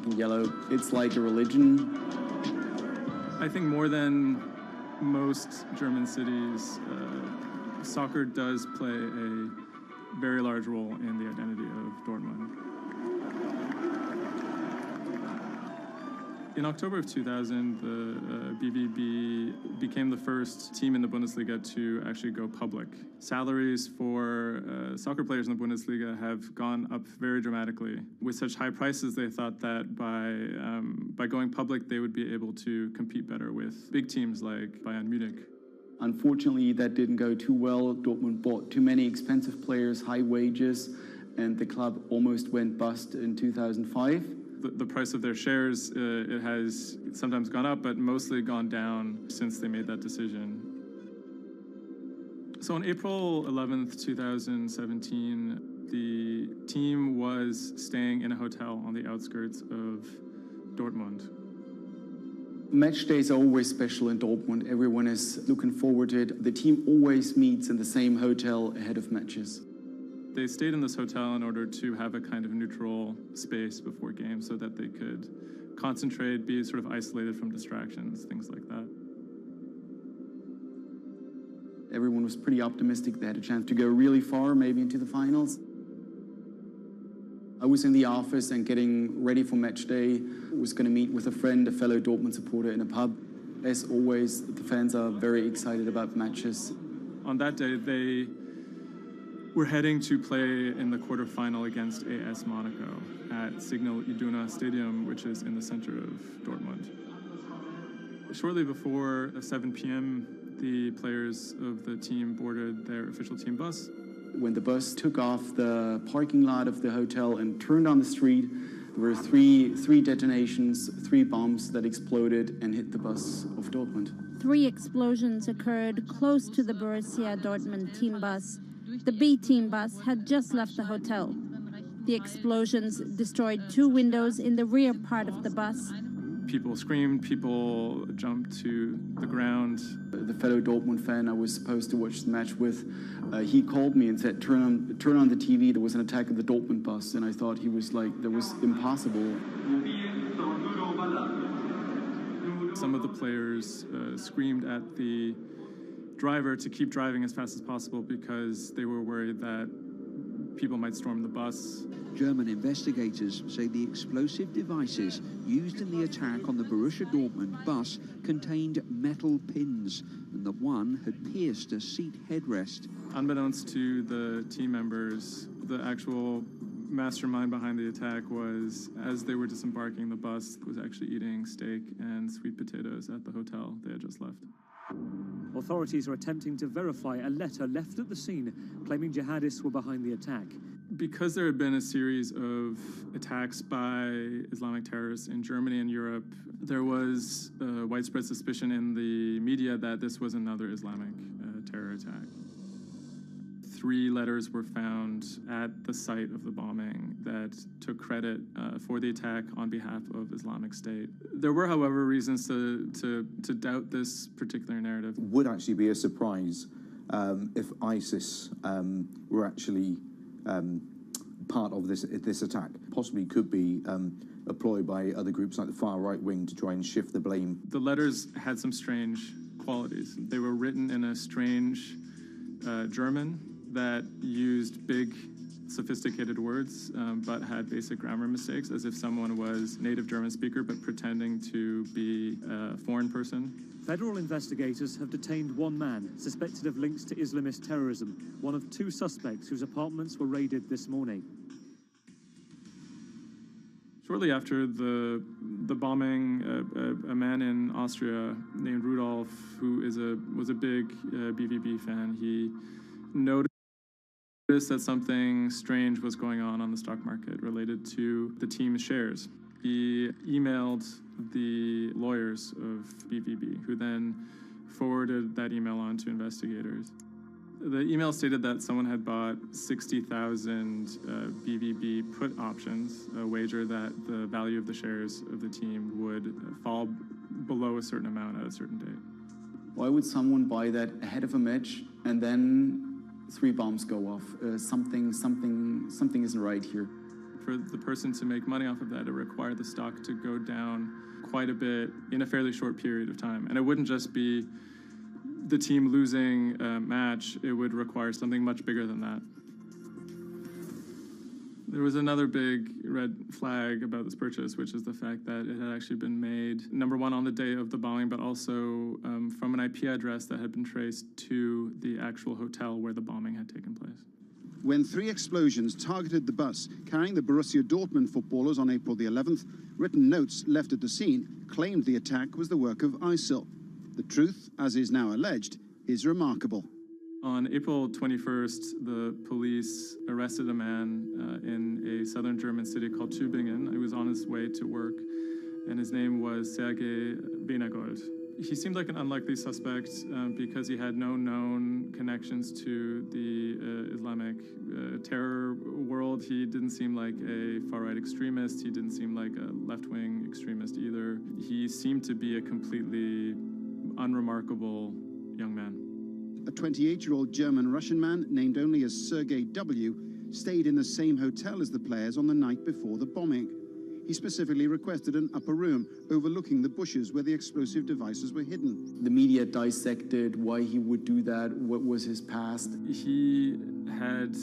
black and yellow. It's like a religion. I think more than most German cities, soccer does play a very large role in the identity of Dortmund. In October of 2000, the BVB became the first team in the Bundesliga to actually go public. Salaries for soccer players in the Bundesliga have gone up very dramatically. With such high prices, they thought that by going public, they would be able to compete better with big teams like Bayern Munich. Unfortunately, that didn't go too well. Dortmund bought too many expensive players, high wages, and the club almost went bust in 2005. The price of their shares, it has sometimes gone up, but mostly gone down since they made that decision. So on April 11th, 2017, the team was staying in a hotel on the outskirts of Dortmund. Match days are always special in Dortmund. Everyone is looking forward to it. The team always meets in the same hotel ahead of matches. They stayed in this hotel in order to have a kind of neutral space before games so that they could concentrate, be sort of isolated from distractions, things like that. Everyone was pretty optimistic. They had a chance to go really far, maybe into the finals. I was in the office and getting ready for match day. I was going to meet with a friend, a fellow Dortmund supporter, in a pub. As always, the fans are very excited about matches. On that day, they were heading to play in the quarterfinal against AS Monaco at Signal Iduna Stadium, which is in the center of Dortmund. Shortly before 7 p.m., the players of the team boarded their official team bus. When the bus took off the parking lot of the hotel and turned on the street, there were three detonations, 3 bombs that exploded and hit the bus of Dortmund. 3 explosions occurred close to the Borussia Dortmund team bus. The B team bus had just left the hotel. The explosions destroyed 2 windows in the rear part of the bus. People screamed, people jumped to the ground. The fellow Dortmund fan I was supposed to watch the match with, he called me and said, turn on the TV, there was an attack on the Dortmund bus. And I thought he was like, that was impossible. Some of the players screamed at the driver to keep driving as fast as possible because they were worried that people might storm the bus. German investigators say the explosive devices used in the attack on the Borussia Dortmund bus contained metal pins, and that one had pierced a seat headrest. Unbeknownst to the team members, the actual mastermind behind the attack was, as they were disembarking the bus, was actually eating steak and sweet potatoes at the hotel they had just left. Authorities are attempting to verify a letter left at the scene claiming jihadists were behind the attack. Because there had been a series of attacks by Islamic terrorists in Germany and Europe, there was widespread suspicion in the media that this was another Islamic terror attack. 3 letters were found at the site of the bombing that took credit for the attack on behalf of Islamic State. There were, however, reasons to doubt this particular narrative. Would actually be a surprise if ISIS were actually part of this attack. Possibly could be a ploy by other groups like the far right wing to try and shift the blame. The letters had some strange qualities. They were written in a strange German that used big, sophisticated words, but had basic grammar mistakes, as if someone was native German speaker, but pretending to be a foreign person. Federal investigators have detained 1 man suspected of links to Islamist terrorism, one of 2 suspects whose apartments were raided this morning. Shortly after the bombing, a man in Austria named Rudolf, who was a big BVB fan, he noticed that something strange was going on the stock market related to the team's shares. He emailed the lawyers of BVB, who then forwarded that email on to investigators. The email stated that someone had bought 60,000 BVB put options, a wager that the value of the shares of the team would fall below a certain amount at a certain date. Why would someone buy that ahead of a match and then 3 bombs go off? Something isn't right here. For the person to make money off of that, it required the stock to go down quite a bit in a fairly short period of time. And it wouldn't just be the team losing a match, it would require something much bigger than that. There was another big red flag about this purchase, which is the fact that it had actually been made, number one, on the day of the bombing, but also from an IP address that had been traced to the actual hotel where the bombing had taken place. When 3 explosions targeted the bus carrying the Borussia Dortmund footballers on April the 11th, written notes left at the scene claimed the attack was the work of ISIL. The truth, as is now alleged, is remarkable. On April 21st, the police arrested a man in a southern German city called Tübingen. He was on his way to work, and his name was Sergei Venergold. He seemed like an unlikely suspect because he had no known connections to the Islamic terror world. He didn't seem like a far-right extremist. He didn't seem like a left-wing extremist either. He seemed to be a completely unremarkable young man. A 28-year-old German-Russian man, named only as Sergei W., stayed in the same hotel as the players on the night before the bombing. He specifically requested an upper room overlooking the bushes where the explosive devices were hidden. The media dissected why he would do that, what was his past. He had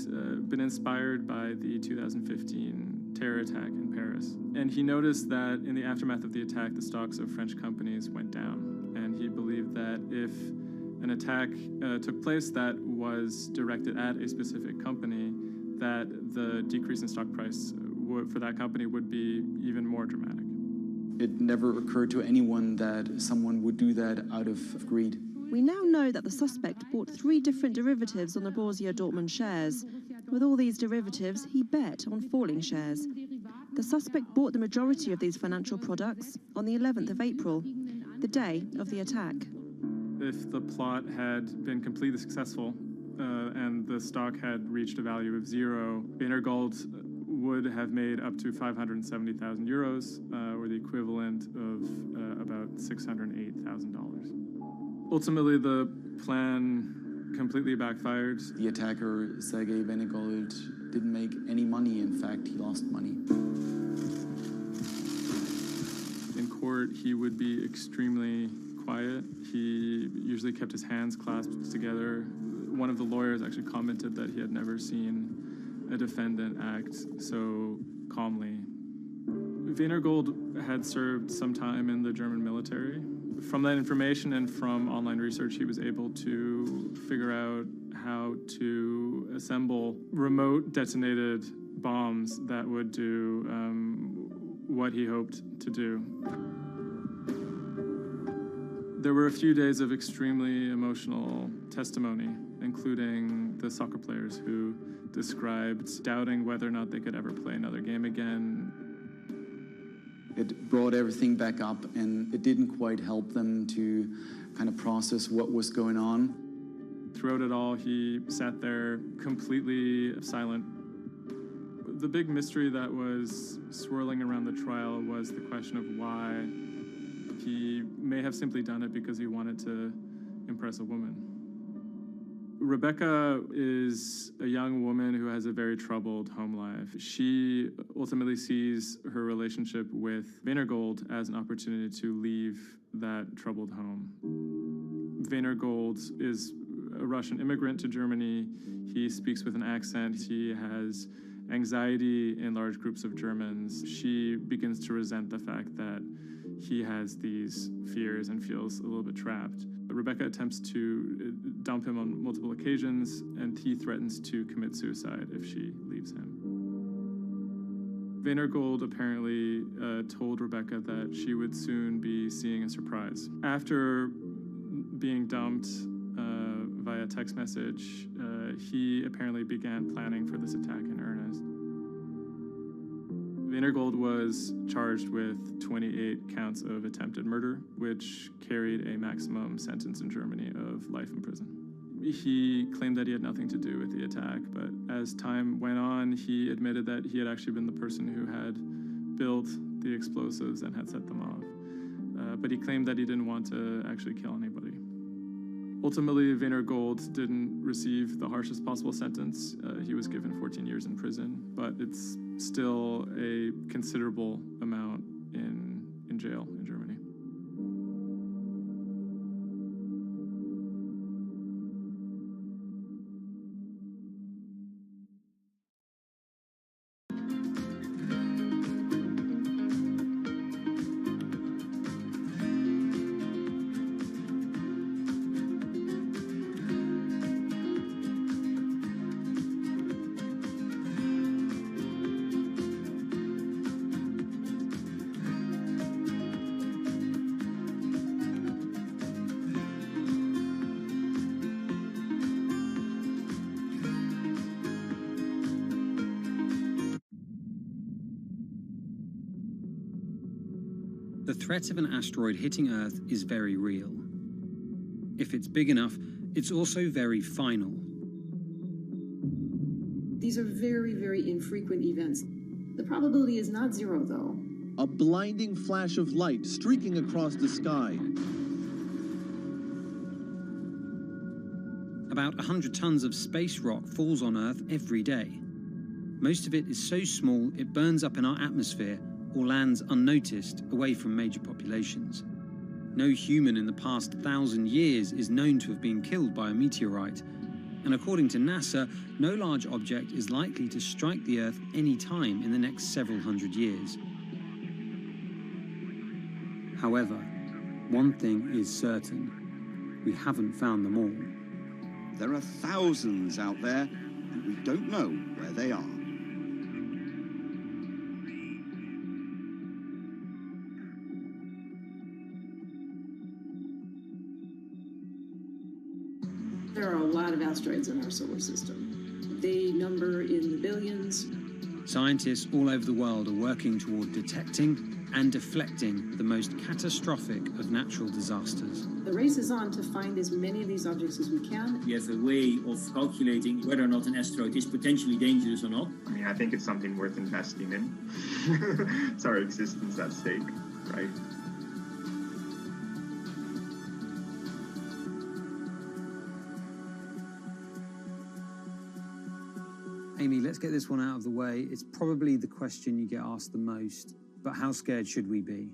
been inspired by the 2015 terror attack in Paris. And he noticed that in the aftermath of the attack, the stocks of French companies went down. And he believed that if an attack took place that was directed at a specific company, that the decrease in stock price for that company would be even more dramatic. It never occurred to anyone that someone would do that out of greed. We now know that the suspect bought 3 different derivatives on the Borussia Dortmund shares. With all these derivatives, he bet on falling shares. The suspect bought the majority of these financial products on the 11th of April, the day of the attack. If the plot had been completely successful and the stock had reached a value of 0, Venergold would have made up to 570,000 euros, or the equivalent of about $608,000. Ultimately, the plan completely backfired. The attacker, Sergei Venergold, didn't make any money. In fact, he lost money. In court, he would be extremely quiet. He usually kept his hands clasped together. One of the lawyers actually commented that he had never seen a defendant act so calmly. Venergold had served some time in the German military. From that information and from online research, he was able to figure out how to assemble remote detonated bombs that would do what he hoped to do. There were a few days of extremely emotional testimony, including the soccer players who described doubting whether or not they could ever play another game again. It brought everything back up, and it didn't quite help them to kind of process what was going on. Throughout it all, he sat there completely silent. The big mystery that was swirling around the trial was the question of why. He may have simply done it because he wanted to impress a woman. Rebecca is a young woman who has a very troubled home life. She ultimately sees her relationship with Venergold as an opportunity to leave that troubled home. Venergold is a Russian immigrant to Germany. He speaks with an accent. He has anxiety in large groups of Germans. She begins to resent the fact that he has these fears and feels a little bit trapped. Rebecca attempts to dump him on multiple occasions, and he threatens to commit suicide if she leaves him. Venergold apparently told Rebecca that she would soon be seeing a surprise. After being dumped via text message, he apparently began planning for this attack in earnest. Venergold was charged with 28 counts of attempted murder, which carried a maximum sentence in Germany of life in prison. He claimed that he had nothing to do with the attack, but as time went on, he admitted that he had actually been the person who had built the explosives and had set them off. But he claimed that he didn't want to actually kill anybody. Ultimately, Venergold didn't receive the harshest possible sentence. He was given 14 years in prison, but it's still a considerable amount in jail in Germany. The threat of an asteroid hitting Earth is very real. If it's big enough, it's also very final. These are very, very infrequent events. The probability is not zero, though. A blinding flash of light streaking across the sky. About 100 tons of space rock falls on Earth every day. Most of it is so small it burns up in our atmosphere or lands unnoticed away from major populations. No human in the past 1,000 years is known to have been killed by a meteorite, and according to NASA, no large object is likely to strike the Earth any time in the next several hundred years. However, one thing is certain: we haven't found them all. There are thousands out there, and we don't know where they are. There are a lot of asteroids in our solar system. They number in the billions. Scientists all over the world are working toward detecting and deflecting the most catastrophic of natural disasters. The race is on to find as many of these objects as we can. We have a way of calculating whether or not an asteroid is potentially dangerous or not. I mean, I think it's something worth investing in. It's our existence at stake, right? Amy, let's get this one out of the way. It's probably the question you get asked the most, but how scared should we be?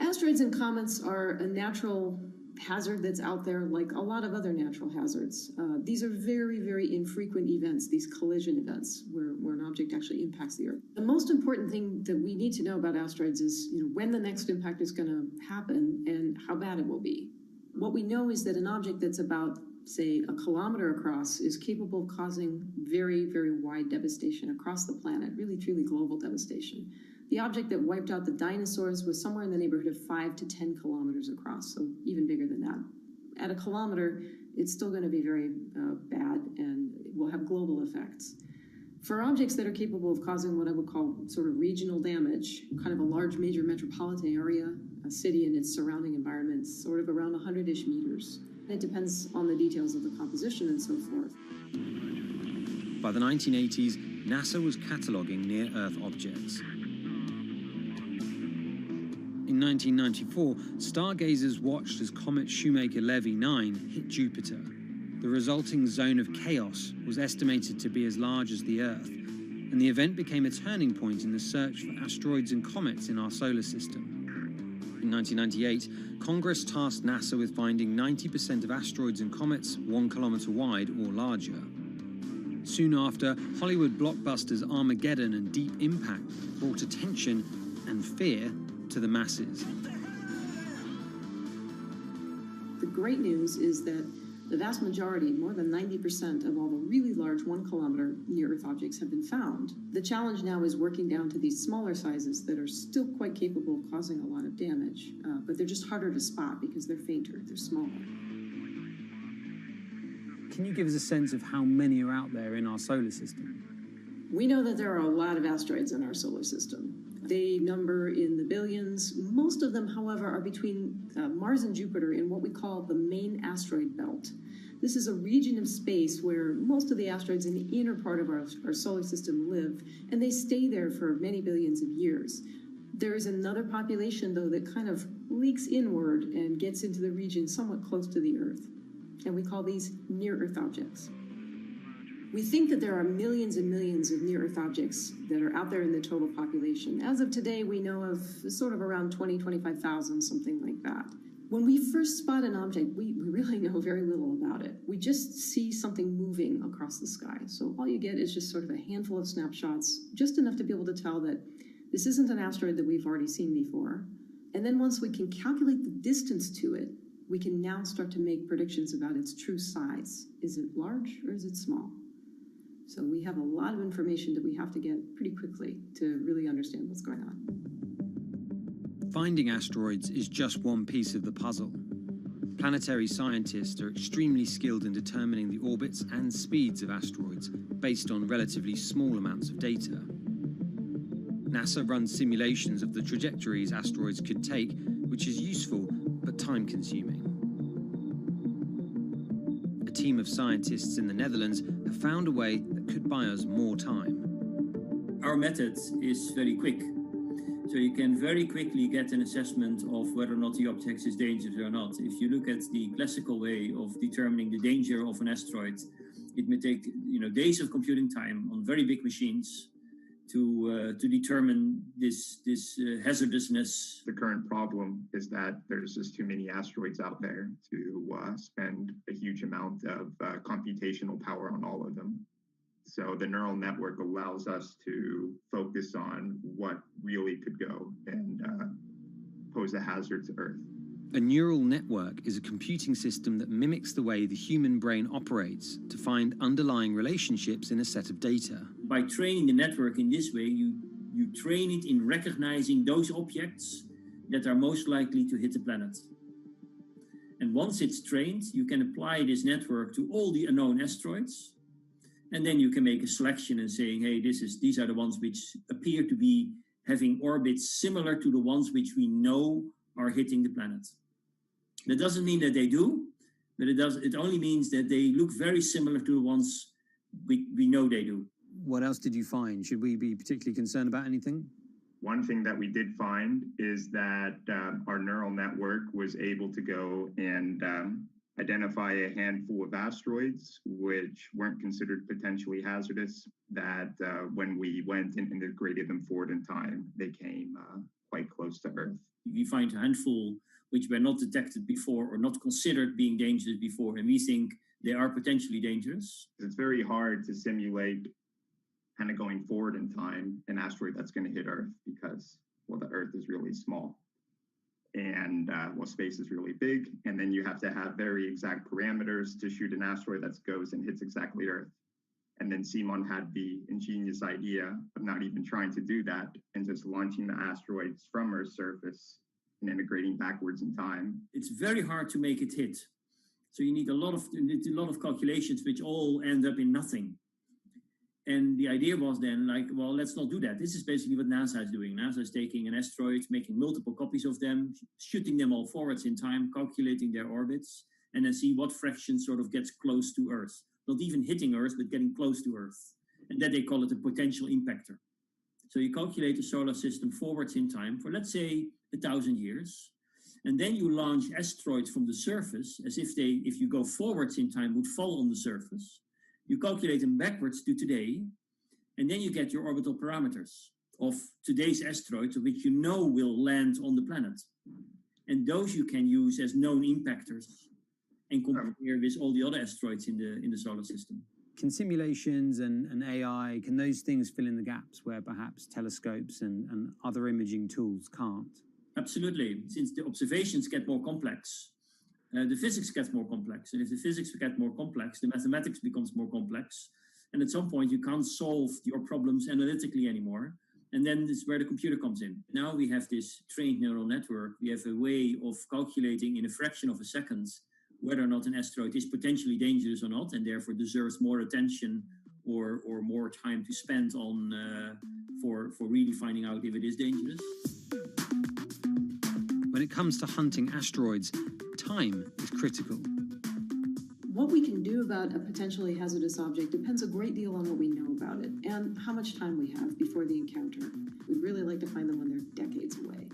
Asteroids and comets are a natural hazard that's out there like a lot of other natural hazards. These are very, very infrequent events, these collision events, where an object actually impacts the Earth. The most important thing that we need to know about asteroids is when the next impact is going to happen and how bad it will be. What we know is that an object that's about, say, a kilometer across is capable of causing very, very wide devastation across the planet, really, truly global devastation. The object that wiped out the dinosaurs was somewhere in the neighborhood of 5 to 10 kilometers across, so even bigger than that. At a kilometer, it's still going to be very bad and will have global effects. For objects that are capable of causing what I would call sort of regional damage, kind of a large major metropolitan area, a city and its surrounding environment, sort of around 100-ish meters. It depends on the details of the composition and so forth. By the 1980s, NASA was cataloguing near-Earth objects. In 1994, stargazers watched as comet Shoemaker-Levy 9 hit Jupiter. The resulting zone of chaos was estimated to be as large as the Earth, and the event became a turning point in the search for asteroids and comets in our solar system. In 1998, Congress tasked NASA with finding 90% of asteroids and comets 1 kilometer wide or larger. Soon after, Hollywood blockbusters Armageddon and Deep Impact brought attention and fear to the masses. The great news is that the vast majority, more than 90% of all the really large 1 kilometer near-Earth objects have been found. The challenge now is working down to these smaller sizes that are still quite capable of causing a lot of damage, but they're just harder to spot because they're fainter, they're smaller. Can you give us a sense of how many are out there in our solar system? We know that there are a lot of asteroids in our solar system. They number in the billions. Most of them, however, are between Mars and Jupiter in what we call the main asteroid belt. This is a region of space where most of the asteroids in the inner part of our solar system live, and they stay there for many billions of years. There is another population, though, that kind of leaks inward and gets into the region somewhat close to the Earth, and we call these near-Earth objects. We think that there are millions and millions of near-Earth objects that are out there in the total population. As of today, we know of sort of around 20, 25,000, something like that. When we first spot an object, we really know very little about it. We just see something moving across the sky. So all you get is just sort of a handful of snapshots, just enough to be able to tell that this isn't an asteroid that we've already seen before. And then once we can calculate the distance to it, we can now start to make predictions about its true size. Is it large or is it small? So we have a lot of information that we have to get pretty quickly to really understand what's going on. Finding asteroids is just one piece of the puzzle. Planetary scientists are extremely skilled in determining the orbits and speeds of asteroids based on relatively small amounts of data. NASA runs simulations of the trajectories asteroids could take, which is useful but time-consuming. A team of scientists in the Netherlands have found a way that could buy us more time. Our method is very quick. So you can very quickly get an assessment of whether or not the object is dangerous or not. If you look at the classical way of determining the danger of an asteroid, it may take days of computing time on very big machines to determine this hazardousness. The current problem is that there's just too many asteroids out there to spend a huge amount of computational power on all of them. So the neural network allows us to focus on what really could go and pose a hazard to Earth. A neural network is a computing system that mimics the way the human brain operates to find underlying relationships in a set of data. By training the network in this way, you train it in recognizing those objects that are most likely to hit the planet. And once it's trained, you can apply this network to all the unknown asteroids. And then you can make a selection and saying, hey, these are the ones which appear to be having orbits similar to the ones which we know are hitting the planet. That doesn't mean that they do, but it only means that they look very similar to the ones we know they do. What else did you find? Should we be particularly concerned about anything? One thing that we did find is that our neural network was able to go and identify a handful of asteroids which weren't considered potentially hazardous, that when we went and integrated them forward in time, they came quite close to Earth. We find a handful which were not detected before or not considered being dangerous before, and we think they are potentially dangerous. It's very hard to simulate kind of going forward in time an asteroid that's going to hit Earth because, well, the Earth is really small. And space is really big, and then you have to have very exact parameters to shoot an asteroid that goes and hits exactly Earth. And then Simon had the ingenious idea of not even trying to do that and just launching the asteroids from Earth's surface and integrating backwards in time. It's very hard to make it hit. So you need a lot of calculations which all end up in nothing. And the idea was then like, well, let's not do that. This is basically what NASA is doing. NASA is taking an asteroid, making multiple copies of them, shooting them all forwards in time, calculating their orbits, and then see what fraction sort of gets close to Earth. Not even hitting Earth, but getting close to Earth. And then they call it a potential impactor. So you calculate the solar system forwards in time for, let's say, 1,000 years. And then you launch asteroids from the surface as if they, if you go forwards in time, would fall on the surface. You calculate them backwards to today, and then you get your orbital parameters of today's asteroids, which you know will land on the planet. And those you can use as known impactors and compare with all the other asteroids in the solar system. Can simulations and AI, can those things fill in the gaps where perhaps telescopes and other imaging tools can't? Absolutely. Since the observations get more complex, the physics gets more complex. And if the physics get more complex, the mathematics becomes more complex. And at some point, you can't solve your problems analytically anymore. And then this is where the computer comes in. Now we have this trained neural network. We have a way of calculating in a fraction of a second whether or not an asteroid is potentially dangerous or not, and therefore deserves more attention or more time to spend on for really finding out if it is dangerous. When it comes to hunting asteroids, time is critical. What we can do about a potentially hazardous object depends a great deal on what we know about it and how much time we have before the encounter. We'd really like to find them when they're decades away,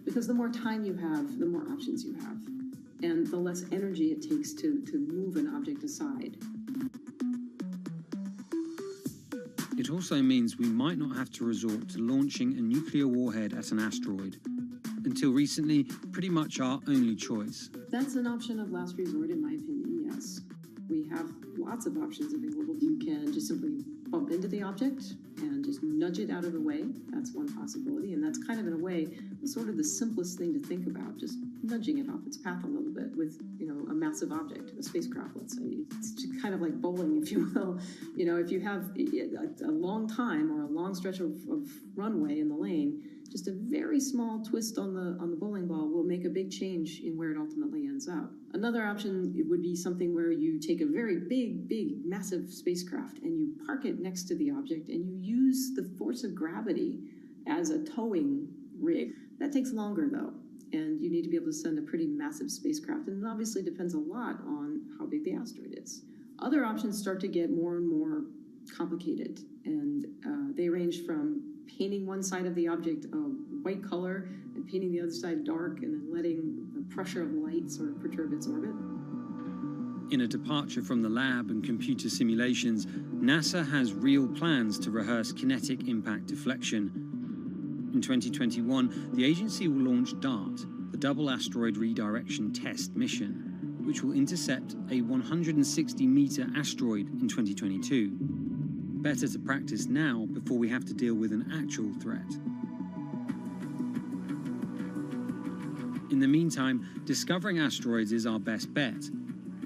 because the more time you have, the more options you have, and the less energy it takes to move an object aside. It also means we might not have to resort to launching a nuclear warhead at an asteroid. Until recently, pretty much our only choice. That's an option of last resort, in my opinion, yes. We have lots of options available. You can just simply bump into the object and just nudge it out of the way. That's one possibility, and that's kind of, in a way, sort of the simplest thing to think about, just nudging it off its path a little bit with, a massive object, a spacecraft, let's say. It's just kind of like bowling, if you will. If you have a long time or a long stretch of runway in the lane, just a very small twist on the bowling ball will make a big change in where it ultimately ends up. Another option would be something where you take a very big, massive spacecraft and you park it next to the object and you use the force of gravity as a towing rig. That takes longer, though, and you need to be able to send a pretty massive spacecraft, and it obviously depends a lot on how big the asteroid is. Other options start to get more and more complicated, and they range from painting one side of the object a white color and painting the other side dark, and then letting the pressure of light sort of perturb its orbit. In a departure from the lab and computer simulations, NASA has real plans to rehearse kinetic impact deflection. In 2021, the agency will launch DART, the Double Asteroid Redirection Test mission, which will intercept a 160-meter asteroid in 2022. Better to practice now before we have to deal with an actual threat. In the meantime, discovering asteroids is our best bet.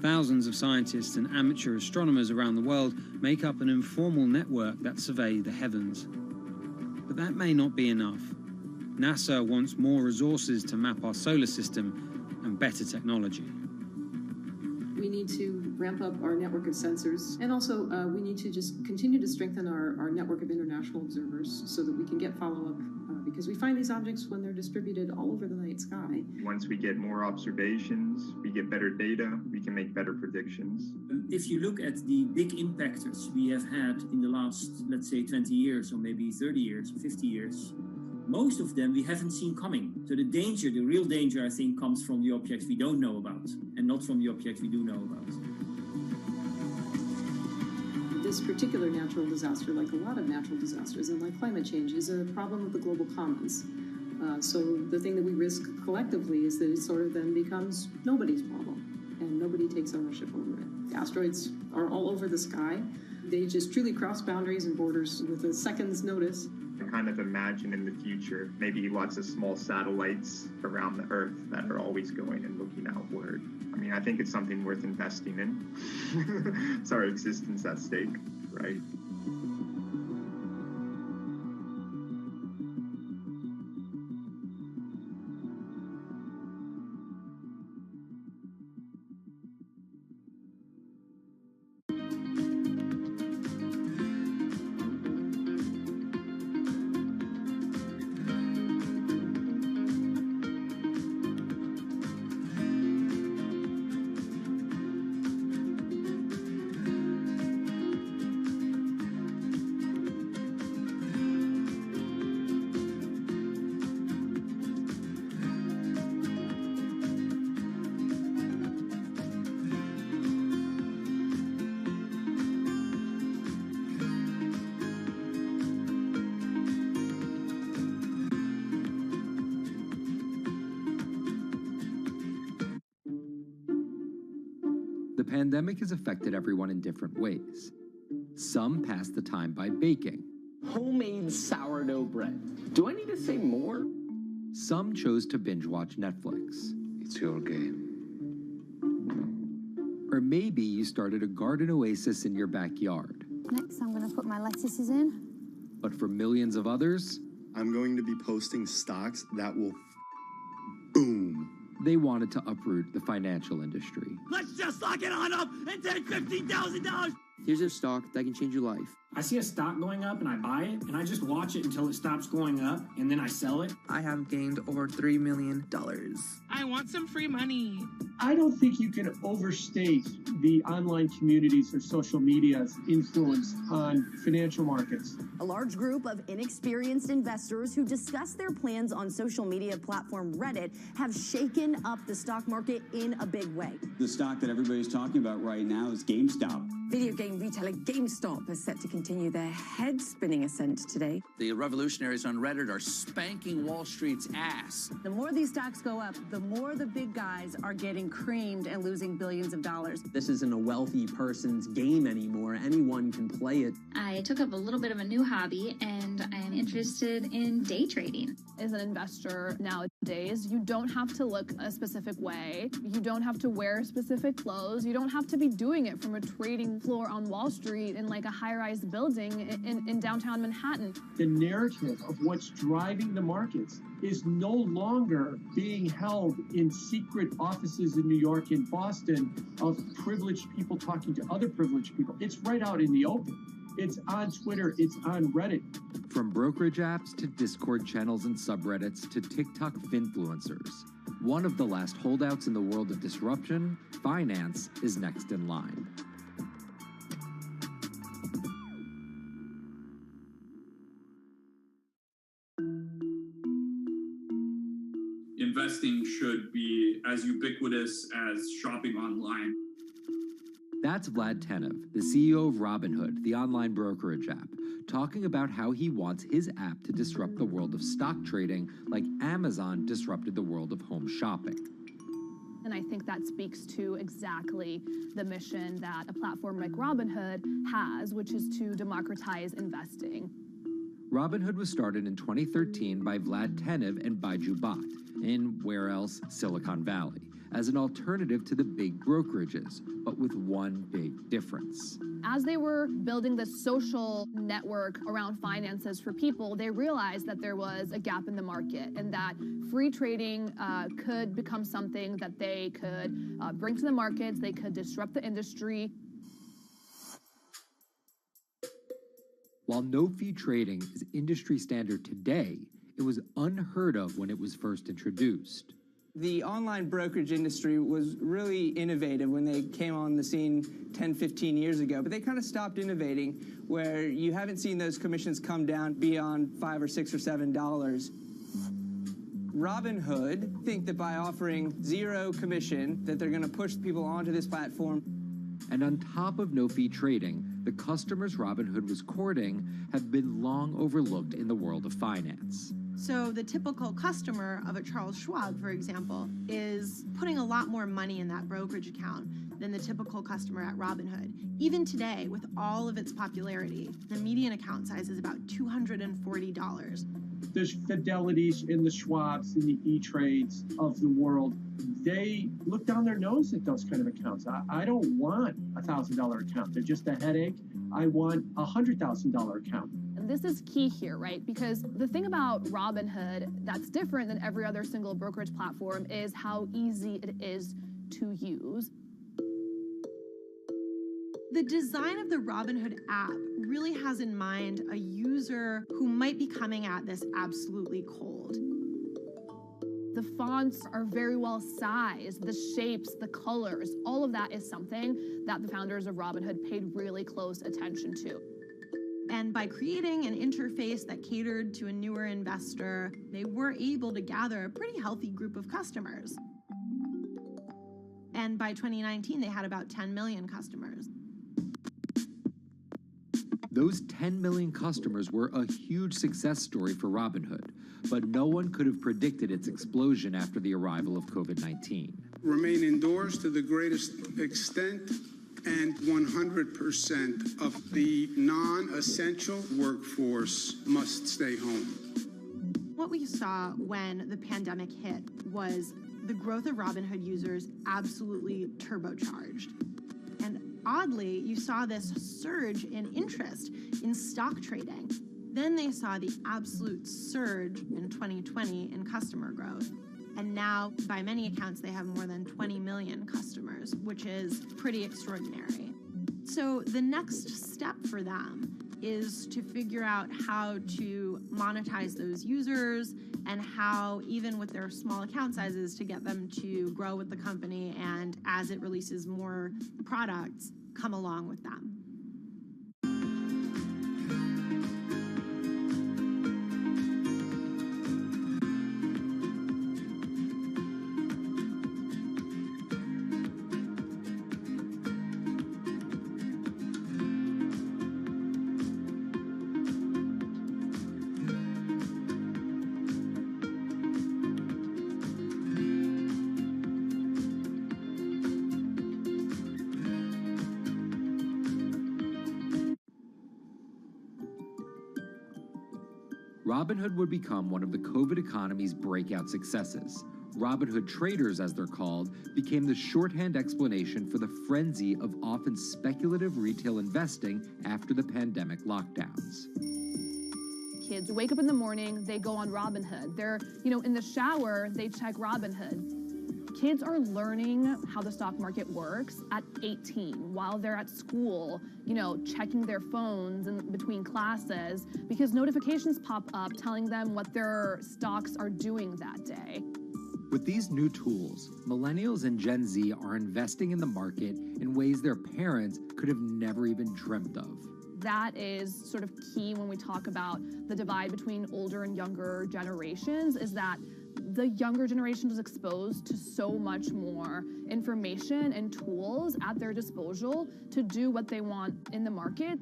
Thousands of scientists and amateur astronomers around the world make up an informal network that survey the heavens. But that may not be enough. NASA wants more resources to map our solar system and better technology. We need to ramp up our network of sensors, and also we need to just continue to strengthen our network of international observers so that we can get follow-up, because we find these objects when they're distributed all over the night sky. Once we get more observations, we get better data, we can make better predictions. If you look at the big impactors we have had in the last, let's say, 20 years, or maybe 30 years, 50 years, most of them we haven't seen coming. So the real danger, I think, comes from the objects we don't know about, and not from the objects we do know about. This particular natural disaster, like a lot of natural disasters, and like climate change, is a problem of the global commons. So the thing that we risk collectively is that it sort of then becomes nobody's problem, and nobody takes ownership over it. The asteroids are all over the sky. They just truly cross boundaries and borders with a second's notice. I kind of imagine in the future, maybe lots of small satellites around the Earth that are always going and looking outward. I mean, I think it's something worth investing in. It's our existence at stake, right? The pandemic has affected everyone in different ways. Some pass the time by baking. Homemade sourdough bread. Do I need to say more? Some chose to binge watch Netflix. It's your game. Or maybe you started a garden oasis in your backyard. Next, I'm going to put my lettuces in. But for millions of others, I'm going to be posting stocks that will boom. They wanted to uproot the financial industry. Let's just lock it on up and take $15,000. Here's a stock that can change your life. I see a stock going up and I buy it, and I just watch it until it stops going up, and then I sell it. I have gained over $3 million. I want some free money. I don't think you can overstate the online communities or social media's influence on financial markets. A large group of inexperienced investors who discuss their plans on social media platform Reddit have shaken up the stock market in a big way. The stock that everybody's talking about right now is GameStop. Video game retailer GameStop is set to continue their head-spinning ascent today. The revolutionaries on Reddit are spanking Wall Street's ass. The more these stocks go up, the more the big guys are getting creamed and losing billions of dollars. This isn't a wealthy person's game anymore. Anyone can play it. I took up a little bit of a new hobby, and I am interested in day trading. As an investor nowadays, you don't have to look a specific way. You don't have to wear specific clothes. You don't have to be doing it from a trading floor on Wall Street in like a high-rise building in downtown Manhattan. The narrative of what's driving the markets is no longer being held in secret offices in New York and Boston of privileged people talking to other privileged people. It's right out in the open. It's on Twitter, it's on Reddit. From brokerage apps to Discord channels and subreddits to TikTok finfluencers, one of the last holdouts in the world of disruption, finance, is next in line. Investing should be as ubiquitous as shopping online. That's Vlad Tenev, the CEO of Robinhood, the online brokerage app, talking about how he wants his app to disrupt the world of stock trading like Amazon disrupted the world of home shopping. And I think that speaks to exactly the mission that a platform like Robinhood has, which is to democratize investing. Robinhood was started in 2013 by Vlad Tenev and Baiju Bhatt in, where else, Silicon Valley, as an alternative to the big brokerages, but with one big difference. As they were building the social network around finances for people, they realized that there was a gap in the market and that free trading could become something that they could bring to the markets, they could disrupt the industry. While no-fee trading is industry standard today, it was unheard of when it was first introduced. The online brokerage industry was really innovative when they came on the scene 10, 15 years ago, but they kind of stopped innovating, where you haven't seen those commissions come down beyond $5 or $6 or $7. Robinhood think that by offering zero commission, that they're going to push people onto this platform. And on top of no-fee trading, the customers Robinhood was courting have been long overlooked in the world of finance. So the typical customer of a Charles Schwab, for example, is putting a lot more money in that brokerage account than the typical customer at Robinhood. Even today, with all of its popularity, the median account size is about $240. There's Fidelities in the Schwabs and the E-Trades of the world. They look down their nose at those kind of accounts. I don't want a $1,000 account. They're just a headache. I want a $100,000 account. And this is key here, right? Because the thing about Robinhood that's different than every other single brokerage platform is how easy it is to use. The design of the Robinhood app really has in mind a user who might be coming at this absolutely cold. The fonts are very well sized, the shapes, the colors, all of that is something that the founders of Robinhood paid really close attention to. And by creating an interface that catered to a newer investor, they were able to gather a pretty healthy group of customers. And by 2019, they had about 10 million customers. Those 10 million customers were a huge success story for Robinhood, but no one could have predicted its explosion after the arrival of COVID-19. Remain indoors to the greatest extent, and 100% of the non-essential workforce must stay home. What we saw when the pandemic hit was the growth of Robinhood users absolutely turbocharged. And oddly, you saw this surge in interest in stock trading. Then they saw the absolute surge in 2020 in customer growth. And now, by many accounts, they have more than 20 million customers, which is pretty extraordinary. So the next step for them is to figure out how to monetize those users and how, even with their small account sizes, to get them to grow with the company and, as it releases more products, come along with them. Robinhood would become one of the COVID economy's breakout successes. Robinhood traders, as they're called, became the shorthand explanation for the frenzy of often speculative retail investing after the pandemic lockdowns. Kids wake up in the morning, they go on Robinhood. They're, in the shower, they check Robinhood. Kids are learning how the stock market works at 18 while they're at school, checking their phones in between classes because notifications pop up telling them what their stocks are doing that day. With these new tools, millennials and Gen Z are investing in the market in ways their parents could have never even dreamt of. That is sort of key when we talk about the divide between older and younger generations, is that the younger generation is exposed to so much more information and tools at their disposal to do what they want in the market.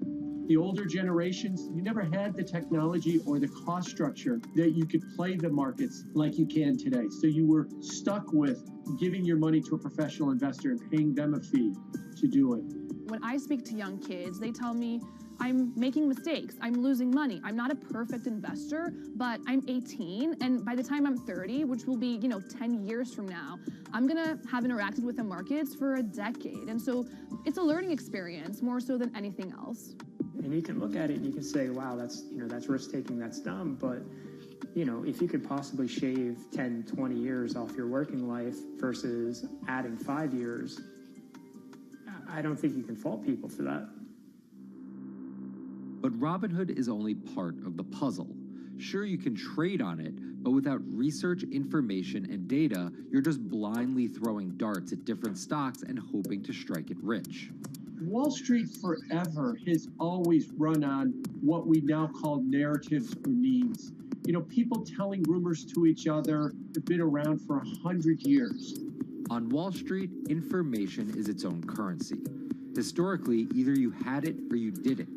The older generations, you never had the technology or the cost structure that you could play the markets like you can today. So you were stuck with giving your money to a professional investor and paying them a fee to do it. When I speak to young kids, they tell me, I'm making mistakes, I'm losing money. I'm not a perfect investor, but I'm 18, and by the time I'm 30, which will be, 10 years from now, I'm gonna have interacted with the markets for a decade. And so it's a learning experience more so than anything else. And you can look at it and you can say, wow, that's risk-taking, that's dumb, but if you could possibly shave 10, 20 years off your working life versus adding 5 years, I don't think you can fault people for that. But Robinhood is only part of the puzzle. Sure, you can trade on it, but without research, information, and data, you're just blindly throwing darts at different stocks and hoping to strike it rich. Wall Street forever has always run on what we now call narratives or memes. People telling rumors to each other have been around for 100 years. On Wall Street, information is its own currency. Historically, either you had it or you didn't,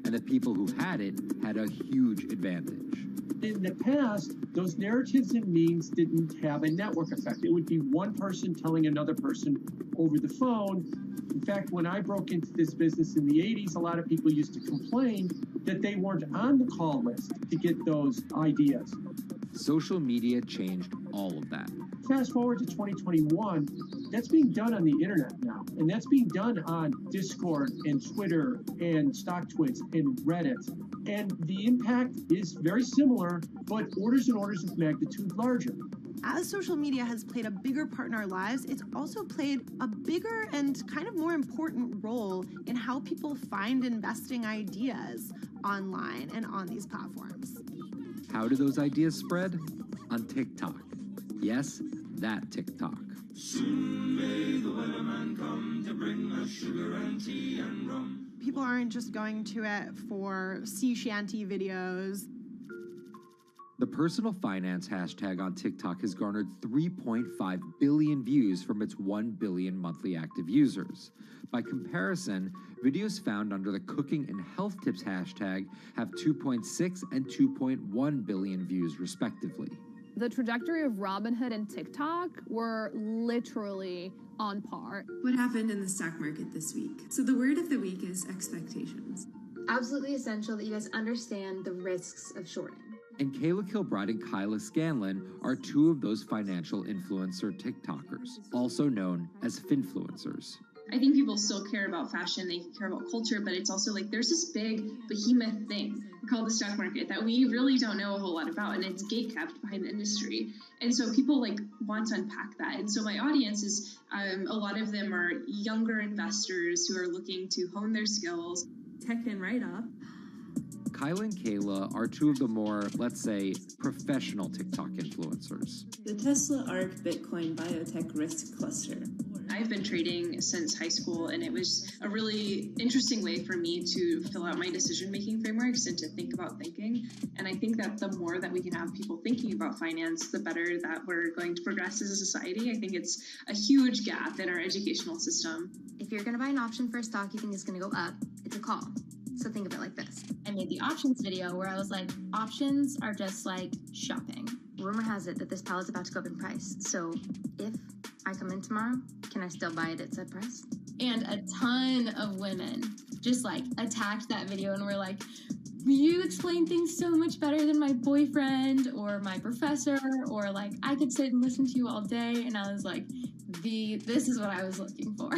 and the people who had it had a huge advantage. In the past, those narratives and memes didn't have a network effect. It would be one person telling another person over the phone. In fact, when I broke into this business in the 80s, a lot of people used to complain that they weren't on the call list to get those ideas. Social media changed all of that. Fast forward to 2021, that's being done on the internet now. And that's being done on Discord and Twitter and StockTwits and Reddit. And the impact is very similar, but orders and orders of magnitude larger. As social media has played a bigger part in our lives, it's also played a bigger and kind of more important role in how people find investing ideas online and on these platforms. How do those ideas spread? On TikTok. Yes, that TikTok. Soon may the weatherman come to bring us sugar and tea and rum. People aren't just going to it for sea shanty videos. The personal finance hashtag on TikTok has garnered 3.5 billion views from its 1 billion monthly active users. By comparison, videos found under the cooking and health tips hashtag have 2.6 and 2.1 billion views respectively. The trajectory of Robinhood and TikTok were literally on par. What happened in the stock market this week? So the word of the week is expectations. Absolutely essential that you guys understand the risks of shorting. And Kayla Kilbride and Kyla Scanlon are two of those financial influencer TikTokers, also known as finfluencers. I think people still care about fashion, they care about culture, but it's also like there's this big behemoth thing called the stock market that we really don't know a whole lot about, and it's gatekept behind the industry. And so people want to unpack that. And so my audience is, a lot of them are younger investors who are looking to hone their skills. Tech and right up. Kyla and Kayla are two of the more, let's say, professional TikTok influencers. The Tesla ARK Bitcoin Biotech Risk Cluster. I've been trading since high school, and it was a really interesting way for me to fill out my decision-making frameworks and to think about thinking. And I think that the more that we can have people thinking about finance, the better that we're going to progress as a society. I think it's a huge gap in our educational system. If you're going to buy an option for a stock you think is going to go up, it's a call. So think of it like this. I made the options video where I was like, options are just like shopping. Rumor has it that this pallet's about to go up in price. So if I come in tomorrow, can I still buy it at said price? And a ton of women just attacked that video and were like, you explain things so much better than my boyfriend or my professor, or like I could sit and listen to you all day. And I was like, this is what I was looking for.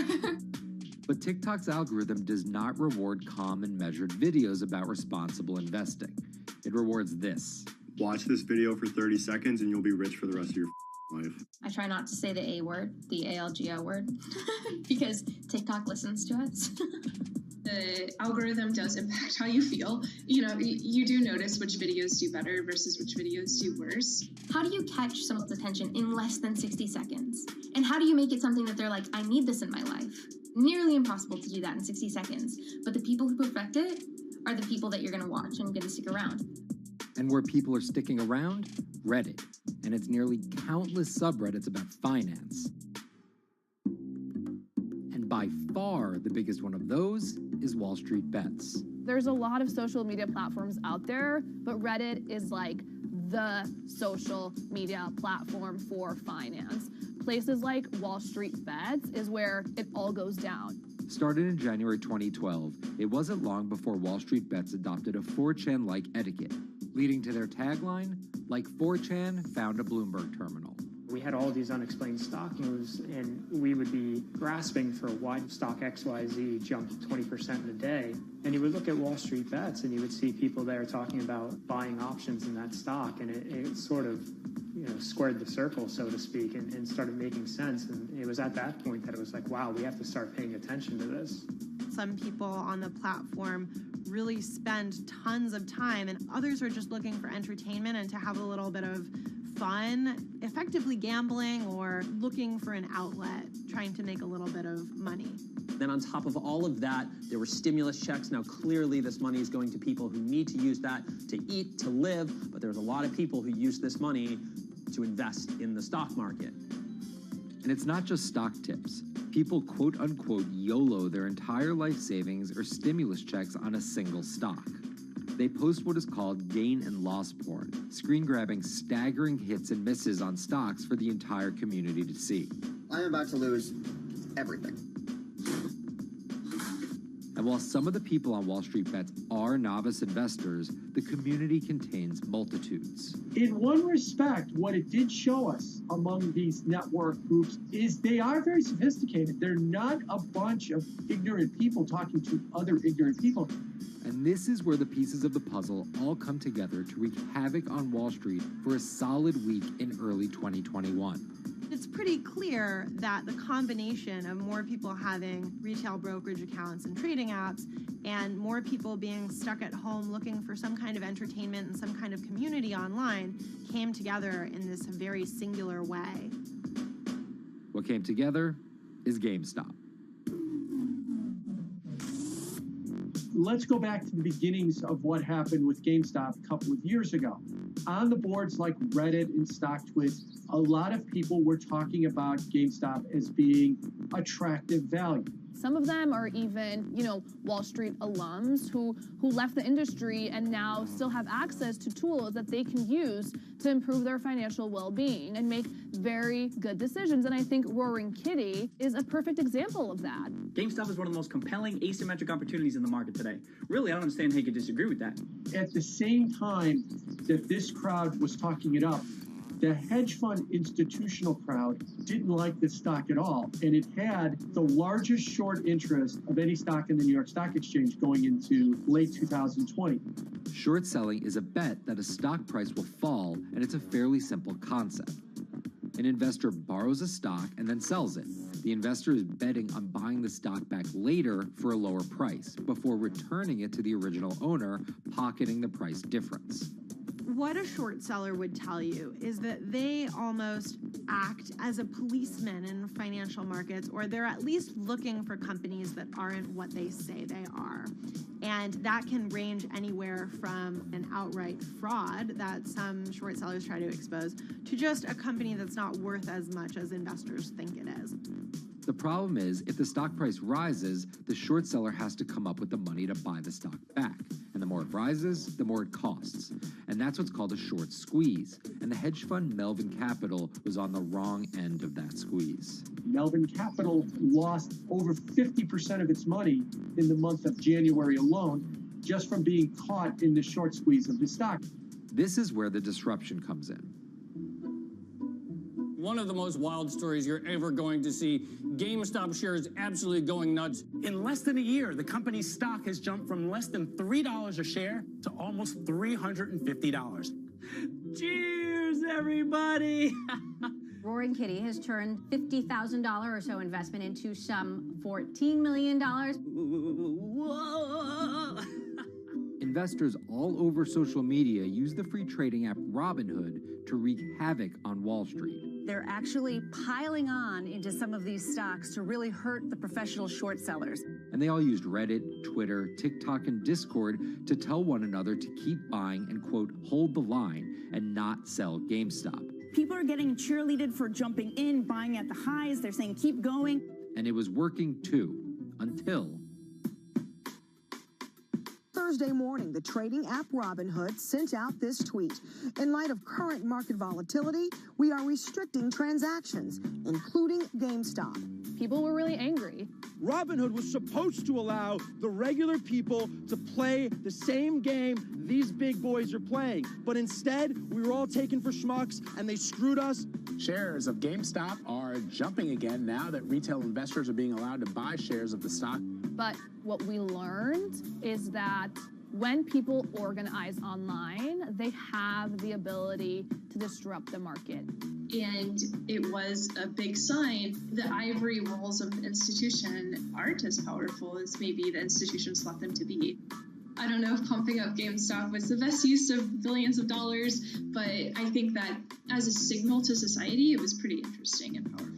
But TikTok's algorithm does not reward calm and measured videos about responsible investing. It rewards this. Watch this video for 30 seconds and you'll be rich for the rest of your life. I try not to say the A word, the ALGO word, because TikTok listens to us. The algorithm does impact how you feel. You know, you do notice which videos do better versus which videos do worse. How do you catch someone's attention in less than 60 seconds? And how do you make it something that they're like, I need this in my life? Nearly impossible to do that in 60 seconds. But the people who perfect it are the people that you're going to watch and going to stick around. And where people are sticking around? Reddit. And its nearly countless subreddits about finance. And by far the biggest one of those is Wall Street Bets. There's a lot of social media platforms out there, but Reddit is like the social media platform for finance. Places like Wall Street Bets is where it all goes down. Started in January 2012, it wasn't long before Wall Street Bets adopted a 4chan-like etiquette, leading to their tagline, like 4chan found a Bloomberg terminal. We had all these unexplained stock moves, and we would be grasping for why stock XYZ jumped 20% in a day. And you would look at Wall Street Bets, and you would see people there talking about buying options in that stock, and it sort of, squared the circle, so to speak, and started making sense. And it was at that point that it was like, wow, we have to start paying attention to this. Some people on the platform really spend tons of time, and others are just looking for entertainment and to have a little bit of fun, effectively gambling or looking for an outlet, trying to make a little bit of money. Then on top of all of that, there were stimulus checks. Now, clearly, this money is going to people who need to use that to eat, to live, but there's a lot of people who use this money to invest in the stock market. And it's not just stock tips. People quote-unquote YOLO their entire life savings or stimulus checks on a single stock. They post what is called gain and loss porn, screen-grabbing staggering hits and misses on stocks for the entire community to see. I'm about to lose everything. And while some of the people on Wall Street Bets are novice investors, the community contains multitudes. In one respect, what it did show us among these network groups is they are very sophisticated. They're not a bunch of ignorant people talking to other ignorant people. And this is where the pieces of the puzzle all come together to wreak havoc on Wall Street for a solid week in early 2021. It's pretty clear that the combination of more people having retail brokerage accounts and trading apps and more people being stuck at home looking for some kind of entertainment and some kind of community online came together in this very singular way. What came together is GameStop. Let's go back to the beginnings of what happened with GameStop a couple of years ago. On the boards like Reddit and StockTwit, a lot of people were talking about GameStop as being attractive value. Some of them are even, Wall Street alums who left the industry and now still have access to tools that they can use to improve their financial well-being and make very good decisions. And I think Roaring Kitty is a perfect example of that. GameStop is one of the most compelling asymmetric opportunities in the market today. Really, I don't understand how you could disagree with that. At the same time that this crowd was talking it up, the hedge fund institutional crowd didn't like this stock at all, and it had the largest short interest of any stock in the New York Stock Exchange going into late 2020. Short selling is a bet that a stock price will fall, and it's a fairly simple concept. An investor borrows a stock and then sells it. The investor is betting on buying the stock back later for a lower price, before returning it to the original owner, pocketing the price difference. What a short seller would tell you is that they almost act as a policeman in financial markets, or they're at least looking for companies that aren't what they say they are. And that can range anywhere from an outright fraud that some short sellers try to expose to just a company that's not worth as much as investors think it is. The problem is, if the stock price rises, the short seller has to come up with the money to buy the stock back. And the more it rises, the more it costs. And that's what's called a short squeeze. And the hedge fund Melvin Capital was on the wrong end of that squeeze. Melvin Capital lost over 50% of its money in the month of January alone just from being caught in the short squeeze of the stock. This is where the disruption comes in. One of the most wild stories you're ever going to see. GameStop shares absolutely going nuts. In less than a year, the company's stock has jumped from less than $3 a share to almost $350. Cheers, everybody! Roaring Kitty has turned $50,000 or so investment into some $14 million. Whoa! Investors all over social media use the free trading app Robinhood to wreak havoc on Wall Street. They're actually piling on into some of these stocks to really hurt the professional short sellers. And they all used Reddit, Twitter, TikTok, and Discord to tell one another to keep buying and, quote, hold the line and not sell GameStop. People are getting cheerleaded for jumping in, buying at the highs. They're saying, keep going. And it was working too, until Thursday morning, the trading app Robinhood sent out this tweet. In light of current market volatility, we are restricting transactions, including GameStop. People were really angry. Robinhood was supposed to allow the regular people to play the same game these big boys are playing. But instead, we were all taken for schmucks, and they screwed us. Shares of GameStop are jumping again now that retail investors are being allowed to buy shares of the stock. But what we learned is that when people organize online, they have the ability to disrupt the market. And it was a big sign the ivory walls of the institution aren't as powerful as maybe the institutions thought them to be. I don't know if pumping up GameStop was the best use of billions of dollars, but I think that as a signal to society, it was pretty interesting and powerful.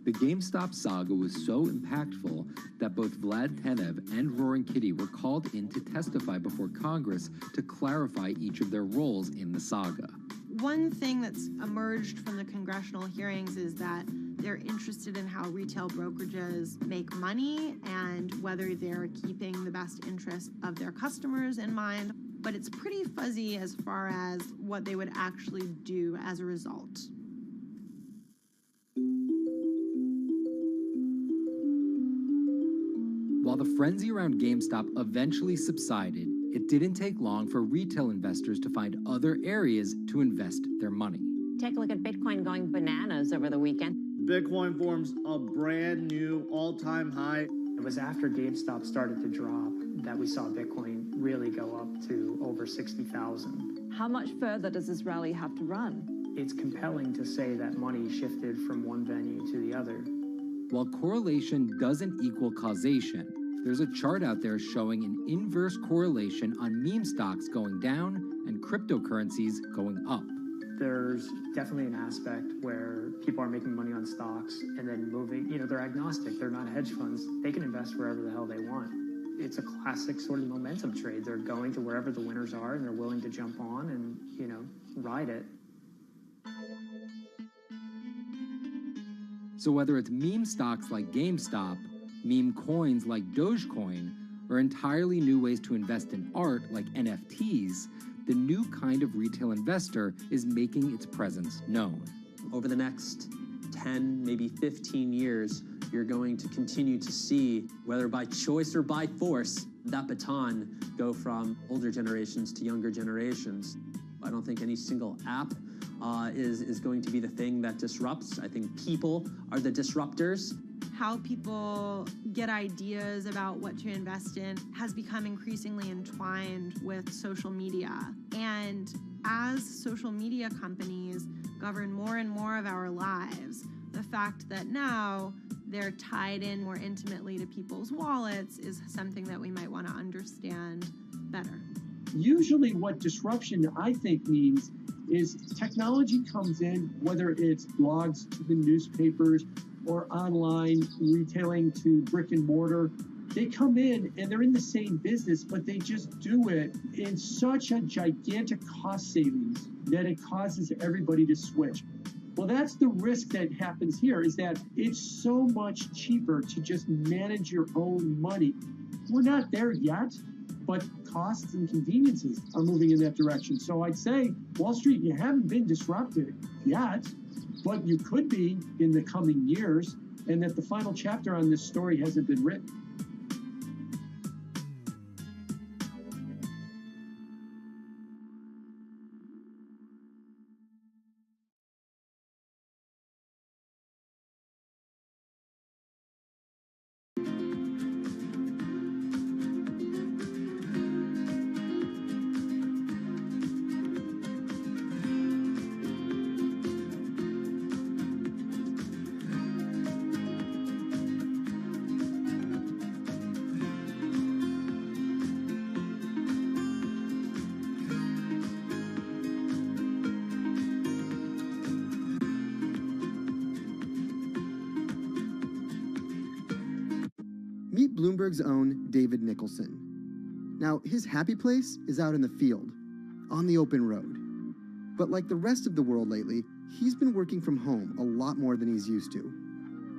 the GameStop saga was so impactful that both Vlad Tenev and Roaring Kitty were called in to testify before Congress to clarify each of their roles in the saga. One thing that's emerged from the congressional hearings is that they're interested in how retail brokerages make money and whether they're keeping the best interest of their customers in mind, but it's pretty fuzzy as far as what they would actually do as a result. While the frenzy around GameStop eventually subsided, it didn't take long for retail investors to find other areas to invest their money. Take a look at Bitcoin going bananas over the weekend. Bitcoin forms a brand new all-time high. It was after GameStop started to drop that we saw Bitcoin really go up to over 60,000. How much further does this rally have to run? It's compelling to say that money shifted from one venue to the other. While correlation doesn't equal causation, there's a chart out there showing an inverse correlation on meme stocks going down and cryptocurrencies going up. There's definitely an aspect where people are making money on stocks and then moving, they're agnostic, they're not hedge funds. They can invest wherever the hell they want. It's a classic sort of momentum trade. They're going to wherever the winners are and they're willing to jump on and, ride it. So whether it's meme stocks like GameStop, meme coins like Dogecoin, or entirely new ways to invest in art like NFTs, the new kind of retail investor is making its presence known. Over the next 10, maybe 15 years, you're going to continue to see, whether by choice or by force, that baton go from older generations to younger generations. I don't think any single app is going to be the thing that disrupts. I think people are the disruptors. How people get ideas about what to invest in has become increasingly entwined with social media. And as social media companies govern more and more of our lives, the fact that now they're tied in more intimately to people's wallets is something that we might want to understand better. Usually what disruption, I think, means is technology comes in, whether it's blogs to the newspapers or online retailing to brick and mortar. They come in and they're in the same business, but they just do it in such a gigantic cost savings that it causes everybody to switch. Well, that's the risk that happens here, is that it's so much cheaper to just manage your own money. We're not there yet, but costs and conveniences are moving in that direction. So I'd say, Wall Street, you haven't been disrupted yet, but you could be in the coming years, and that the final chapter on this story hasn't been written. Meet Bloomberg's own David Nicholson. Now, his happy place is out in the field, on the open road. But like the rest of the world lately, he's been working from home a lot more than he's used to.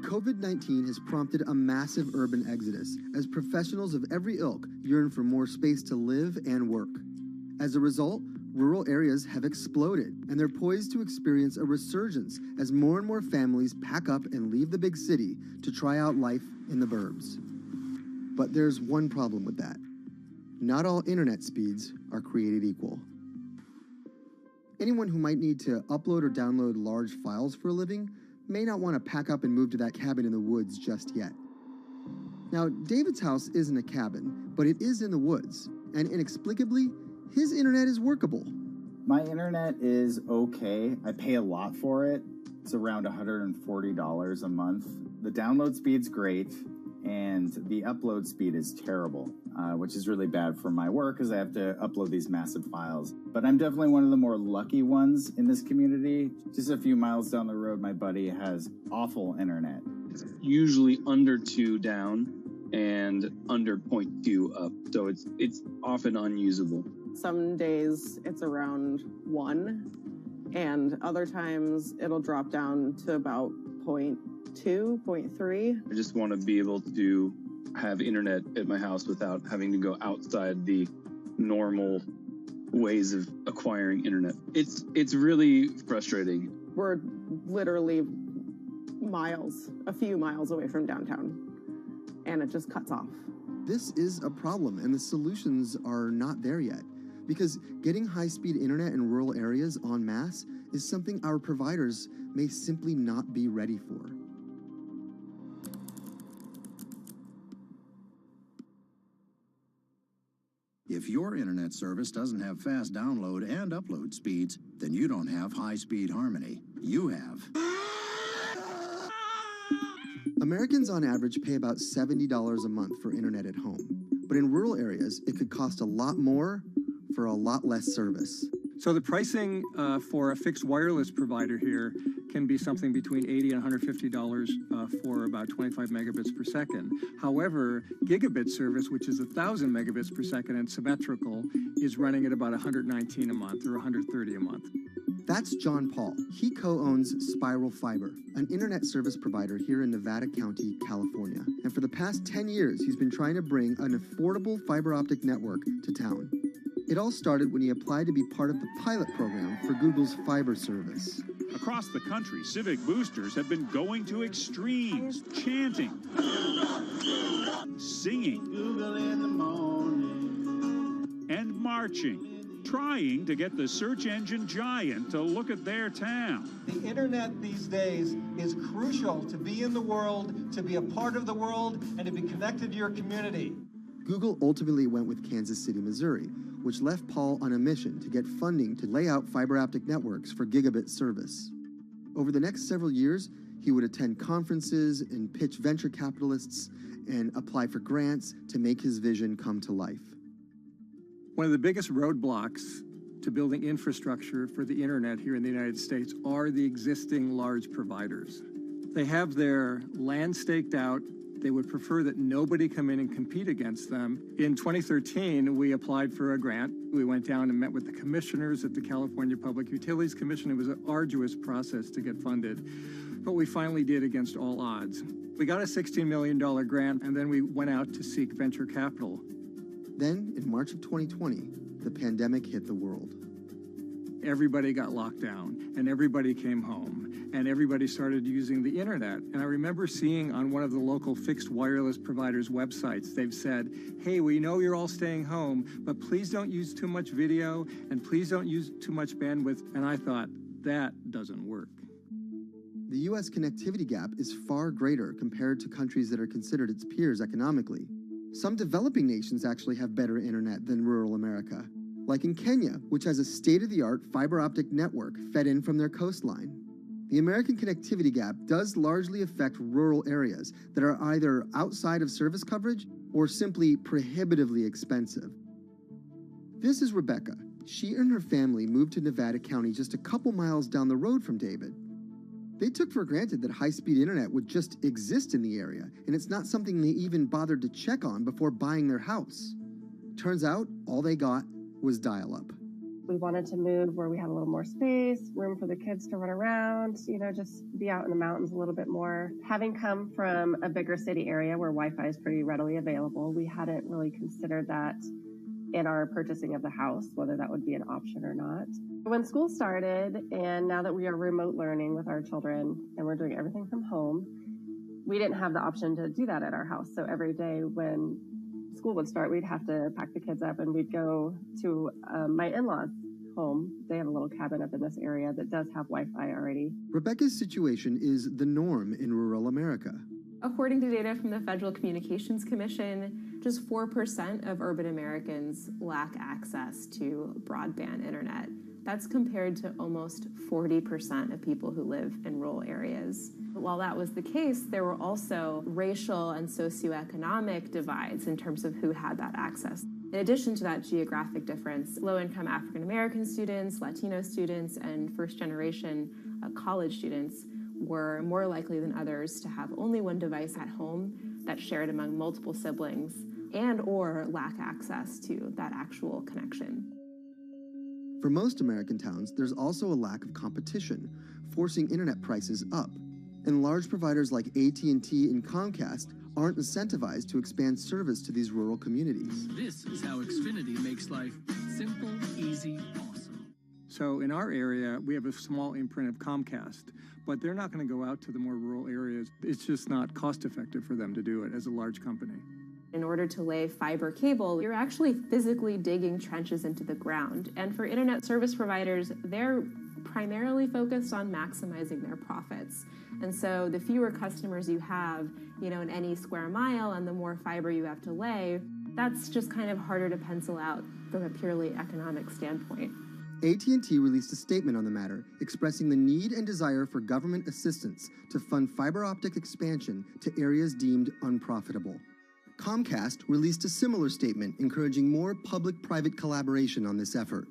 COVID-19 has prompted a massive urban exodus as professionals of every ilk yearn for more space to live and work. As a result, rural areas have exploded, and they're poised to experience a resurgence as more and more families pack up and leave the big city to try out life in the burbs. But there's one problem with that. Not all internet speeds are created equal. Anyone who might need to upload or download large files for a living may not want to pack up and move to that cabin in the woods just yet. Now, David's house isn't a cabin, but it is in the woods, and inexplicably, his internet is workable. My internet is okay. I pay a lot for it. It's around $140 a month. The download speed's great, and the upload speed is terrible, which is really bad for my work because I have to upload these massive files. But I'm definitely one of the more lucky ones in this community. Just a few miles down the road, my buddy has awful internet. It's usually under 2 down and under 0.2 up, so it's often unusable. Some days it's around 1, and other times it'll drop down to about 0.2, 0.3. I just want to be able to have internet at my house without having to go outside the normal ways of acquiring internet. It's really frustrating. We're literally a few miles away from downtown, and it just cuts off. This is a problem, and the solutions are not there yet, because getting high-speed internet in rural areas en masse is something our providers may simply not be ready for. If your internet service doesn't have fast download and upload speeds, then you don't have high-speed harmony. You have. Americans on average pay about $70 a month for internet at home. But in rural areas, it could cost a lot more for a lot less service. So the pricing for a fixed wireless provider here can be something between $80 and $150 for about 25 megabits per second. However, gigabit service, which is 1,000 megabits per second and symmetrical, is running at about $119 a month or $130 a month. That's John Paul. He co-owns Spiral Fiber, an internet service provider here in Nevada County, California. And for the past 10 years, he's been trying to bring an affordable fiber optic network to town. It all started when he applied to be part of the pilot program for Google's fiber service. Across the country, civic boosters have been going to extremes, chanting, singing, and marching, trying to get the search engine giant to look at their town. The internet these days is crucial to be in the world, to be a part of the world, and to be connected to your community. Google ultimately went with Kansas City, Missouri, which left Paul on a mission to get funding to lay out fiber optic networks for gigabit service. Over the next several years, he would attend conferences and pitch venture capitalists and apply for grants to make his vision come to life. One of the biggest roadblocks to building infrastructure for the internet here in the United States are the existing large providers. They have their land staked out. They would prefer that nobody come in and compete against them. In 2013, we applied for a grant. We went down and met with the commissioners at the California Public Utilities Commission. It was an arduous process to get funded, but we finally did against all odds. We got a $16 million grant, and then we went out to seek venture capital. Then, in March of 2020, the pandemic hit the world. Everybody got locked down, and everybody came home, and everybody started using the internet. And I remember seeing on one of the local fixed wireless providers' websites, they've said, hey, we know you're all staying home, but please don't use too much video, and please don't use too much bandwidth. And I thought, that doesn't work. The U.S. connectivity gap is far greater compared to countries that are considered its peers economically. Some developing nations actually have better internet than rural America, like in Kenya, which has a state-of-the-art fiber optic network fed in from their coastline. The American connectivity gap does largely affect rural areas that are either outside of service coverage or simply prohibitively expensive. This is Rebecca. She and her family moved to Nevada County just a couple miles down the road from David. They took for granted that high-speed internet would just exist in the area, and it's not something they even bothered to check on before buying their house. Turns out, all they got was dial-up. We wanted to move where we had a little more space, room for the kids to run around, just be out in the mountains a little bit more. Having come from a bigger city area where Wi-Fi is pretty readily available, we hadn't really considered that in our purchasing of the house, whether that would be an option or not. When school started, and now that we are remote learning with our children and we're doing everything from home, we didn't have the option to do that at our house. So every day when school would start, we'd have to pack the kids up and we'd go to my in-laws' home. They have a little cabin up in this area that does have Wi-Fi already. Rebecca's situation is the norm in rural America. According to data from the Federal Communications Commission, just 4% of urban Americans lack access to broadband internet. That's compared to almost 40% of people who live in rural areas. But while that was the case, there were also racial and socioeconomic divides in terms of who had that access. In addition to that geographic difference, low-income African American students, Latino students, and first-generation college students were more likely than others to have only one device at home that's shared among multiple siblings and or lack access to that actual connection. For most American towns, there's also a lack of competition, forcing internet prices up. And large providers like AT&T and Comcast aren't incentivized to expand service to these rural communities. This is how Xfinity makes life simple, easy, awesome. So in our area, we have a small imprint of Comcast, but they're not going to go out to the more rural areas. It's just not cost effective for them to do it as a large company. In order to lay fiber cable, you're actually physically digging trenches into the ground. And for internet service providers, they're primarily focused on maximizing their profits. And so the fewer customers you have, in any square mile and the more fiber you have to lay, that's just kind of harder to pencil out from a purely economic standpoint. AT&T released a statement on the matter, expressing the need and desire for government assistance to fund fiber optic expansion to areas deemed unprofitable. Comcast released a similar statement encouraging more public-private collaboration on this effort.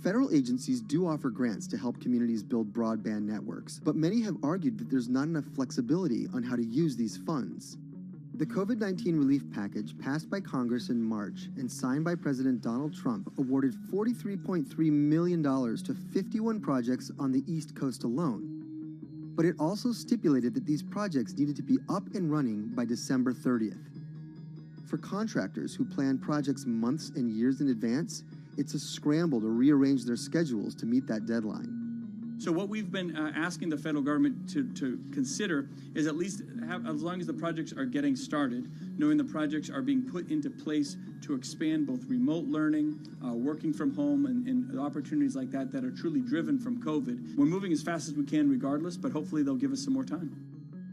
Federal agencies do offer grants to help communities build broadband networks, but many have argued that there's not enough flexibility on how to use these funds. The COVID-19 relief package passed by Congress in March and signed by President Donald Trump awarded $43.3 million to 51 projects on the East Coast alone. But it also stipulated that these projects needed to be up and running by December 30th. For contractors who plan projects months and years in advance, it's a scramble to rearrange their schedules to meet that deadline. So what we've been asking the federal government to consider is at least have, as long as the projects are getting started, knowing the projects are being put into place to expand both remote learning, working from home, and opportunities like that are truly driven from COVID. We're moving as fast as we can regardless, but hopefully they'll give us some more time.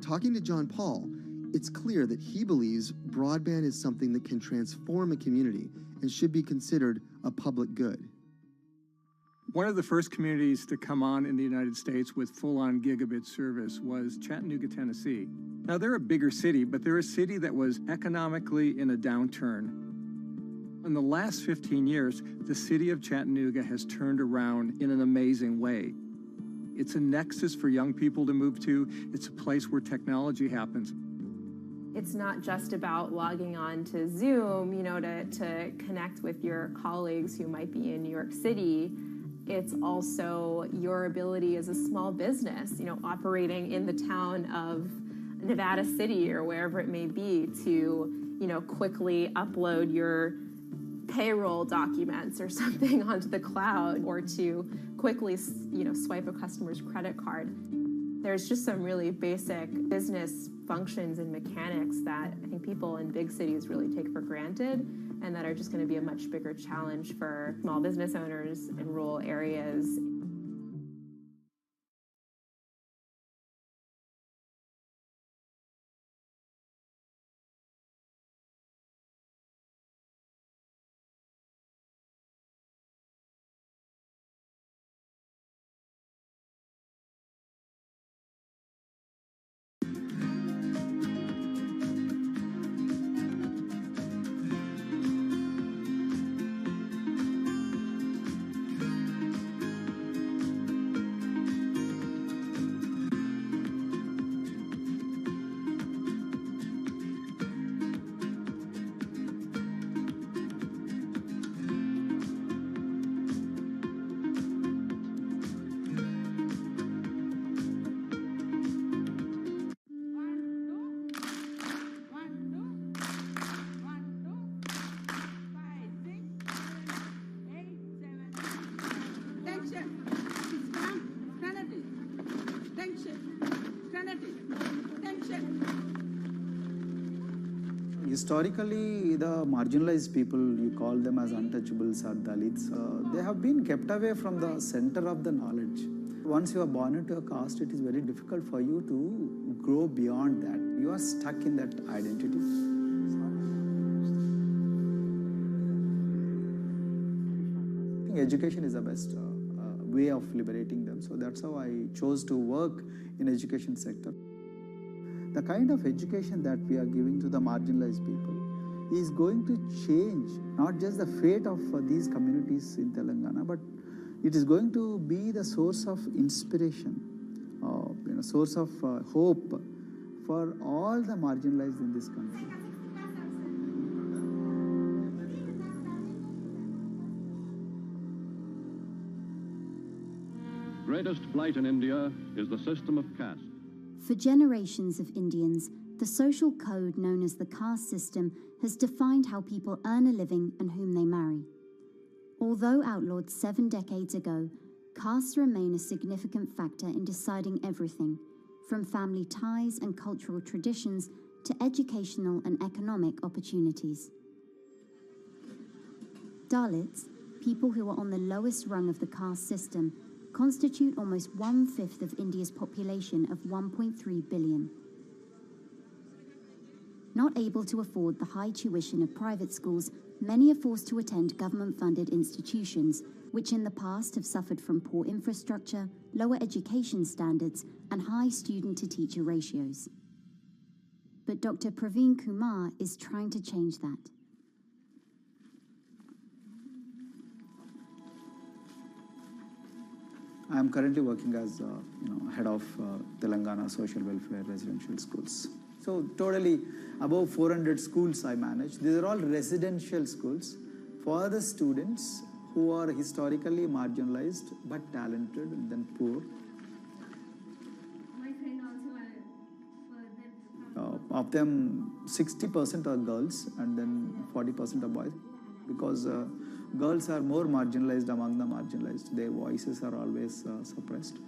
Talking to John Paul, it's clear that he believes broadband is something that can transform a community and should be considered a public good. One of the first communities to come on in the United States with full-on gigabit service was Chattanooga, Tennessee. Now, they're a bigger city, but they're a city that was economically in a downturn. In the last 15 years, the city of Chattanooga has turned around in an amazing way. It's a nexus for young people to move to. It's a place where technology happens. It's not just about logging on to Zoom, to connect with your colleagues who might be in New York City. It's also your ability as a small business, operating in the town of Nevada City or wherever it may be to, quickly upload your payroll documents or something onto the cloud, or to quickly, swipe a customer's credit card. There's just some really basic business functions and mechanics that I think people in big cities really take for granted, and that are just going to be a much bigger challenge for small business owners in rural areas. Historically, the marginalized people, you call them as untouchables or Dalits, they have been kept away from the center of the knowledge. Once you are born into a caste, it is very difficult for you to grow beyond that. You are stuck in that identity. I think education is the best way of liberating them. So that's how I chose to work in education sector. The kind of education that we are giving to the marginalized people is going to change not just the fate of these communities in Telangana, but it is going to be the source of inspiration, source of hope for all the marginalized in this country. Greatest blight in India is the system of caste. For generations of Indians, the social code known as the caste system has defined how people earn a living and whom they marry. Although outlawed 7 decades ago, castes remain a significant factor in deciding everything, from family ties and cultural traditions to educational and economic opportunities. Dalits, people who are on the lowest rung of the caste system, constitute almost 1/5 of India's population of 1.3 billion. Not able to afford the high tuition of private schools, many are forced to attend government-funded institutions, which in the past have suffered from poor infrastructure, lower education standards, and high student-to-teacher ratios. But Dr. Praveen Kumar is trying to change that. I am currently working as head of Telangana Social Welfare Residential Schools. So totally above 400 schools I manage. These are all residential schools for the students who are historically marginalized but talented and then poor. Of them, 60% are girls and then 40% are boys, because girls are more marginalized among the marginalized. Their voices are always suppressed.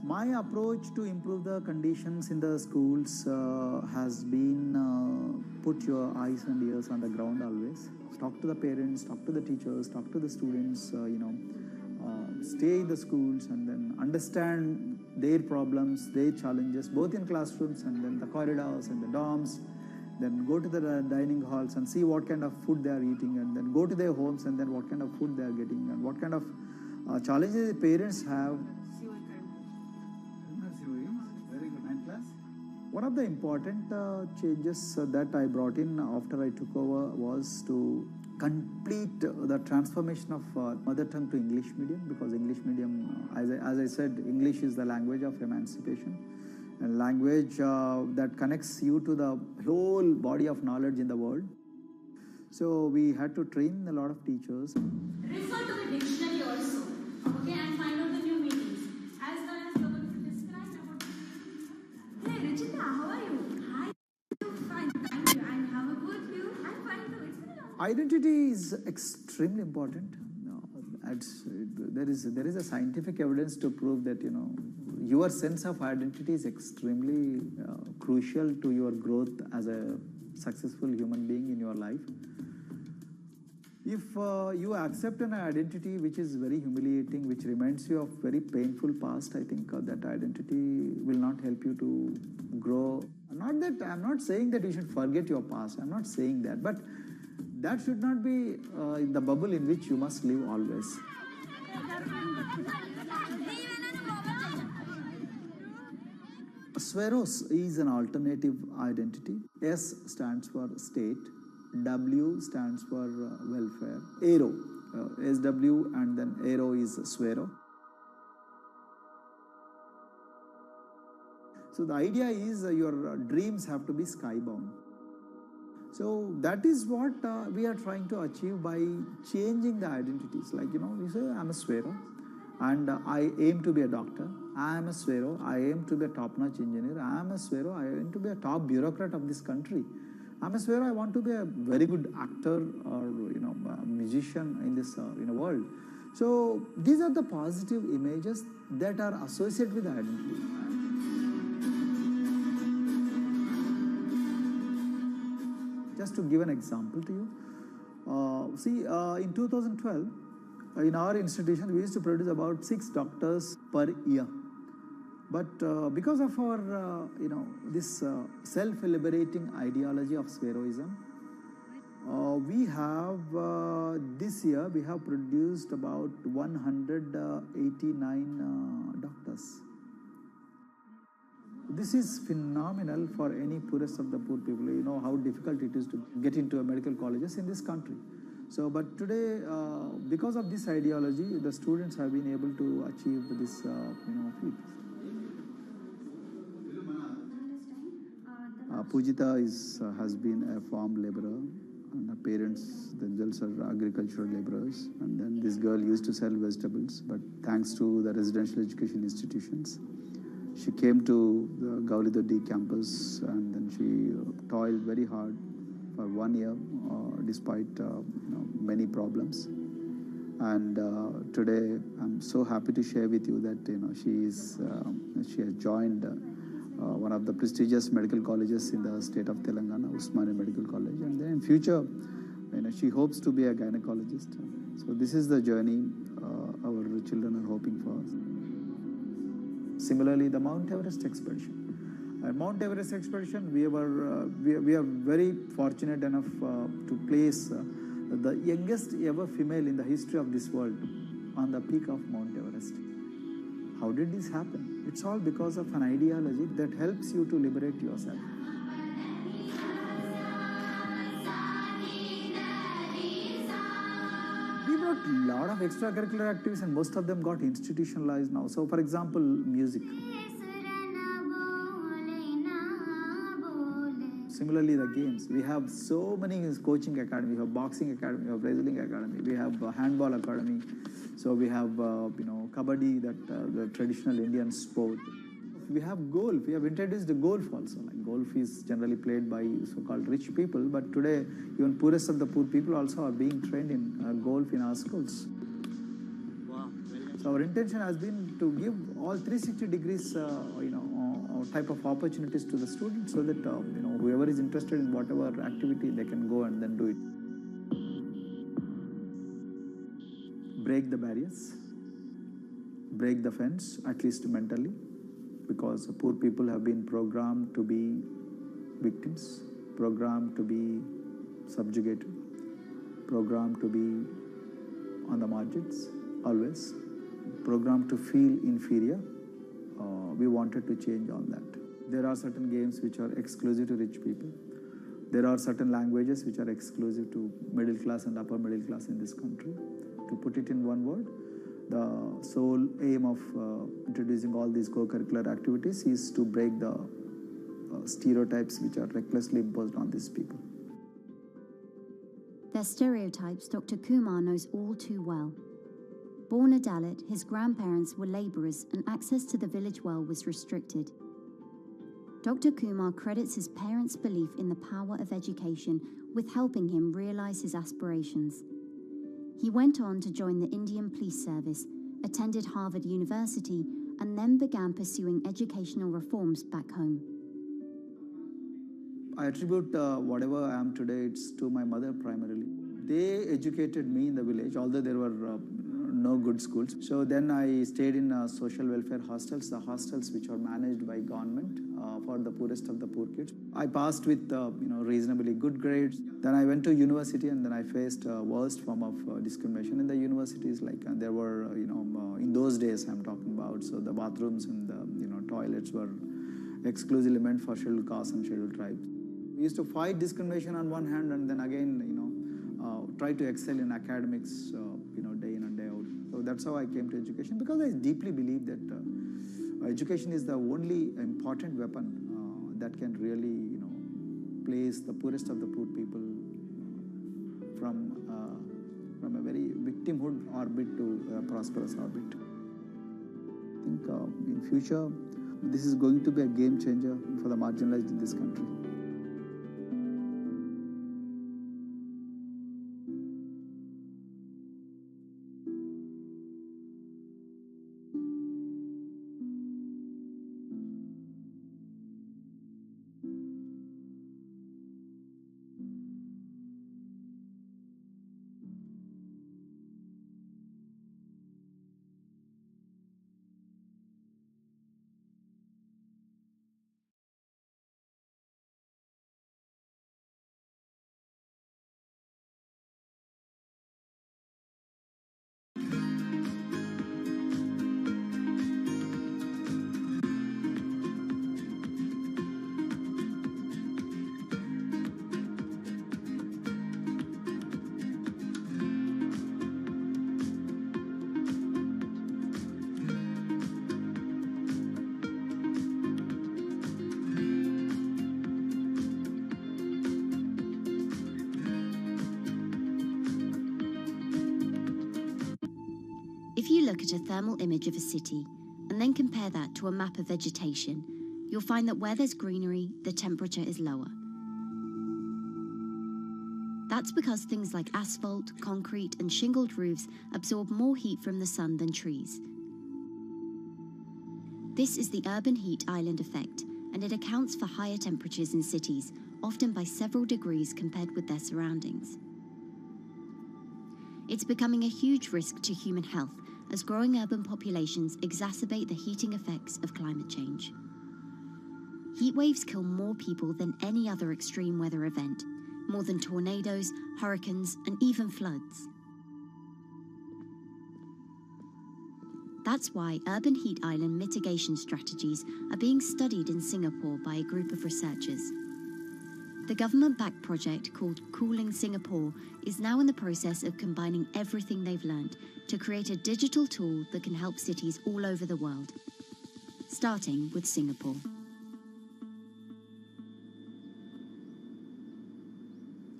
My approach to improve the conditions in the schools has been put your eyes and ears on the ground always. Talk to the parents, talk to the teachers, talk to the students, stay in the schools and then understand their problems, their challenges, both in classrooms and then the corridors and the dorms. Then go to the dining halls and see what kind of food they are eating, and then go to their homes and then what kind of food they are getting and what kind of challenges the parents have. One of the important changes that I brought in after I took over was to complete the transformation of mother tongue to English medium, because English medium, as I said, English is the language of emancipation. A language that connects you to the whole body of knowledge in the world. So we had to train a lot of teachers. Refer to the dictionary also, okay, and find out the new meanings. As well as you're going to describe about... Hey, Richita, how are you? Hi. Fine, thank you. And how about you? I'm fine too. It's been a long time. Identity is extremely important. There is a scientific evidence to prove that, your sense of identity is extremely crucial to your growth as a successful human being in your life. If you accept an identity which is very humiliating, which reminds you of very painful past, I think that identity will not help you to grow. I'm not saying that you should forget your past. I'm not saying that. But that should not be the bubble in which you must live always. Sweros is an alternative identity. S stands for state, W stands for welfare, Aero, SW and then Aero is Swero. So the idea is your dreams have to be skybound. So that is what we are trying to achieve by changing the identities. Like, you say, I'm a Swero and I aim to be a doctor. I am a Swero. I aim to be a top-notch engineer. I am a Swero. I aim to be a top bureaucrat of this country. I'm a Swero. I want to be a very good actor or, a musician in this world. So these are the positive images that are associated with the identity. just to give an example to you. In 2012, in our institution, we used to produce about 6 doctors per year. But because of our, this self-liberating ideology of Sveroism, we have, this year, we have produced about 189 doctors. This is phenomenal for any poorest of the poor people. You know how difficult it is to get into medical colleges in this country. So, but today, because of this ideology, the students have been able to achieve this, feat. Pujita has been a farm laborer, and her parents themselves are agricultural laborers. And then this girl used to sell vegetables, but thanks to the residential education institutions, she came to the Gaulidoddi campus, and then she toiled very hard for 1 year, despite many problems. And today, I'm so happy to share with you that she has joined one of the prestigious medical colleges in the state of Telangana, Usmania Medical College, and then in future, she hopes to be a gynecologist. So this is the journey our children are hoping for. Similarly, the Mount Everest expedition. At Mount Everest expedition, we are very fortunate enough to place the youngest ever female in the history of this world on the peak of Mount Everest. How did this happen? It's all because of an ideology that helps you to liberate yourself. We brought a lot of extracurricular activities, and most of them got institutionalized now. So, for example, music. Similarly, the games. We have so many coaching academy. We have boxing academy, we have wrestling academy, we have handball academy. So we have, kabaddi, the traditional Indian sport. We have golf. We have introduced the golf also. Like golf is generally played by so-called rich people, but today even poorest of the poor people also are being trained in golf in our schools. Wow. So our intention has been to give all 360 degrees, type of opportunities to the students, so that whoever is interested in whatever activity, they can go and then do it. Break the barriers, break the fence, at least mentally, because poor people have been programmed to be victims, programmed to be subjugated, programmed to be on the margins, always, programmed to feel inferior. We wanted to change all that. There are certain games which are exclusive to rich people. There are certain languages which are exclusive to middle class and upper middle class in this country. To put it in one word, the sole aim of introducing all these co-curricular activities is to break the stereotypes which are recklessly imposed on these people. Their stereotypes Dr. Kumar knows all too well. Born a Dalit, his grandparents were labourers and access to the village well was restricted. Dr. Kumar credits his parents' belief in the power of education with helping him realise his aspirations. He went on to join the Indian Police Service, attended Harvard University, and then began pursuing educational reforms back home. I attribute whatever I am today, it's to my mother primarily. They educated me in the village, although there were no good schools. So then I stayed in social welfare hostels, the hostels which are managed by government for the poorest of the poor kids. I passed with reasonably good grades. Then I went to university, and then I faced worst form of discrimination in the universities. Like there were, in those days I'm talking about, so the bathrooms and the toilets were exclusively meant for scheduled castes and scheduled tribes. We used to fight discrimination on one hand, and then again, try to excel in academics, day in and day out. So that's how I came to education, because I deeply believe that education is the only important weapon that can really, place the poorest of the poor people from a very victimhood orbit to a prosperous orbit. I think in future, this is going to be a game changer for the marginalized in this country. you look at a thermal image of a city and then compare that to a map of vegetation, you'll find that where there's greenery, the temperature is lower. That's because things like asphalt, concrete, and shingled roofs absorb more heat from the sun than trees. This is the urban heat island effect, and it accounts for higher temperatures in cities, often by several degrees compared with their surroundings. It's becoming a huge risk to human health as growing urban populations exacerbate the heating effects of climate change. Heat waves kill more people than any other extreme weather event, more than tornadoes, hurricanes, and even floods. That's why urban heat island mitigation strategies are being studied in Singapore by a group of researchers. The government-backed project called Cooling Singapore is now in the process of combining everything they've learned to create a digital tool that can help cities all over the world, starting with Singapore.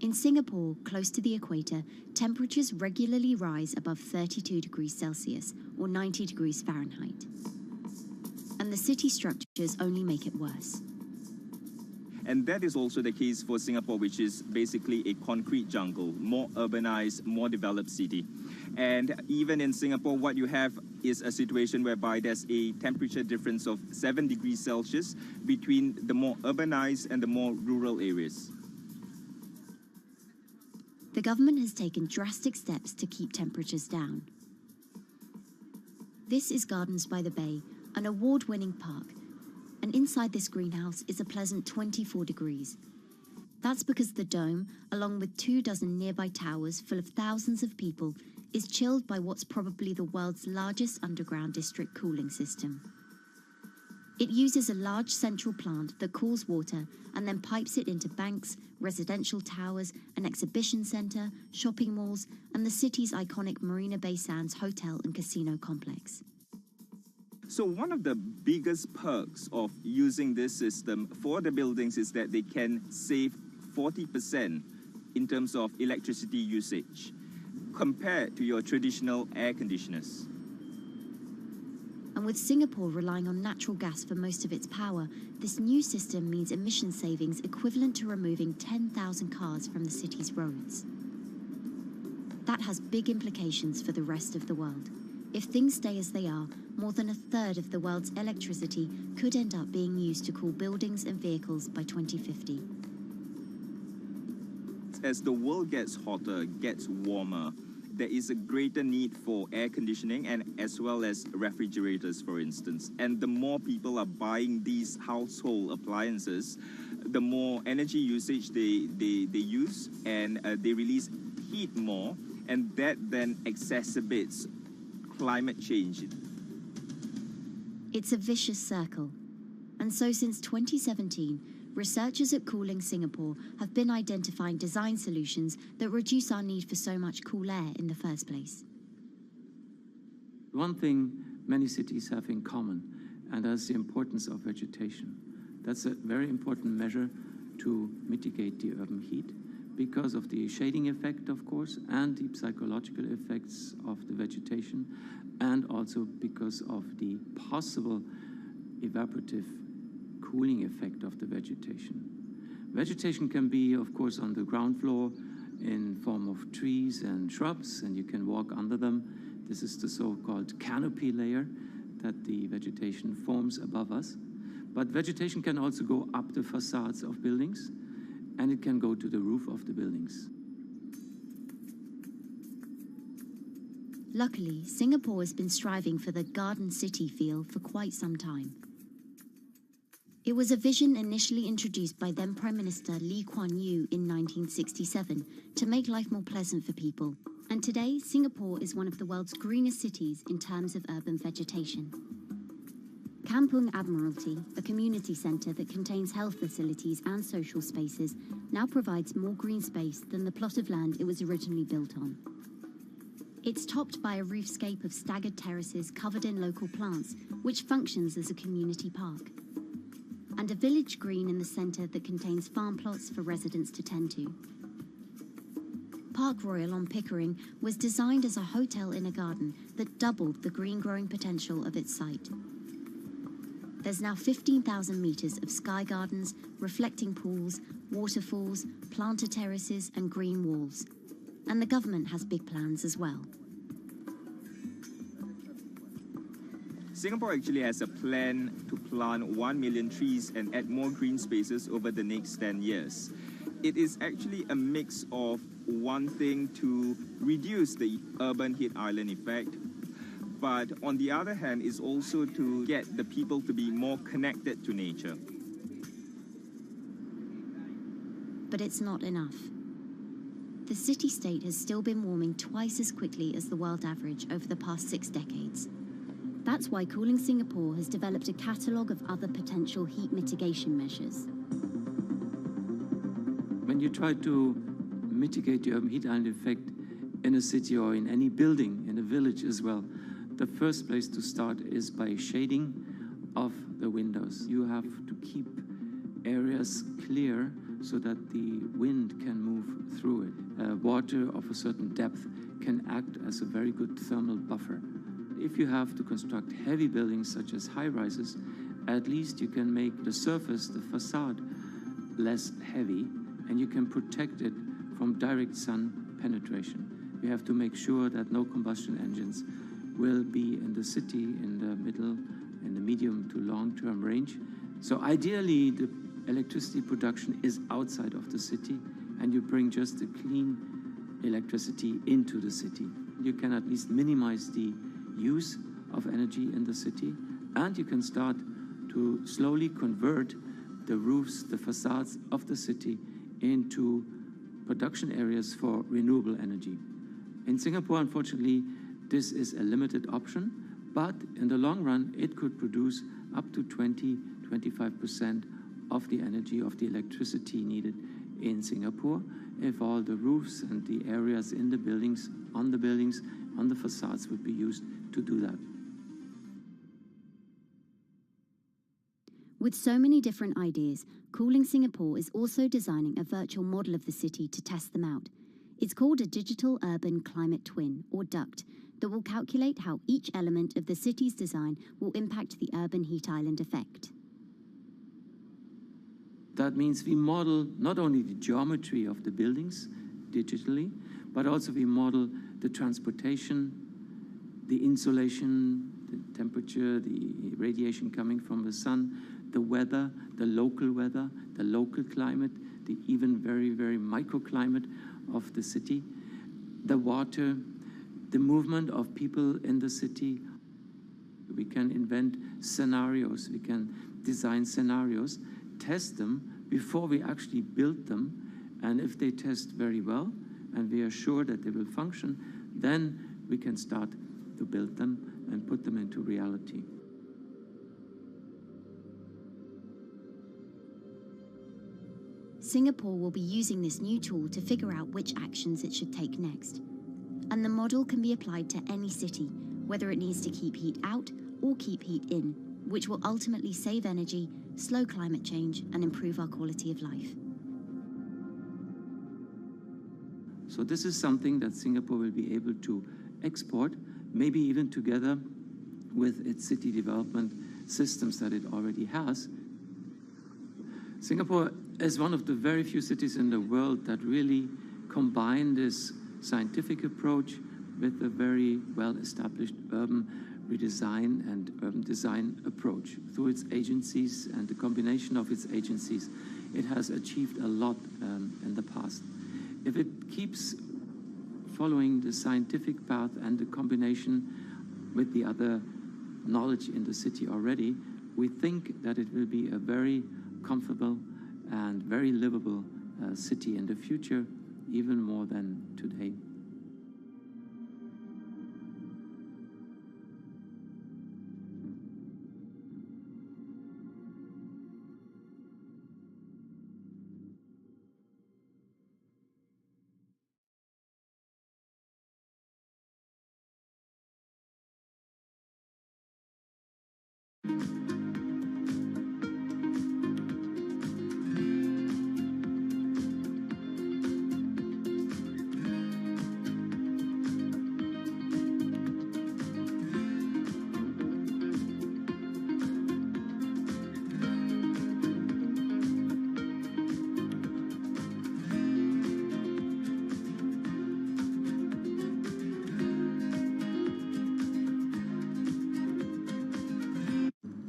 In Singapore, close to the equator, temperatures regularly rise above 32 degrees Celsius or 90 degrees Fahrenheit. And the city structures only make it worse. And that is also the case for Singapore, which is basically a concrete jungle, more urbanized, more developed city. And even in Singapore, what you have is a situation whereby there's a temperature difference of 7 degrees Celsius between the more urbanized and the more rural areas. The government has taken drastic steps to keep temperatures down. This is Gardens by the Bay, an award-winning park. And inside this greenhouse is a pleasant 24 degrees. That's because the dome, along with 24 nearby towers full of thousands of people, is chilled by what's probably the world's largest underground district cooling system. It uses a large central plant that cools water and then pipes it into banks, residential towers, an exhibition centre, shopping malls, and the city's iconic Marina Bay Sands hotel and casino complex. So one of the biggest perks of using this system for the buildings is that they can save 40% in terms of electricity usage compared to your traditional air conditioners. And with Singapore relying on natural gas for most of its power, this new system means emission savings equivalent to removing 10,000 cars from the city's roads. That has big implications for the rest of the world. If things stay as they are, more than a third of the world's electricity could end up being used to cool buildings and vehicles by 2050. As the world gets hotter, gets warmer, there is a greater need for air conditioning and as well as refrigerators, for instance. And the more people are buying these household appliances, the more energy usage they use, and they release heat more, and that then exacerbates climate change. It's a vicious circle. And so since 2017, researchers at Cooling Singapore have been identifying design solutions that reduce our need for so much cool air in the first place. One thing many cities have in common, and that's the importance of vegetation. That's a very important measure to mitigate the urban heat because of the shading effect, of course, and the psychological effects of the vegetation, and also because of the possible evaporative cooling effect of the vegetation. Vegetation can be, of course, on the ground floor in form of trees and shrubs, and you can walk under them. This is the so-called canopy layer that the vegetation forms above us. But vegetation can also go up the facades of buildings, and it can go to the roof of the buildings. Luckily, Singapore has been striving for the garden city feel for quite some time. It was a vision initially introduced by then Prime Minister Lee Kuan Yew in 1967 to make life more pleasant for people. And today, Singapore is one of the world's greenest cities in terms of urban vegetation. Kampung Admiralty, a community centre that contains health facilities and social spaces, now provides more green space than the plot of land it was originally built on. It's topped by a roofscape of staggered terraces covered in local plants, which functions as a community park. And a village green in the centre that contains farm plots for residents to tend to. Park Royal on Pickering was designed as a hotel in a garden that doubled the green growing potential of its site. There's now 15,000 metres of sky gardens, reflecting pools, waterfalls, planter terraces and green walls. And the government has big plans as well. Singapore actually has a plan to plant 1 million trees and add more green spaces over the next 10 years. It is actually a mix of one thing to reduce the urban heat island effect, but on the other hand is also to get the people to be more connected to nature. But it's not enough. The city-state has still been warming twice as quickly as the world average over the past 6 decades. That's why Cooling Singapore has developed a catalogue of other potential heat mitigation measures. When you try to mitigate the urban heat island effect in a city or in any building, in a village as well, the first place to start is by shading of the windows. You have to keep areas clear so that the wind can move through it. Water of a certain depth can act as a very good thermal buffer. If you have to construct heavy buildings such as high-rises, at least you can make the surface, the facade, less heavy, and you can protect it from direct sun penetration. You have to make sure that no combustion engines will be in the city in the middle, in the medium to long-term range. So ideally, the electricity production is outside of the city, and you bring just the clean electricity into the city. You can at least minimize the use of energy in the city, and you can start to slowly convert the roofs, the facades of the city into production areas for renewable energy. In Singapore, unfortunately, this is a limited option, but in the long run, it could produce up to 20-25% of the energy, of the electricity needed in Singapore if all the roofs and the areas in the buildings, on the facades would be used to do that. With so many different ideas, Cooling Singapore is also designing a virtual model of the city to test them out. It's called a Digital Urban Climate Twin, or DUCT, that will calculate how each element of the city's design will impact the urban heat island effect. That means we model not only the geometry of the buildings digitally, but also we model the transportation, the insulation, the temperature, the radiation coming from the sun, the weather, the local climate, the even very, very microclimate of the city, the water, the movement of people in the city. We can invent scenarios, we can design scenarios, test them before we actually build them, and if they test very well and we are sure that they will function, then we can start to build them and put them into reality. Singapore will be using this new tool to figure out which actions it should take next. And the model can be applied to any city, whether it needs to keep heat out or keep heat in, which will ultimately save energy, slow climate change, and improve our quality of life. So this is something that Singapore will be able to export, maybe even together with its city development systems that it already has. Singapore is one of the very few cities in the world that really combine this scientific approach with a very well-established urban redesign and urban design approach. Through its agencies and the combination of its agencies, it has achieved a lot in the past. If it keeps following the scientific path and the combination with the other knowledge in the city already, we think that it will be a very comfortable and very livable city in the future, even more than today.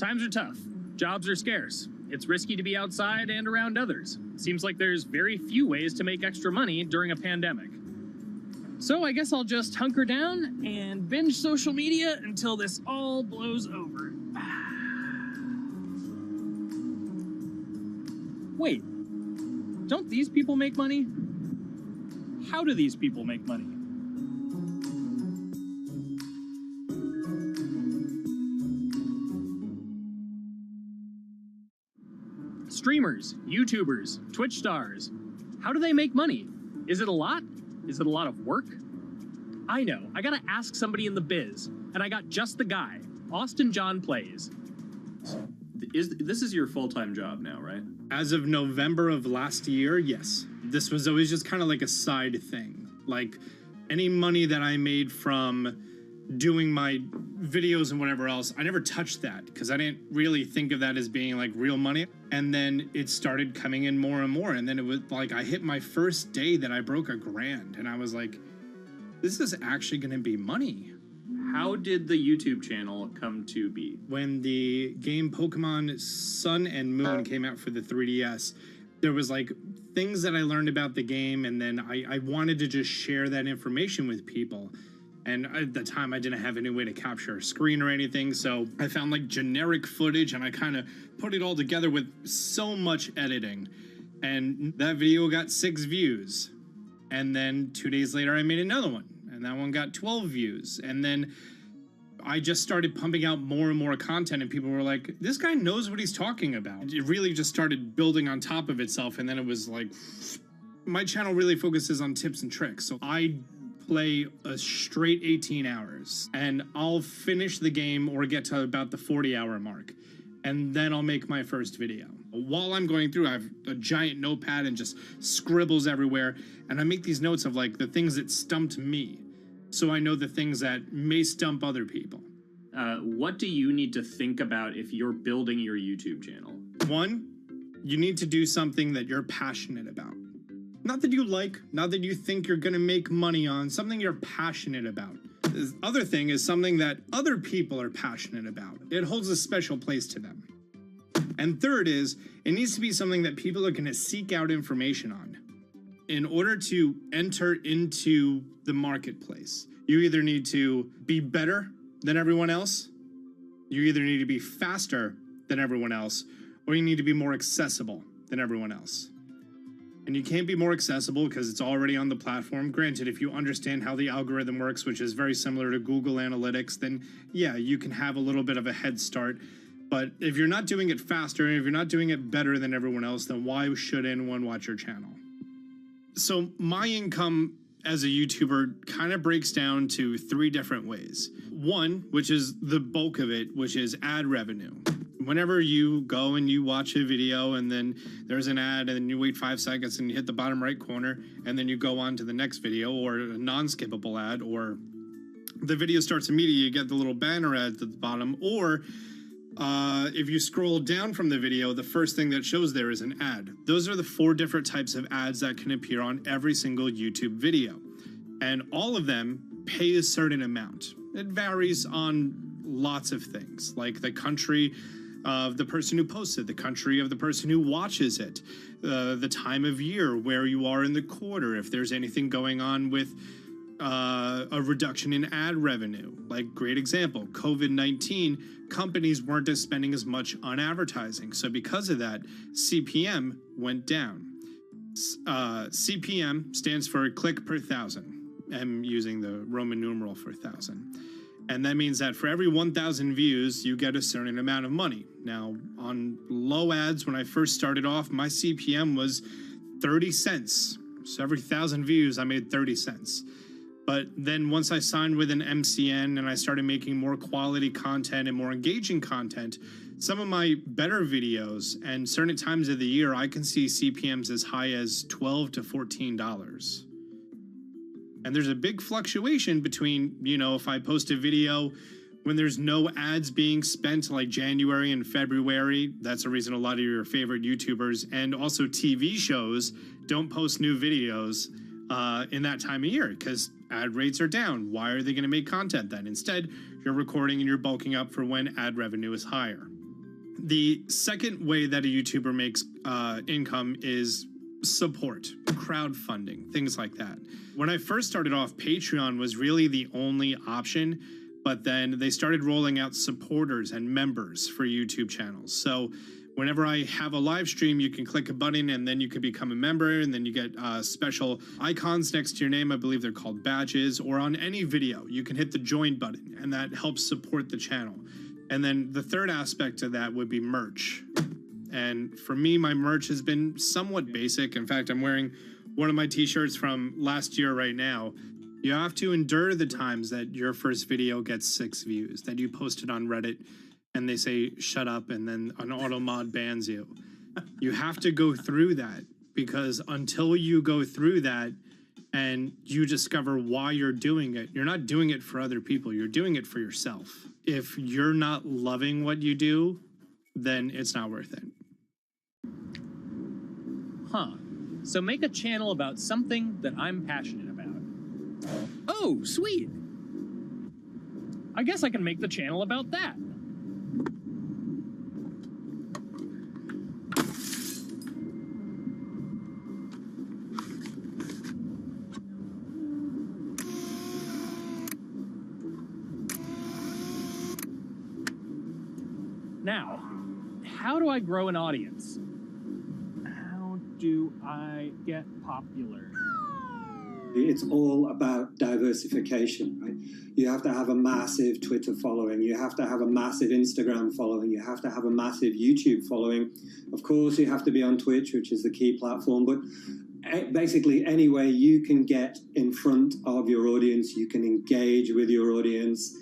Times are tough. Jobs are scarce. It's risky to be outside and around others. Seems like there's very few ways to make extra money during a pandemic. So I guess I'll just hunker down and binge social media until this all blows over. Wait, don't these people make money? How do these people make money? Streamers, YouTubers, Twitch stars. How do they make money? Is it a lot? Is it a lot of work? I know, I gotta ask somebody in the biz, and I got just the guy. Austin John Plays. This is your full-time job now, right? As of November of last year, yes. This was always just kind of like a side thing. Like, any money that I made from doing my videos and whatever else, I never touched that because I didn't really think of that as being like real money. And then it started coming in more and more. And then it was like I hit my first day that I broke $1,000 and I was like, this is actually going to be money. How did the YouTube channel come to be? When the game Pokemon Sun and Moon came out for the 3DS, there was like things that I learned about the game, and then I wanted to just share that information with people. And at the time, I didn't have any way to capture a screen or anything, so I found like generic footage and I kind of put it all together with so much editing. And that video got 6 views. And then 2 days later, I made another one, and that one got 12 views. And then I just started pumping out more and more content, and people were like, this guy knows what he's talking about. It really just started building on top of itself, and then it was like, my channel really focuses on tips and tricks. So I play a straight 18 hours, and I'll finish the game or get to about the 40-hour mark, and then I'll make my first video. While I'm going through, I have a giant notepad and just scribbles everywhere, and I make these notes of like the things that stumped me, so I know the things that may stump other people. What do you need to think about if you're building your YouTube channel? 1, you need to do something that you're passionate about. Not that you like, not that you think you're gonna make money on, something you're passionate about. The other thing is something that other people are passionate about. It holds a special place to them. And third is, it needs to be something that people are gonna seek out information on. In order to enter into the marketplace, you either need to be better than everyone else, you either need to be faster than everyone else, or you need to be more accessible than everyone else. And you can't be more accessible because it's already on the platform. Granted, if you understand how the algorithm works, which is very similar to Google Analytics, then yeah, you can have a little bit of a head start. But if you're not doing it faster, and if you're not doing it better than everyone else, then why should anyone watch your channel? So my income as a YouTuber kind of breaks down to 3 different ways. 1, which is the bulk of it, which is ad revenue. Whenever you go and you watch a video and then there's an ad and then you wait 5 seconds and you hit the bottom right corner and then you go on to the next video, or a non-skippable ad, or the video starts immediately, you get the little banner ad at the bottom, or if you scroll down from the video, the first thing that shows there is an ad. Those are the 4 different types of ads that can appear on every single YouTube video. And all of them pay a certain amount. It varies on lots of things, like the country of the person who posts it, the country of the person who watches it, the time of year, where you are in the quarter, if there's anything going on with a reduction in ad revenue. Like, great example, COVID-19, companies weren't spending as much on advertising. So because of that, CPM went down. CPM stands for click per thousand. I'm using the Roman numeral for 1,000. And that means that for every 1,000 views, you get a certain amount of money. Now, on low ads, when I first started off, my CPM was 30 cents. So every 1,000 views, I made 30 cents. But then once I signed with an MCN and I started making more quality content and more engaging content, some of my better videos and certain times of the year, I can see CPMs as high as $12 to $14. And there's a big fluctuation between, you know, if I post a video when there's no ads being spent, like January and February, that's a reason a lot of your favorite YouTubers and also TV shows don't post new videos in that time of year because ad rates are down. Why are they going to make content then? Instead, you're recording and you're bulking up for when ad revenue is higher. The second way that a YouTuber makes income is support, crowdfunding, things like that. When I first started off, Patreon was really the only option, but then they started rolling out supporters and members for YouTube channels. So whenever I have a live stream, you can click a button and then you can become a member, and then you get special icons next to your name. I believe they're called badges. Or on any video, you can hit the join button, and that helps support the channel. And then the third aspect of that would be merch. And for me, my merch has been somewhat basic. In fact, I'm wearing one of my t-shirts from last year right now. You have to endure the times that your first video gets 6 views, that you posted on Reddit and they say, shut up, and then an auto mod bans you. You have to go through that, because until you go through that and you discover why you're doing it, you're not doing it for other people, you're doing it for yourself. If you're not loving what you do, then it's not worth it. Huh. So make a channel about something that I'm passionate about. Oh, sweet. I guess I can make the channel about that. Now, how do I grow an audience? How do I get popular? It's all about diversification, right? You have to have a massive Twitter following. You have to have a massive Instagram following. You have to have a massive YouTube following. Of course, you have to be on Twitch, which is the key platform. But basically, any way you can get in front of your audience, you can engage with your audience,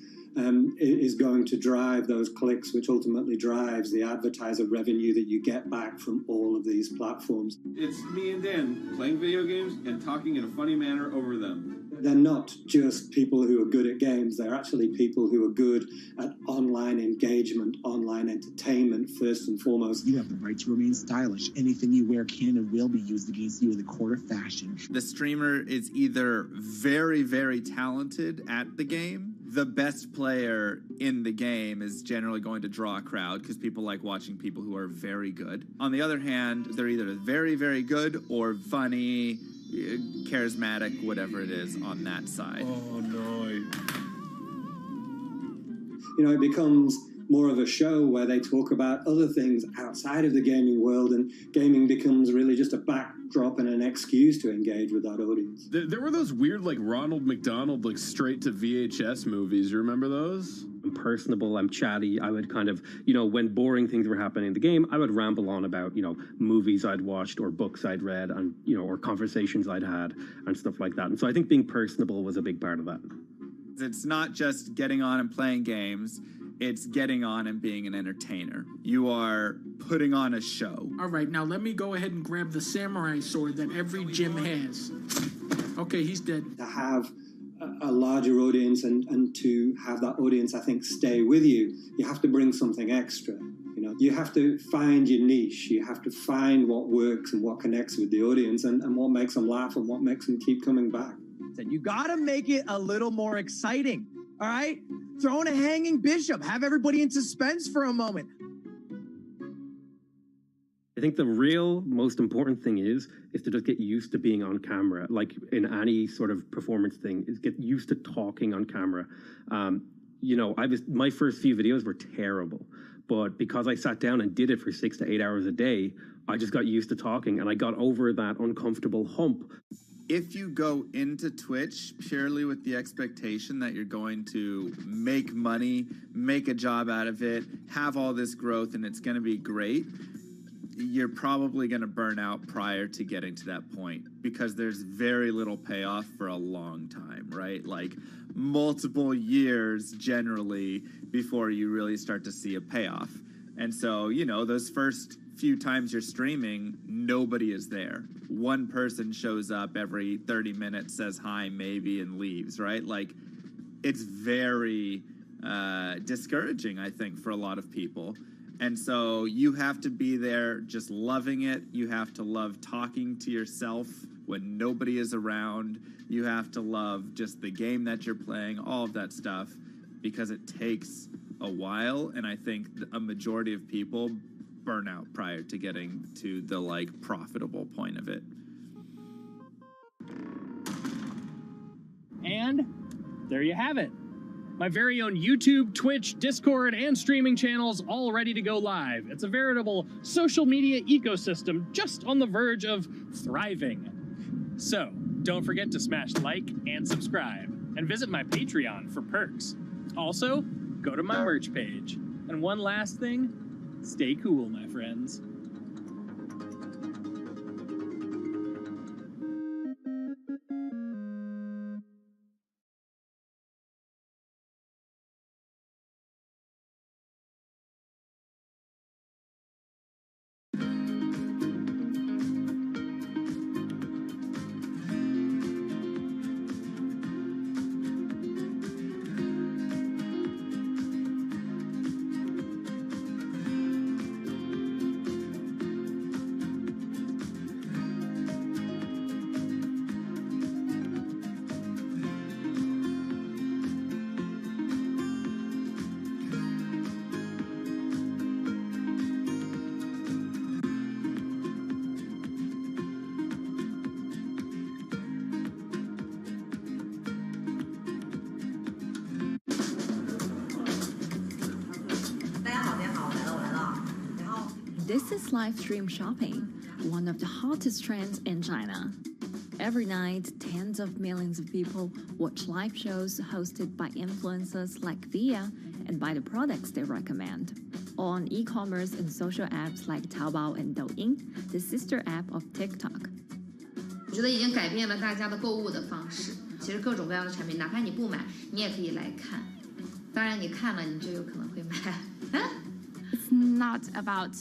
is going to drive those clicks, which ultimately drives the advertiser revenue that you get back from all of these platforms. It's me and Dan playing video games and talking in a funny manner over them. They're not just people who are good at games, they're actually people who are good at online engagement, online entertainment, first and foremost. You have the right to remain stylish. Anything you wear can and will be used against you in the court of fashion. The streamer is either very, very talented at the game. The best player in the game is generally going to draw a crowd because people like watching people who are very good. On the other hand, they're either very, very good or funny, charismatic, whatever it is on that side. Oh, no. You know, it becomes more of a show where they talk about other things outside of the gaming world, and gaming becomes really just a backdrop and an excuse to engage with that audience. There were those weird, like, Ronald McDonald, like, straight to VHS movies. You remember those? I'm personable, I'm chatty. I would kind of, you know, when boring things were happening in the game, I would ramble on about, you know, movies I'd watched or books I'd read and, you know, or conversations I'd had and stuff like that. And so I think being personable was a big part of that. It's not just getting on and playing games. It's getting on and being an entertainer. You are putting on a show. All right, now let me go ahead and grab the samurai sword that every gym has. Okay, he's dead. To have a larger audience and to have that audience, I think, stay with you, you have to bring something extra. You know, you have to find your niche. You have to find what works and what connects with the audience and what makes them laugh and what makes them keep coming back. You gotta make it a little more exciting, all right? Throw in a hanging bishop. Have everybody in suspense for a moment. I think the real most important thing is to just get used to being on camera. Like in any sort of performance thing, is get used to talking on camera. You know, my first few videos were terrible, but because I sat down and did it for 6 to 8 hours a day, I just got used to talking and I got over that uncomfortable hump. If you go into Twitch purely with the expectation that you're going to make money, make a job out of it, have all this growth, and it's going to be great, you're probably going to burn out prior to getting to that point because there's very little payoff for a long time, right? Like multiple years generally before you really start to see a payoff. And so, you know, those first few times you're streaming, nobody is there. One person shows up every 30 minutes, says hi maybe, and leaves, right? Like, it's very discouraging, I think, for a lot of people. And so you have to be there just loving it. You have to love talking to yourself when nobody is around. You have to love just the game that you're playing, all of that stuff, because it takes a while, and I think a majority of people burn out prior to getting to the like profitable point of it. And there you have it. My very own YouTube, Twitch, Discord, and streaming channels all ready to go live. It's a veritable social media ecosystem just on the verge of thriving. So, don't forget to smash like and subscribe, and visit my Patreon for perks. Also, go to my merch page. And one last thing, stay cool, my friends. This is live stream shopping, one of the hottest trends in China. Every night, tens of millions of people watch live shows hosted by influencers like Via and buy the products they recommend. On e-commerce and social apps like Taobao and Douyin, the sister app of TikTok. 我觉得已经改变了大家的购物的方式。其实各种各样的产品，哪怕你不买，你也可以来看。当然，你看了，你就有可能会买。It's not about,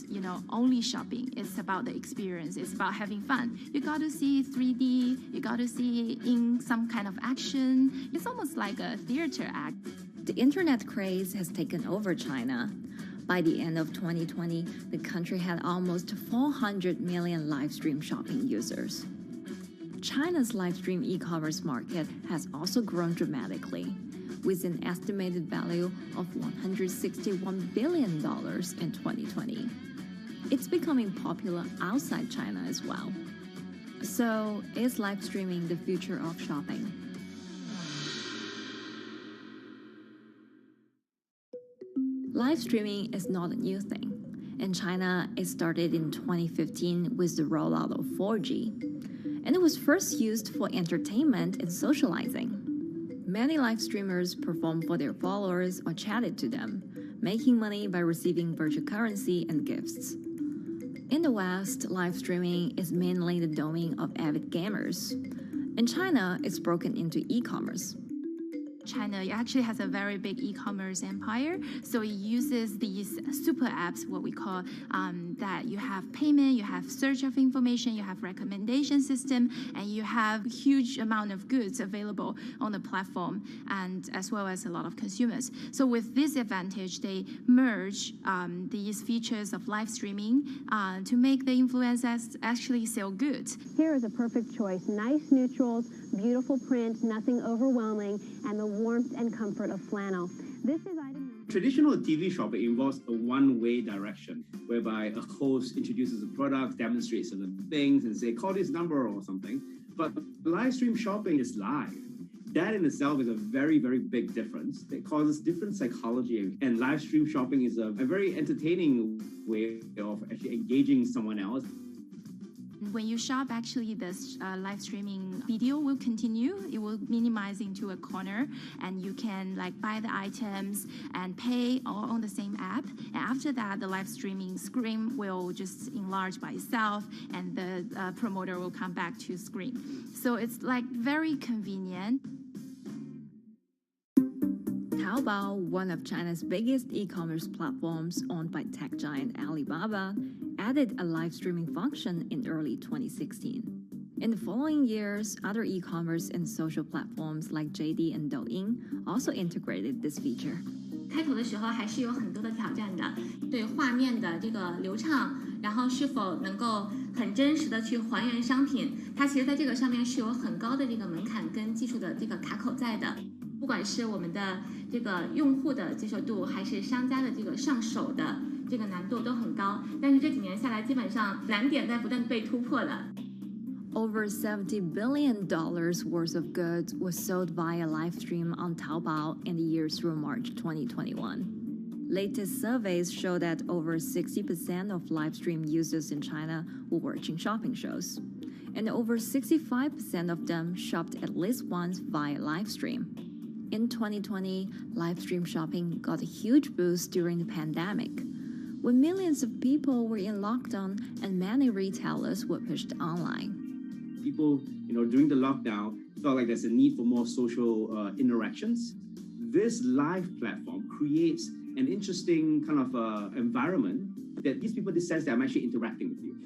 only shopping. It's about the experience. It's about having fun. You got to see 3D. You got to see in some kind of action. It's almost like a theater act. The internet craze has taken over China. By the end of 2020, the country had almost 400 million live stream shopping users. China's live stream e-commerce market has also grown dramatically, with an estimated value of $161 billion in 2020. It's becoming popular outside China as well. So, is live streaming the future of shopping? Live streaming is not a new thing. In China, it started in 2015 with the rollout of 4G, and it was first used for entertainment and socializing. Many live streamers performed for their followers or chatted to them, making money by receiving virtual currency and gifts. In the West, live streaming is mainly the domain of avid gamers. In China, it's broken into e-commerce. China actually has a very big e-commerce empire, so it uses these super apps, what we call that you have payment, you have search of information, you have recommendation system, and you have huge amount of goods available on the platform, and as well as a lot of consumers. So with this advantage, they merge these features of live streaming to make the influencers actually sell goods. Here is a perfect choice. Nice neutrals, beautiful print, nothing overwhelming, and the warmth and comfort of flannel. This is item. Traditional TV shopping involves a one-way direction, whereby a host introduces a product, demonstrates certain things, and say, call this number or something. But live stream shopping is live. That in itself is a very, very big difference. It causes different psychology, and live stream shopping is a very entertaining way of actually engaging someone else. When you shop, actually, this live streaming video will continue. It will minimize into a corner, and you can buy the items and pay all on the same app. And after that, the live streaming screen will just enlarge by itself, and the promoter will come back to screen. So it's very convenient. Taobao, one of China's biggest e-commerce platforms owned by tech giant Alibaba, added a live streaming function in early 2016. In the following years, other e-commerce and social platforms like JD and Douyin also integrated this feature. 开头的时候还是有很多的挑战的，对画面的这个流畅，然后是否能够很真实的去还原商品，它其实在这个上面是有很高的这个门槛跟技术的这个卡口在的。不管是我们的这个用户的接受度，还是商家的这个上手的这个难度都很高。但是这几年下来，基本上难点在不断被突破的。Over $70 billion worth of goods was sold via live stream on Taobao in the year through March 2021. Latest surveys show that over 60% of live stream users in China were watching shopping shows, and over 65% of them shopped at least once via live stream. In 2020, live stream shopping got a huge boost during the pandemic, when millions of people were in lockdown and many retailers were pushed online. People, during the lockdown, felt like there's a need for more social interactions. This live platform creates an interesting kind of environment that gives people the sense that I'm actually interacting with you.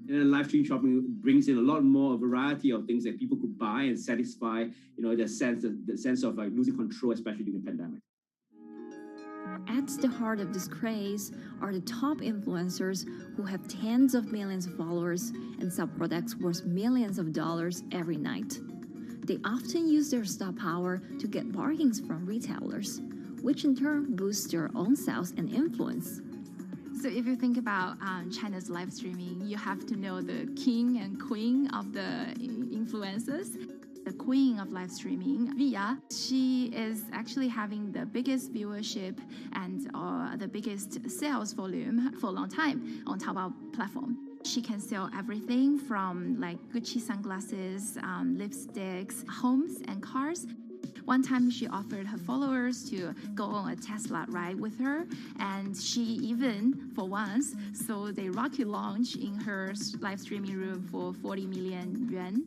And then live stream shopping brings in a lot more variety of things that people could buy and satisfy, the sense of like losing control, especially during the pandemic. At the heart of this craze are the top influencers who have tens of millions of followers and sell products worth millions of dollars every night. They often use their star power to get bargains from retailers, which in turn boosts their own sales and influence. So if you think about China's live streaming, you have to know the king and queen of the influencers. The queen of live streaming, Via, she is actually having the biggest viewership and the biggest sales volume for a long time on Taobao platform. She can sell everything from like Gucci sunglasses, lipsticks, homes, and cars. One time she offered her followers to go on a Tesla ride with her, and she even, for once, sold a rocket launch in her live streaming room for 40 million yuan.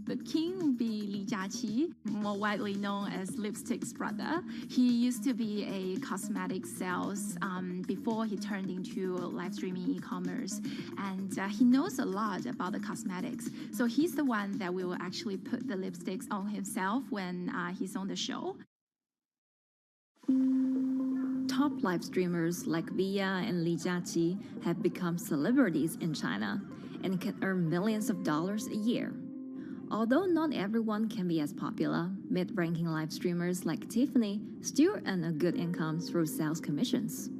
The king would be Li Jiaqi, more widely known as Lipstick's brother. He used to be a cosmetic sales before he turned into live streaming e-commerce, and he knows a lot about the cosmetics. So he's the one that will actually put the lipsticks on himself when he's on the show. Top live streamers like Via and Li Jiaqi have become celebrities in China and can earn millions of dollars a year. Although not everyone can be as popular, mid-ranking live streamers like Tiffany still earn a good income through sales commissions.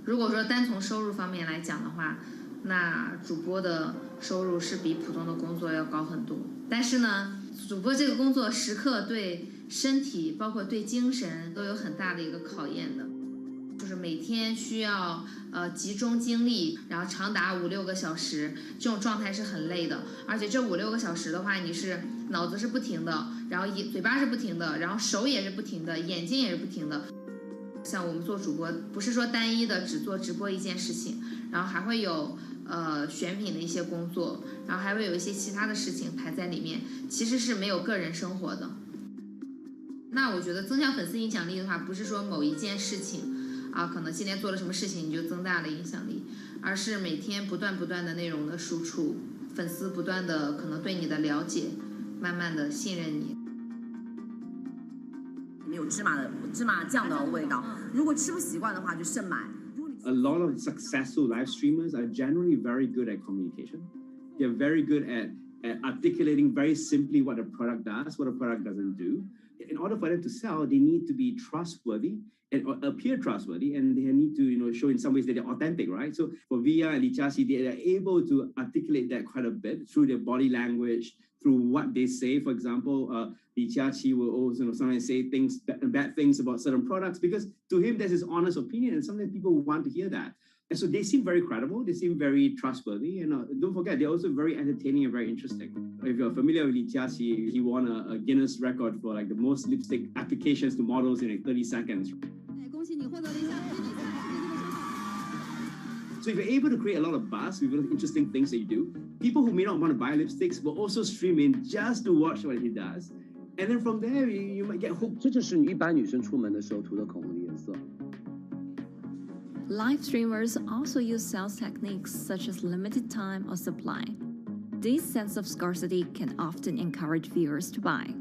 如果说单从收入方面来讲的话，那主播的收入是比普通的工作要高很多。但是呢，主播这个工作时刻对身体，包括对精神都有很大的一个考验的。就是每天需要集中精力，然后长达5-6个小时，这种状态是很累的。而且这5-6个小时的话，你是脑子是不停的，然后嘴巴是不停的，然后手也是不停的，眼睛也是不停的。像我们做主播，不是说单一的只做直播一件事情，然后还会有选品的一些工作，然后还会有一些其他的事情排在里面，其实是没有个人生活的。那我觉得增强粉丝影响力的话，不是说某一件事情。可能今天做了什么事情你就增大了影响力，而是每天不断的内容的输出，粉丝不断的可能对你的了解，慢慢的信任你。没有芝麻酱的味道，如果吃不习惯的话就慎买。A lot of successful live streamers are generally very good at communication. They're very good at articulating very simply what a product does, what a product doesn't do. In order for them to sell, they need to be trustworthy and appear trustworthy, and they need to show in some ways that they're authentic, right? So for Via and Li Jiaqi, they are able to articulate that quite a bit through their body language, through what they say. For example, Li Jiaqi will also sometimes say bad things about certain products because to him that's his honest opinion, and sometimes people want to hear that. And so they seem very credible, they seem very trustworthy, and don't forget, they're also very entertaining and very interesting. If you're familiar with Li Jiaqi, he won a Guinness record for like the most lipstick applications to models in like 30 seconds. So if you're able to create a lot of buzz with interesting things that you do, people who may not want to buy lipsticks will also stream in just to watch what he does. And then from there, you might get hooked. 这就是你一般女生出门的时候涂的口红的颜色。 Live streamers also use sales techniques such as limited time or supply. This sense of scarcity can often encourage viewers to buy.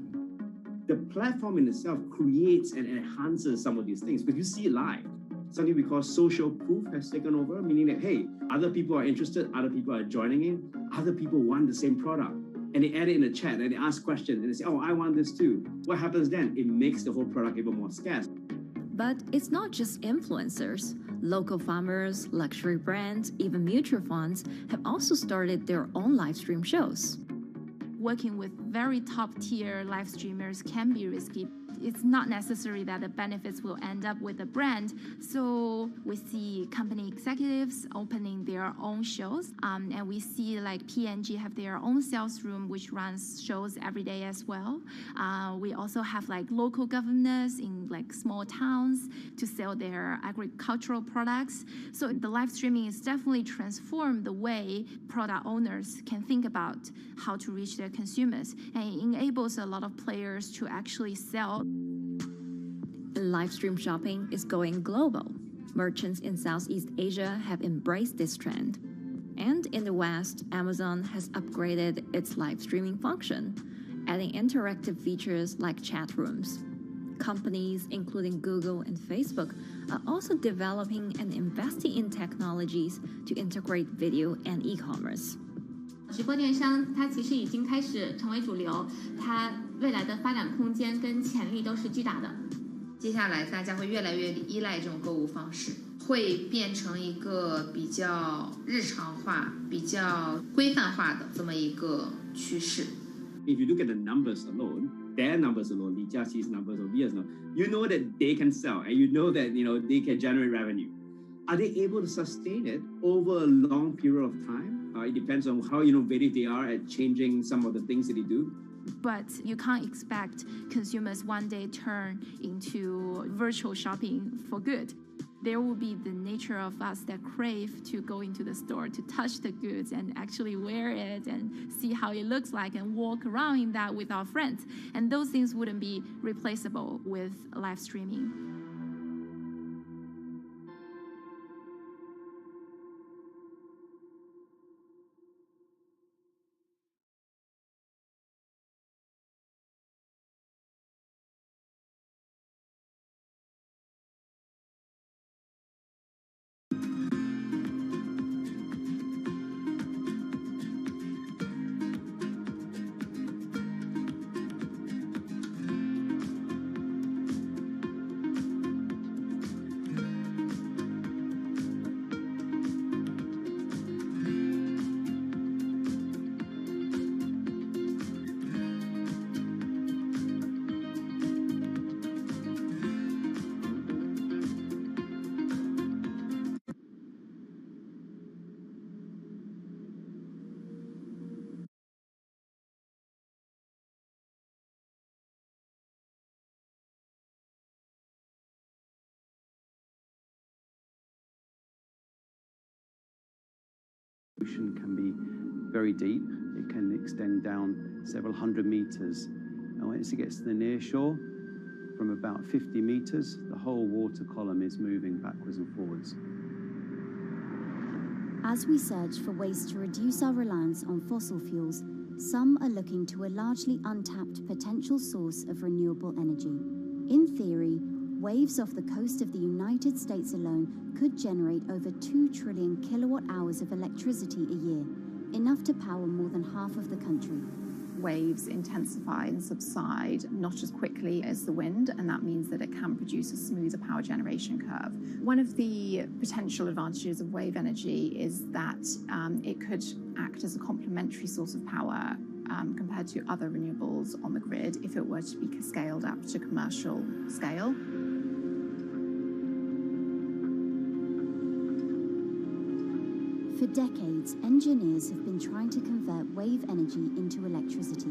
The platform in itself creates and enhances some of these things because you see it live. Something we call social proof has taken over, meaning that, hey, other people are interested, other people are joining in, other people want the same product. and they add it in the chat and they ask questions and they say, oh, I want this too. What happens then? It makes the whole product even more scarce. But it's not just influencers. Local farmers, luxury brands, even mutual funds have also started their own live stream shows. Working with very top-tier live streamers can be risky. It's not necessary that the benefits will end up with the brand. So we see company executives opening their own shows. And we see like P&G have their own sales room, which runs shows every day as well. We also have like local governors in like small towns to sell their agricultural products. So the live streaming is definitely transformed the way product owners can think about how to reach their consumers. And it enables a lot of players to actually sell. Live stream shopping is going global. Merchants in Southeast Asia have embraced this trend. And in the West, Amazon has upgraded its live streaming function, adding interactive features like chat rooms. Companies, including Google and Facebook, are also developing and investing in technologies to integrate video and e-commerce. 直播电商它其实已经开始成为主流，它未来的发展空间跟潜力都是巨大的。接下来大家会越来越依赖这种购物方式，会变成一个比较日常化、比较规范化的这么一个趋势。If you look at the numbers alone, their numbers alone, Li Jiaxi's numbers or Via's numbers, you know that they can sell and you know that they can generate revenue. Are they able to sustain it over a long period of time? It depends on how innovative they are at changing some of the things that they do. But you can't expect consumers one day turn into virtual shopping for good. There will be the nature of us that crave to go into the store, to touch the goods and actually wear it and see how it looks like and walk around in that with our friends. And those things wouldn't be replaceable with live streaming. Ocean can be very deep. It can extend down several hundred meters. And once it gets to the near shore, from about 50 meters, the whole water column is moving backwards and forwards. As we search for ways to reduce our reliance on fossil fuels, some are looking to a largely untapped potential source of renewable energy. In theory, waves off the coast of the United States alone could generate over 2 trillion kilowatt hours of electricity a year, enough to power more than half of the country. Waves intensify and subside not as quickly as the wind, and that means that it can produce a smoother power generation curve. One of the potential advantages of wave energy is that it could act as a complementary source of power compared to other renewables on the grid if it were to be scaled up to commercial scale. For decades, engineers have been trying to convert wave energy into electricity,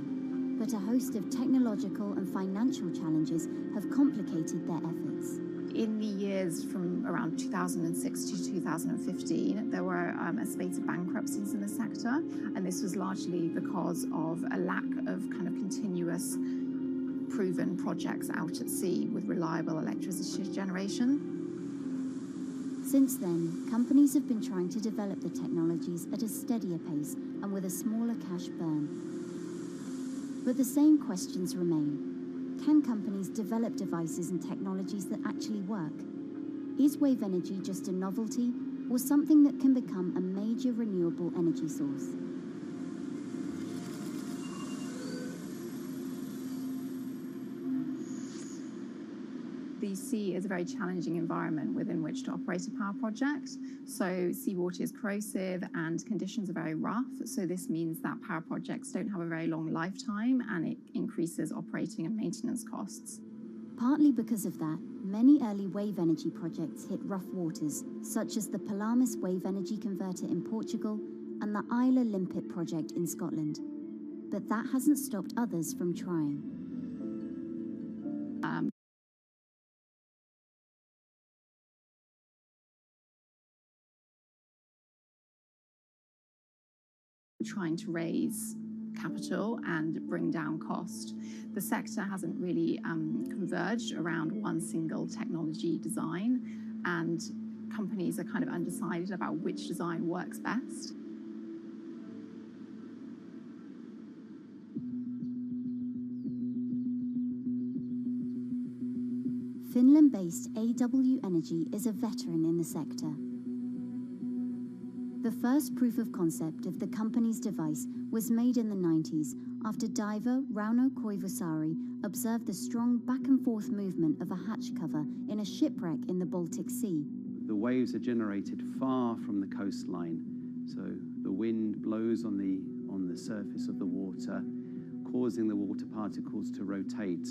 but a host of technological and financial challenges have complicated their efforts. In the years from around 2006 to 2015, there were a spate of bankruptcies in the sector, and this was largely because of a lack of kind of continuous proven projects out at sea with reliable electricity generation. Since then, companies have been trying to develop the technologies at a steadier pace and with a smaller cash burn. But the same questions remain. Can companies develop devices and technologies that actually work? Is wave energy just a novelty or something that can become a major renewable energy source? the sea is a very challenging environment within which to operate a power project. So seawater is corrosive and conditions are very rough. So this means that power projects don't have a very long lifetime, and it increases operating and maintenance costs. Partly because of that, many early wave energy projects hit rough waters, such as the Palamas Wave Energy Converter in Portugal and the Isla Limpet project in Scotland. But that hasn't stopped others from trying. Trying to raise capital and bring down cost. The sector hasn't really converged around one single technology design, and companies are kind of undecided about which design works best. Finland-based AW Energy is a veteran in the sector. The first proof of concept of the company's device was made in the 90s after diver Rauno Koivusaari observed the strong back-and-forth movement of a hatch cover in a shipwreck in the Baltic Sea. The waves are generated far from the coastline, so the wind blows on the surface of the water, causing the water particles to rotate.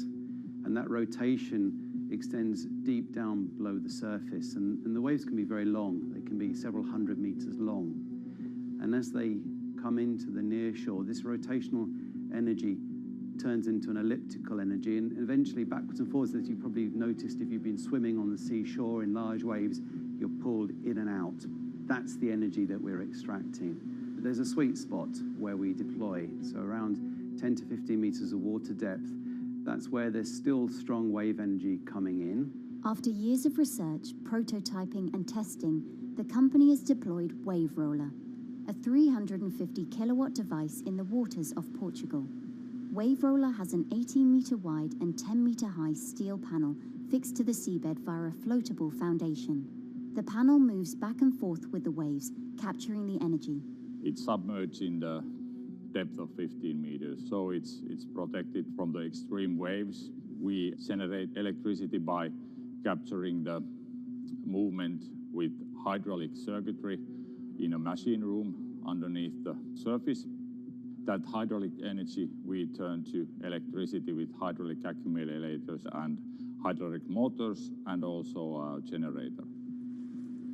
And that rotation extends deep down below the surface, and the waves can be very long. They can be several hundred meters long. And as they come into the near shore, this rotational energy turns into an elliptical energy, and eventually backwards and forwards, as you probably noticed if you've been swimming on the seashore in large waves, you're pulled in and out. That's the energy that we're extracting. There's a sweet spot where we deploy, so around 10 to 15 meters of water depth. That's where there's still strong wave energy coming in. After years of research, prototyping and testing, the company has deployed Wave Roller, a 350 kilowatt device in the waters off Portugal. Wave Roller has an 18-meter wide and 10-meter high steel panel fixed to the seabed via a floatable foundation. The panel moves back and forth with the waves, capturing the energy. It's submerged in the depth of 15 meters, so it's protected from the extreme waves. We generate electricity by capturing the movement with hydraulic circuitry in a machine room underneath the surface. That hydraulic energy we turn to electricity with hydraulic accumulators and hydraulic motors, and also a generator.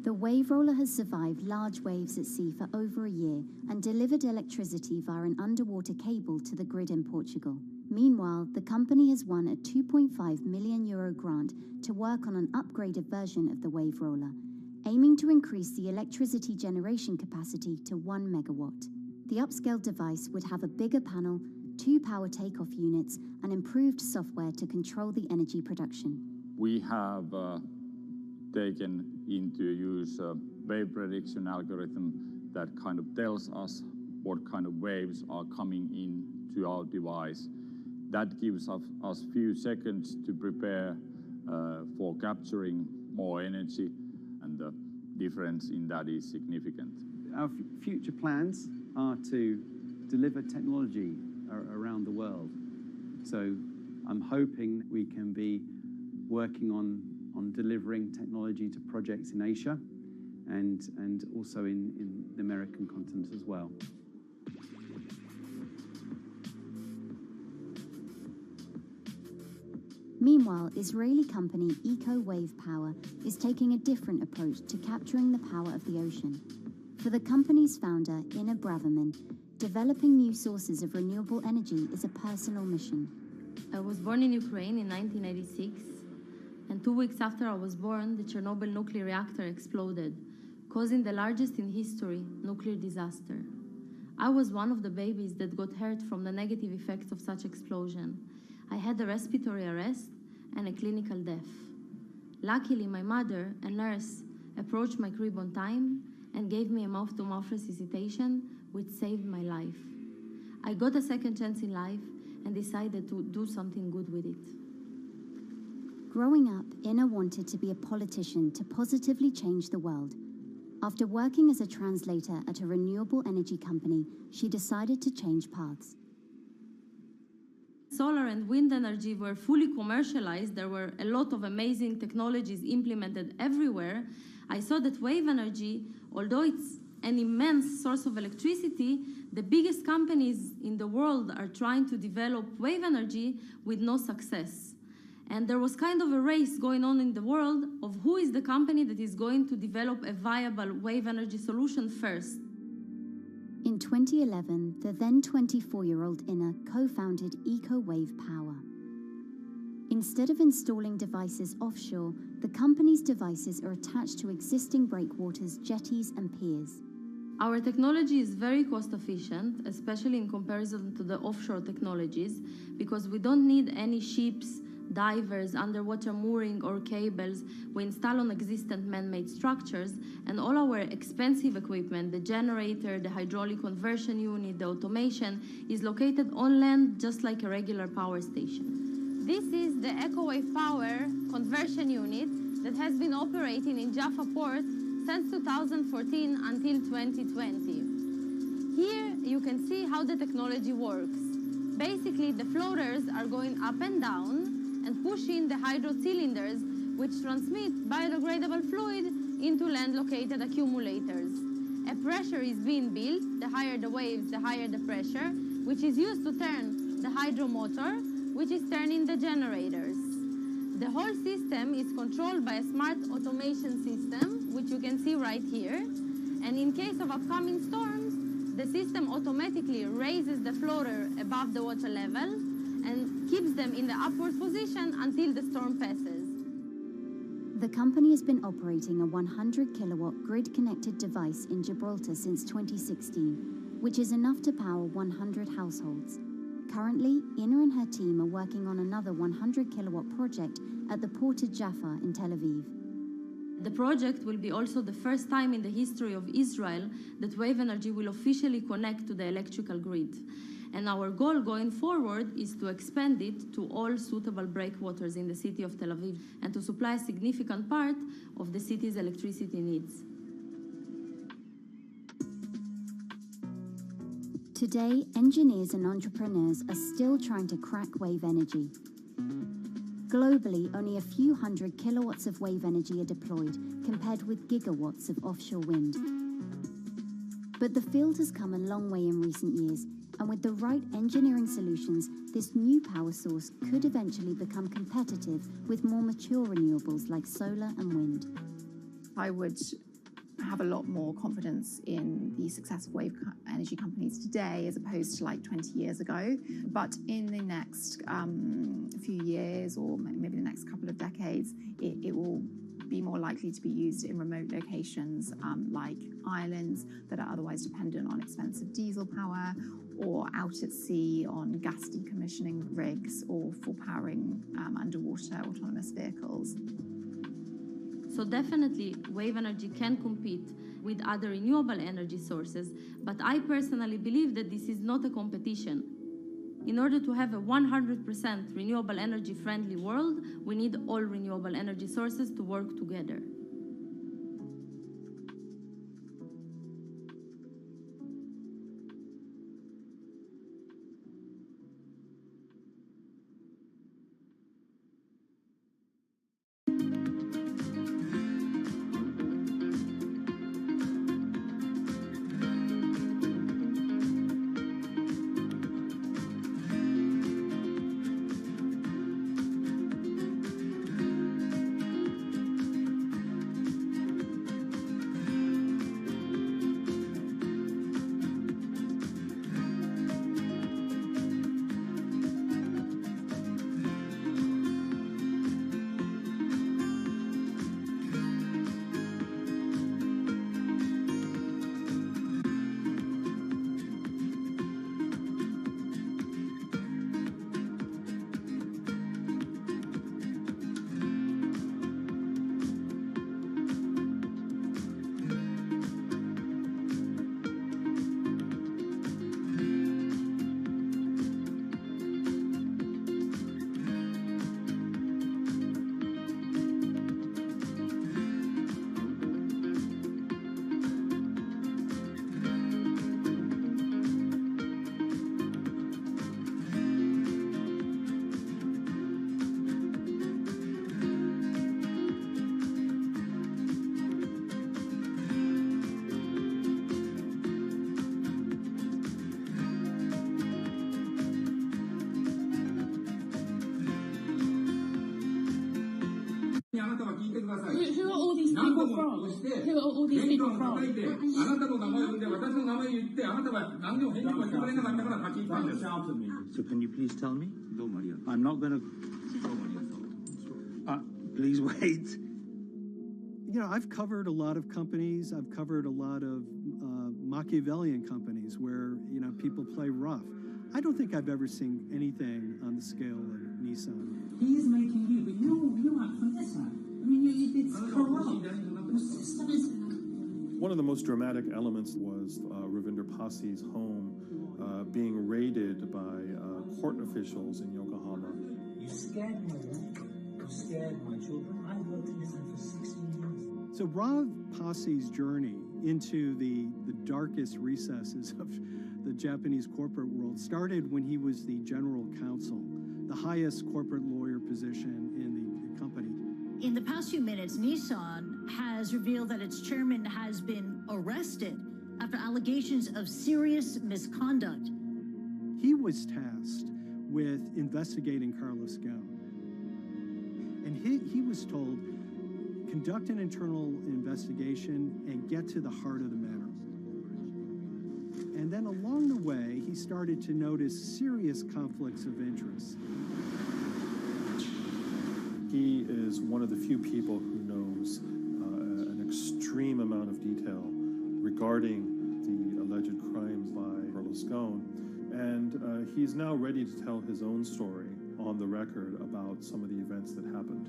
The Wave Roller has survived large waves at sea for over a year and delivered electricity via an underwater cable to the grid in Portugal. Meanwhile, the company has won a €2.5 million grant to work on an upgraded version of the Wave Roller, aiming to increase the electricity generation capacity to 1 megawatt. The upscaled device would have a bigger panel, 2 power takeoff units, and improved software to control the energy production. We have taken into use a wave prediction algorithm that kind of tells us what kind of waves are coming in to our device. That gives us few seconds to prepare for capturing more energy, and the difference in that is significant. Our future plans are to deliver technology around the world. So I'm hoping we can be working on delivering technology to projects in Asia and also in the American continent as well. Meanwhile, Israeli company Eco Wave Power is taking a different approach to capturing the power of the ocean. For the company's founder, Ina Braverman, developing new sources of renewable energy is a personal mission. I was born in Ukraine in 1986, and 2 weeks after I was born, the Chernobyl nuclear reactor exploded, causing the largest in history nuclear disaster. I was one of the babies that got hurt from the negative effects of such explosion. I had a respiratory arrest and a clinical death. Luckily, my mother, a nurse, approached my crib on time and gave me a mouth-to-mouth resuscitation, which saved my life. I got a second chance in life and decided to do something good with it. Growing up, Ina wanted to be a politician to positively change the world. After working as a translator at a renewable energy company, she decided to change paths. solar and wind energy were fully commercialized, there were a lot of amazing technologies implemented everywhere, I saw that wave energy, although it's an immense source of electricity, the biggest companies in the world are trying to develop wave energy with no success. And there was kind of a race going on in the world of who is the company that is going to develop a viable wave energy solution first. In 2011, the then 24-year-old Inna co-founded EcoWave Power. Instead of installing devices offshore, the company's devices are attached to existing breakwaters, jetties, and piers. Our technology is very cost efficient, especially in comparison to the offshore technologies, because we don't need any ships, divers, underwater mooring, or cables. We install on existing man-made structures, and all our expensive equipment, the generator, the hydraulic conversion unit, the automation, is located on land just like a regular power station. This is the EcoWave Power conversion unit that has been operating in Jaffa Port since 2014 until 2020. Here you can see how the technology works. Basically, the floaters are going up and down and pushing the hydro cylinders, which transmit biodegradable fluid into land-located accumulators. A pressure is being built. The higher the waves, the higher the pressure, which is used to turn the hydro motor, which is turning the generators. The whole system is controlled by a smart automation system, which you can see right here. And in case of upcoming storms, the system automatically raises the floater above the water level and keeps them in the upward position until the storm passes. The company has been operating a 100-kilowatt grid-connected device in Gibraltar since 2016, which is enough to power 100 households. Currently, Inna and her team are working on another 100-kilowatt project at the port of Jaffa in Tel Aviv. The project will be also the first time in the history of Israel that wave energy will officially connect to the electrical grid. And our goal going forward is to expand it to all suitable breakwaters in the city of Tel Aviv and to supply a significant part of the city's electricity needs. Today, engineers and entrepreneurs are still trying to crack wave energy. Globally, only a few hundred kilowatts of wave energy are deployed, compared with gigawatts of offshore wind. But the field has come a long way in recent years, and with the right engineering solutions, this new power source could eventually become competitive with more mature renewables like solar and wind. I would have a lot more confidence in the success of wave energy companies today as opposed to like 20 years ago. But in the next few years, or maybe the next couple of decades, it will be more likely to be used in remote locations like islands that are otherwise dependent on expensive diesel power, or out at sea on gas decommissioning rigs, or for powering underwater autonomous vehicles. So definitely, wave energy can compete with other renewable energy sources, but I personally believe that this is not a competition. In order to have a 100% renewable energy friendly world, we need all renewable energy sources to work together. are all these people from? Who are all these people from? So can you please tell me? I'm not going to... please wait. You know, I've covered a lot of companies. I've covered a lot of Machiavellian companies where, you know, people play rough. I don't think I've ever seen anything on the scale of Nissan. He is making you, but you act for Nissan. I mean, it's corrupt. The system is... One of the most dramatic elements was Ravinder Passi's home being raided by court officials in Yokohama. You scared my wife. You scared my children. I worked in Nissan for 16 years. So Rav Passi's journey into the darkest recesses of the Japanese corporate world started when he was the general counsel, the highest corporate lawyer position in the company. In the past few minutes, Nissan has revealed that its chairman has been arrested after allegations of serious misconduct. He was tasked with investigating Carlos Ghosn. And he was told, conduct an internal investigation and get to the heart of the matter. And then along the way, he started to notice serious conflicts of interest. He is one of the few people who knows an extreme amount of detail regarding the alleged crimes by Carlos Ghosn. And he's now ready to tell his own story on the record about some of the events that happened.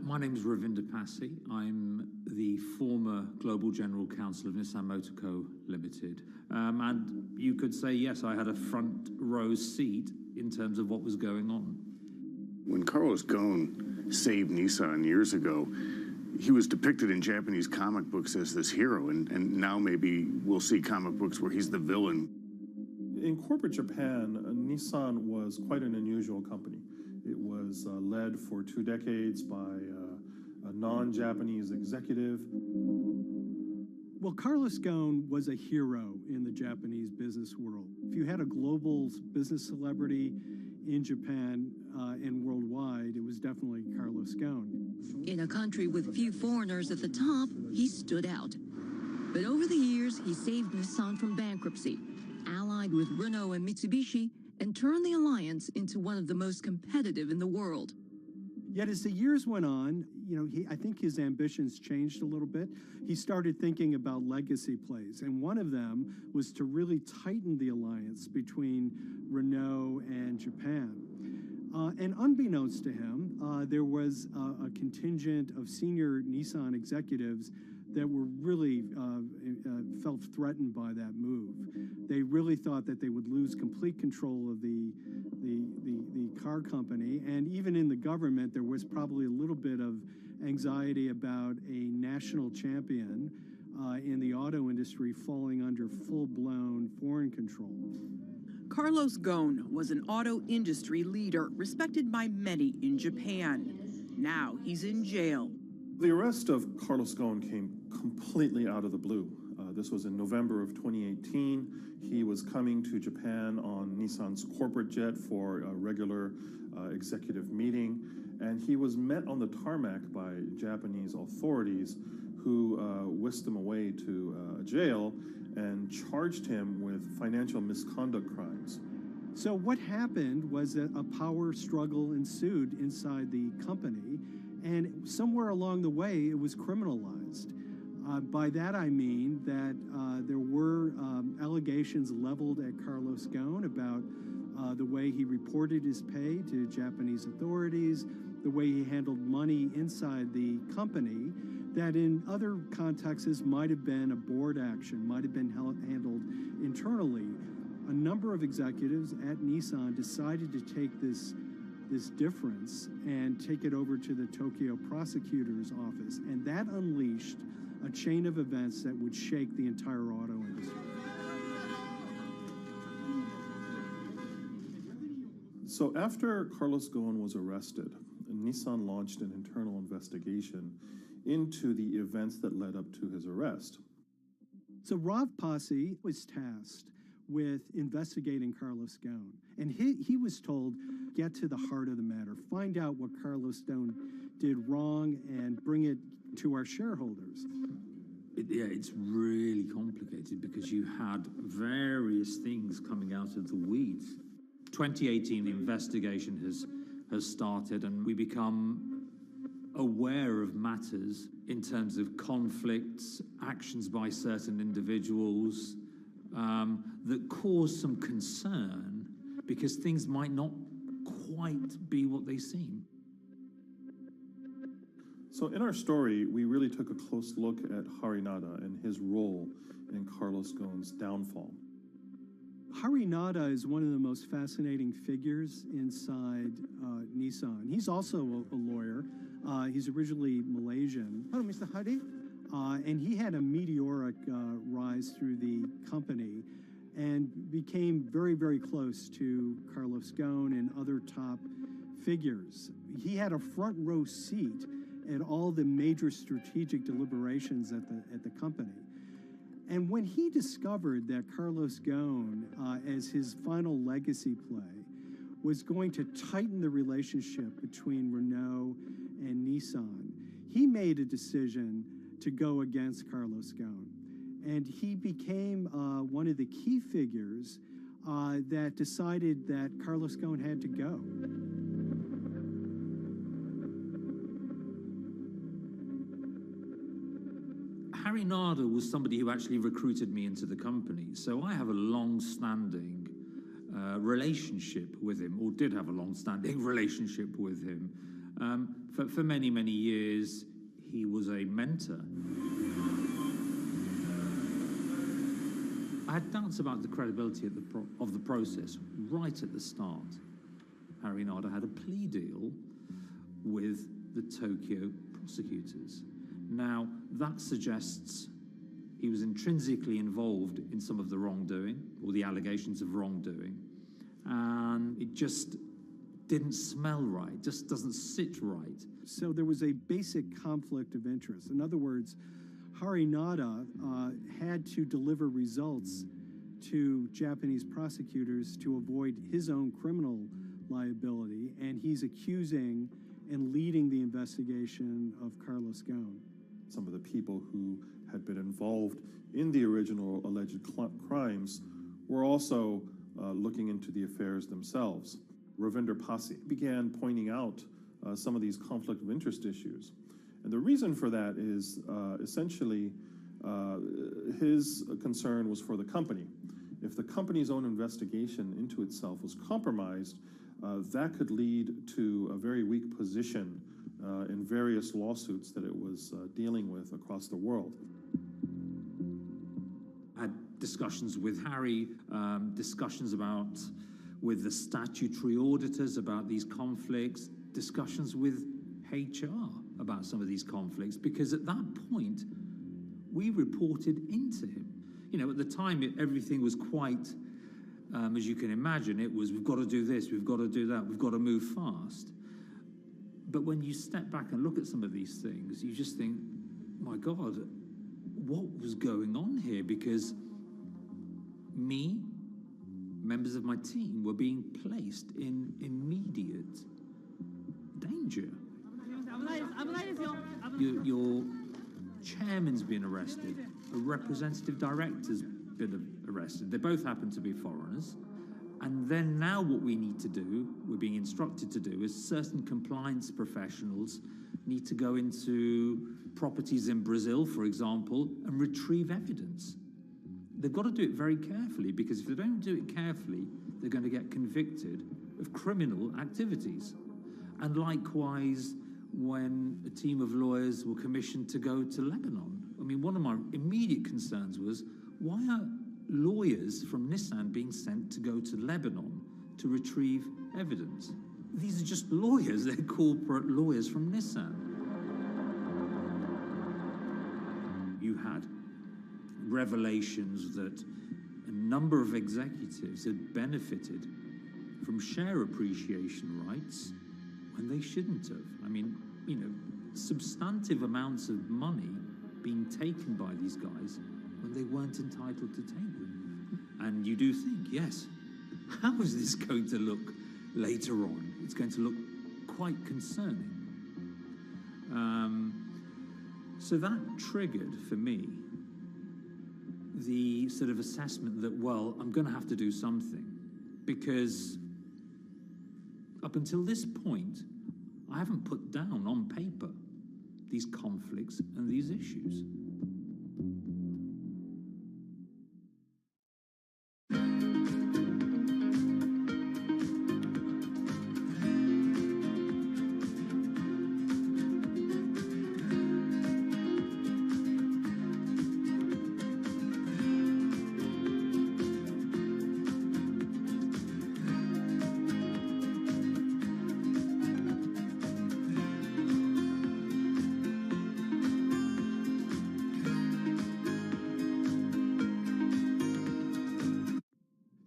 My name is Ravinder Passi. I'm the former Global General Counsel of Nissan Motor Co. Limited. And you could say, yes, I had a front row seat in terms of what was going on. When Carlos Ghosn saved Nissan years ago, he was depicted in Japanese comic books as this hero, and now maybe we'll see comic books where he's the villain. In corporate Japan, Nissan was quite an unusual company. It was led for 2 decades by a non-Japanese executive. Well, Carlos Ghosn was a hero in the Japanese business world. If you had a global business celebrity in Japan and worldwide, it was definitely Carlos Ghosn. In a country with few foreigners at the top, he stood out. But over the years, he saved Nissan from bankruptcy, allied with Renault and Mitsubishi, and turned the alliance into one of the most competitive in the world. Yet as the years went on, you know, I think his ambitions changed a little bit. He started thinking about legacy plays, and one of them was to really tighten the alliance between Renault and Japan. And unbeknownst to him, there was a contingent of senior Nissan executives that were really felt threatened by that move. They really thought that they would lose complete control of the car company, and even in the government, there was probably a little bit of anxiety about a national champion in the auto industry falling under full-blown foreign control. Carlos Ghosn was an auto industry leader, respected by many in Japan. Now he's in jail. The arrest of Carlos Ghosn came completely out of the blue. This was in November of 2018. He was coming to Japan on Nissan's corporate jet for a regular executive meeting, and he was met on the tarmac by Japanese authorities who whisked him away to jail and charged him with financial misconduct crimes. So what happened was that a power struggle ensued inside the company, and somewhere along the way, it was criminalized. By that I mean that there were allegations leveled at Carlos Ghosn about the way he reported his pay to Japanese authorities, the way he handled money inside the company, that in other contexts might have been a board action, might have been handled internally. A number of executives at Nissan decided to take this difference and take it over to the Tokyo prosecutor's office, and that unleashed a chain of events that would shake the entire auto industry. So after Carlos Ghosn was arrested, Nissan launched an internal investigation into the events that led up to his arrest. So Rav Passi was tasked with investigating Carlos Ghosn, and he was told, get to the heart of the matter, find out what Carlos Ghosn did wrong and bring it to our shareholders. It's really complicated because you had various things coming out of the weeds. 2018, the investigation has started, and we become aware of matters in terms of conflicts, actions by certain individuals that cause some concern because things might not quite be what they seem. So in our story, we really took a close look at Harinada and his role in Carlos Ghosn's downfall. Harinada is one of the most fascinating figures inside Nissan. He's also a lawyer. He's originally Malaysian. Hello, Mr. Hadi. And he had a meteoric rise through the company and became very, very close to Carlos Ghosn and other top figures. He had a front row seat at all the major strategic deliberations at the company. And when he discovered that Carlos Ghosn, as his final legacy play, was going to tighten the relationship between Renault and Nissan, he made a decision to go against Carlos Ghosn. And he became one of the key figures that decided that Carlos Ghosn had to go. Harinada was somebody who actually recruited me into the company, so I have a long-standing relationship with him, or did have a long-standing relationship with him. For many, many years, he was a mentor. I had doubts about the credibility of the process right at the start. Harinada had a plea deal with the Tokyo prosecutors. Now, that suggests he was intrinsically involved in some of the wrongdoing, or the allegations of wrongdoing, and it just didn't smell right, just doesn't sit right. So there was a basic conflict of interest. In other words, Harinada had to deliver results to Japanese prosecutors to avoid his own criminal liability, and he's accusing and leading the investigation of Carlos Ghosn. Some of the people who had been involved in the original alleged crimes were also looking into the affairs themselves. Ravinder Passi began pointing out some of these conflict of interest issues. And the reason for that is essentially his concern was for the company. If the company's own investigation into itself was compromised, that could lead to a very weak position in various lawsuits that it was dealing with across the world. I had discussions with Harry, discussions with the statutory auditors about these conflicts, discussions with HR about some of these conflicts, because at that point, we reported into him. You know, at the time, everything was quite, as you can imagine, it was, we've got to do this, we've got to do that, we've got to move fast. But when you step back and look at some of these things, you just think, my God, what was going on here? Because me, members of my team, were being placed in immediate danger. Your chairman's been arrested, a representative director's been arrested. They both happen to be foreigners. And then now what we need to do, we're being instructed to do, is certain compliance professionals need to go into properties in Brazil, for example, and retrieve evidence. They've got to do it very carefully, because if they don't do it carefully, they're going to get convicted of criminal activities. And likewise, when a team of lawyers were commissioned to go to Lebanon. I mean, one of my immediate concerns was, why are lawyers from Nissan being sent to go to Lebanon to retrieve evidence? These are just lawyers, they're corporate lawyers from Nissan. You had revelations that a number of executives had benefited from share appreciation rights when they shouldn't have. I mean, you know, substantive amounts of money being taken by these guys when they weren't entitled to take them. And you do think, yes, how is this going to look later on? It's going to look quite concerning. So that triggered for me the sort of assessment that, well, I'm going to have to do something, because up until this point, I haven't put down on paper these conflicts and these issues.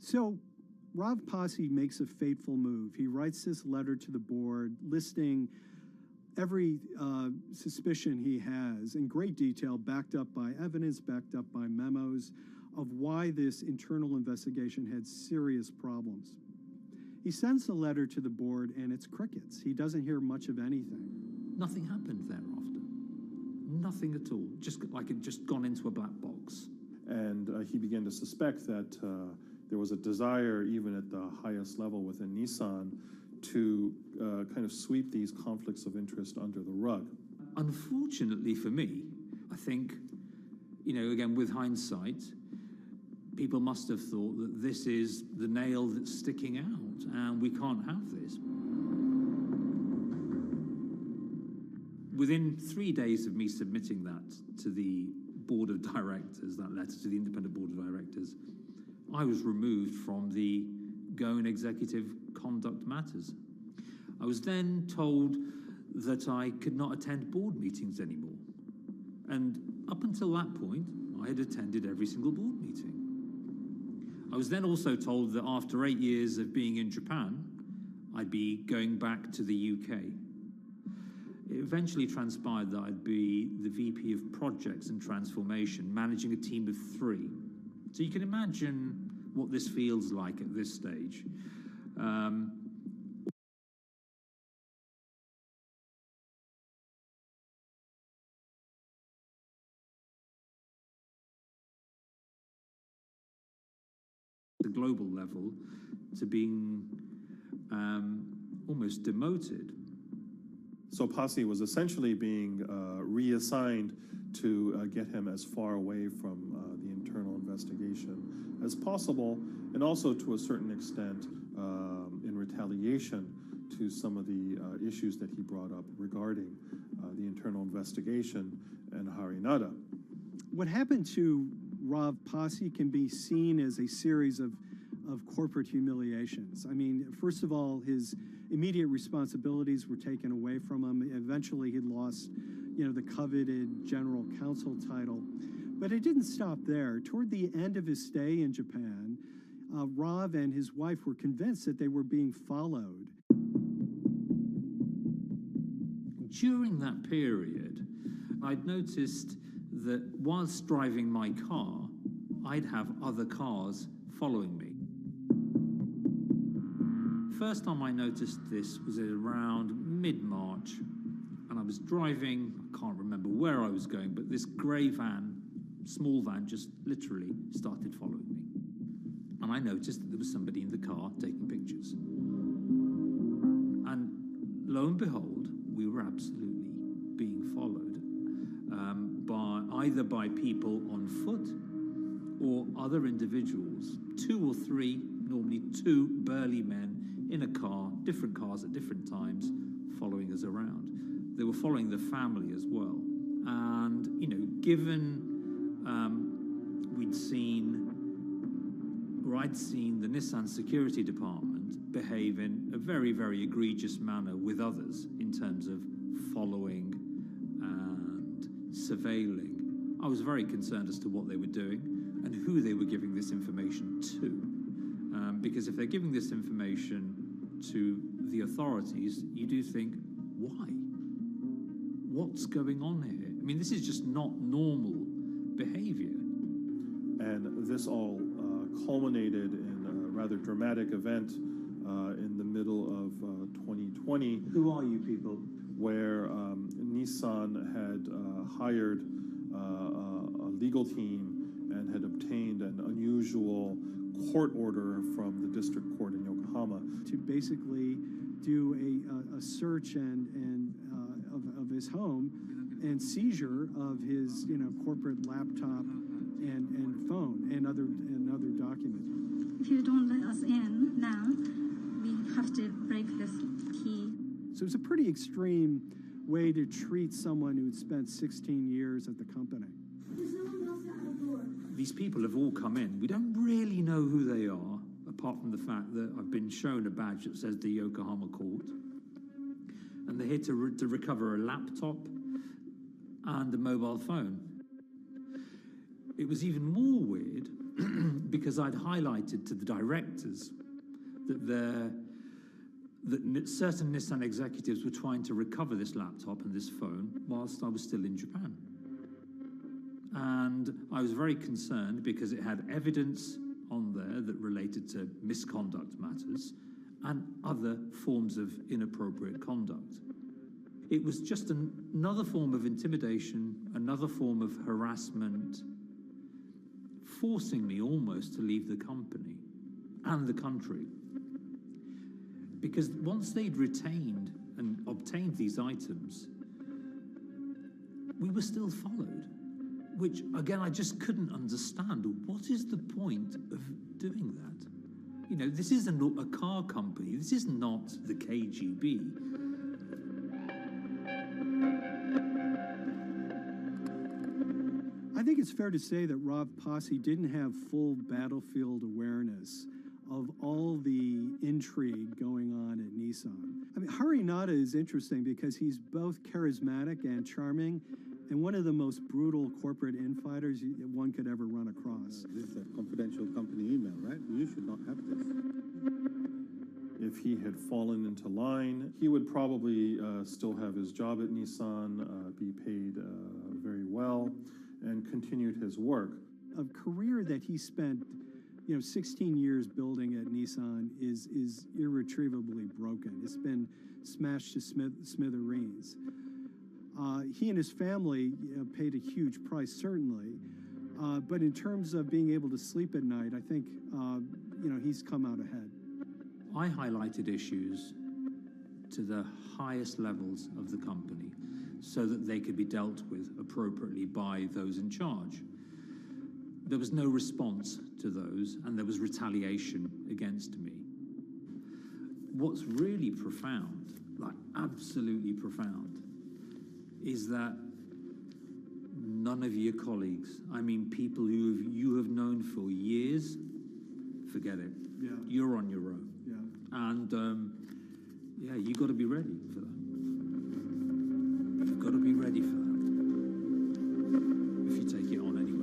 So Rav Pasi makes a fateful move. He writes this letter to the board listing every suspicion he has in great detail, backed up by evidence, backed up by memos, of why this internal investigation had serious problems. He sends the letter to the board and it's crickets. He doesn't hear much of anything. Nothing happened thereafter. Nothing at all. Just like it just gone into a black box. And he began to suspect that there was a desire, even at the highest level within Nissan, to kind of sweep these conflicts of interest under the rug. Unfortunately for me, I think, again, with hindsight, people must have thought that this is the nail that's sticking out, and we can't have this. Within 3 days of me submitting that to the board of directors, that letter to the independent board of directors, I was removed from the Goan Executive Conduct Matters. I was then told that I could not attend board meetings anymore. And up until that point, I had attended every single board meeting. I was then also told that after 8 years of being in Japan, I'd be going back to the UK. It eventually transpired that I'd be the VP of Projects and Transformation, managing a team of 3. So you can imagine what this feels like at this stage. The global level to being almost demoted. So Pasi was essentially being reassigned to get him as far away from the internal investigation as possible, and also to a certain extent in retaliation to some of the issues that he brought up regarding the internal investigation and Harinada. What happened to Rav Pasi can be seen as a series of corporate humiliations. I mean, first of all, his immediate responsibilities were taken away from him. Eventually, he lost, the coveted general counsel title. But it didn't stop there. Toward the end of his stay in Japan, Rav and his wife were convinced that they were being followed. During that period, I'd noticed that whilst driving my car, I'd have other cars following me. First time I noticed this was around mid-March, and I was driving, I can't remember where I was going, but this grey van, small van, just literally started following me. And I noticed that there was somebody in the car taking pictures. And lo and behold, we were absolutely being followed either by people on foot or other individuals, 2 or 3, normally 2 burly men in a car, different cars at different times, following us around. They were following the family as well. And, given I'd seen the Nissan security department behave in a very, very egregious manner with others in terms of following and surveilling, I was very concerned as to what they were doing and who they were giving this information to. Because if they're giving this information to the authorities, you do think, why? what's going on here? I mean, this is just not normal behavior. And this all culminated in a rather dramatic event in the middle of 2020. Who are you people? Where Nissan had hired a legal team and had obtained an unusual court order from the district court in Yokohama to basically do a search of his home and seizure of his corporate laptop and phone and other documents. If you don't let us in now, we have to break this key. So it's a pretty extreme way to treat someone who'd spent 16 years at the company. These people have all come in. We don't really know who they are, apart from the fact that I've been shown a badge that says the Yokohama court. And they're here to recover a laptop and a mobile phone. It was even more weird because I'd highlighted to the directors that certain Nissan executives were trying to recover this laptop and this phone whilst I was still in Japan. And I was very concerned because it had evidence on there that related to misconduct matters and other forms of inappropriate conduct. It was just another form of intimidation, another form of harassment, forcing me almost to leave the company and the country. Because once they'd retained and obtained these items, we were still followed, which, again, I just couldn't understand. What is the point of doing that? This is a car company. This is not the KGB. I think it's fair to say that Rob Posse didn't have full battlefield awareness of all the intrigue going on at Nissan. I mean, Harinata is interesting because he's both charismatic and charming, and one of the most brutal corporate infighters one could ever run across. This is a confidential company email, right? You should not have this. If he had fallen into line, he would probably still have his job at Nissan, be paid very well, and continued his work. A career that he spent 16 years building at Nissan is irretrievably broken. It's been smashed to smithereens. He and his family paid a huge price, certainly. But in terms of being able to sleep at night, I think, he's come out ahead. I highlighted issues to the highest levels of the company so that they could be dealt with appropriately by those in charge. There was no response to those, and there was retaliation against me. What's really profound, like absolutely profound, is that none of your colleagues, I mean people who you have known for years, forget it. Yeah. You're on your own. Yeah. And you got to be ready for that. You've got to be ready for that. If you take it on anyway.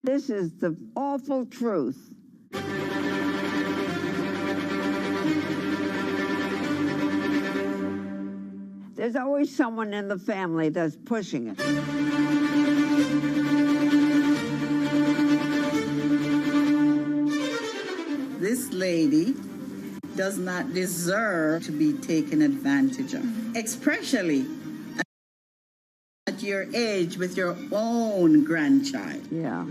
This is the awful truth. There's always someone in the family that's pushing it. This lady does not deserve to be taken advantage of, especially at your age with your own grandchild. Yeah.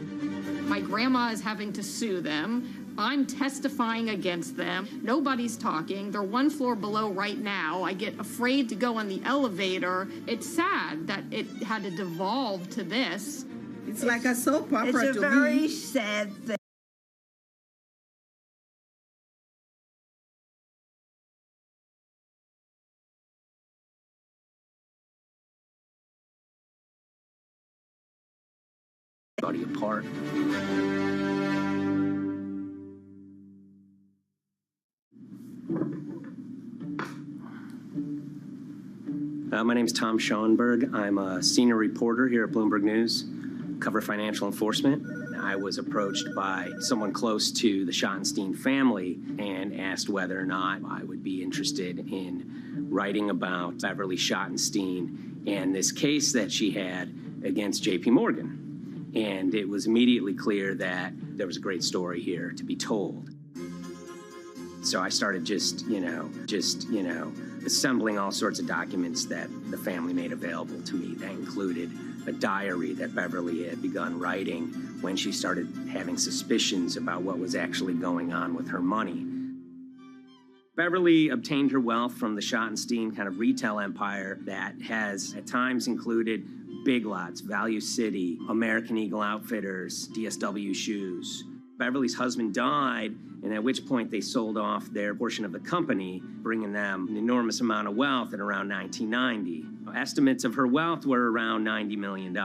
My grandma is having to sue them. I'm testifying against them. Nobody's talking. They're one floor below right now. I get afraid to go on the elevator. It's sad that it had to devolve to this. It's like a soap opera to me. It's a very sad thing. Body apart. My name is Tom Schoenberg. I'm a senior reporter here at Bloomberg News, cover financial enforcement. I was approached by someone close to the Schottenstein family and asked whether or not I would be interested in writing about Beverly Schottenstein and this case that she had against JP Morgan. And it was immediately clear that there was a great story here to be told. So I started just assembling all sorts of documents that the family made available to me. That included a diary that Beverly had begun writing when she started having suspicions about what was actually going on with her money. Beverly obtained her wealth from the Schottenstein kind of retail empire that has at times included Big Lots, Value City, American Eagle Outfitters, DSW Shoes. Beverly's husband died, and at which point they sold off their portion of the company, bringing them an enormous amount of wealth at around 1990. Estimates of her wealth were around $90 million.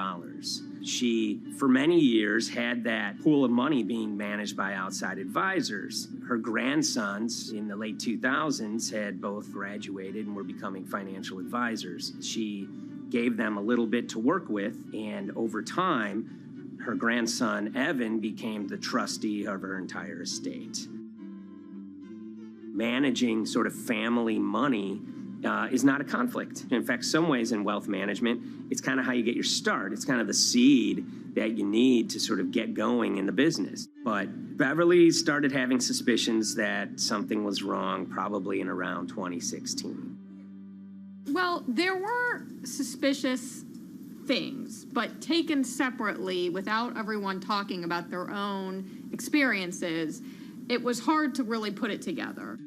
She, for many years, had that pool of money being managed by outside advisors. Her grandsons in the late 2000s had both graduated and were becoming financial advisors. She gave them a little bit to work with, and over time, her grandson, Evan, became the trustee of her entire estate. Managing sort of family money is not a conflict. In fact, some ways in wealth management, it's kind of how you get your start. It's kind of the seed that you need to sort of get going in the business. But Beverly started having suspicions that something was wrong probably in around 2016. Well, there were suspicious things, but taken separately without everyone talking about their own experiences, it was hard to really put it together.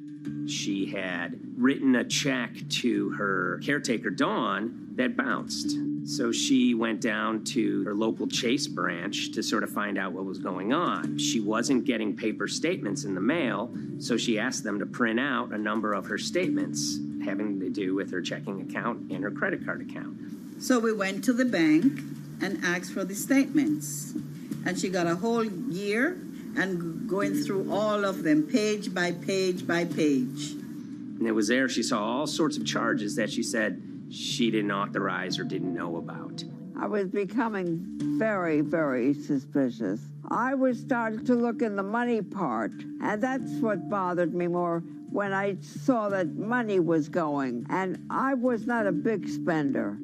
She had written a check to her caretaker, Dawn, that bounced. So she went down to her local Chase branch to sort of find out what was going on. She wasn't getting paper statements in the mail, so she asked them to print out a number of her statements having to do with her checking account and her credit card account. So we went to the bank and asked for the statements. And she got a whole year and going through all of them, page by page by page. And it was there she saw all sorts of charges that she said she didn't authorize or didn't know about. I was becoming very, very suspicious. I was starting to look in the money part, and that's what bothered me more when I saw that money was going, and I was not a big spender.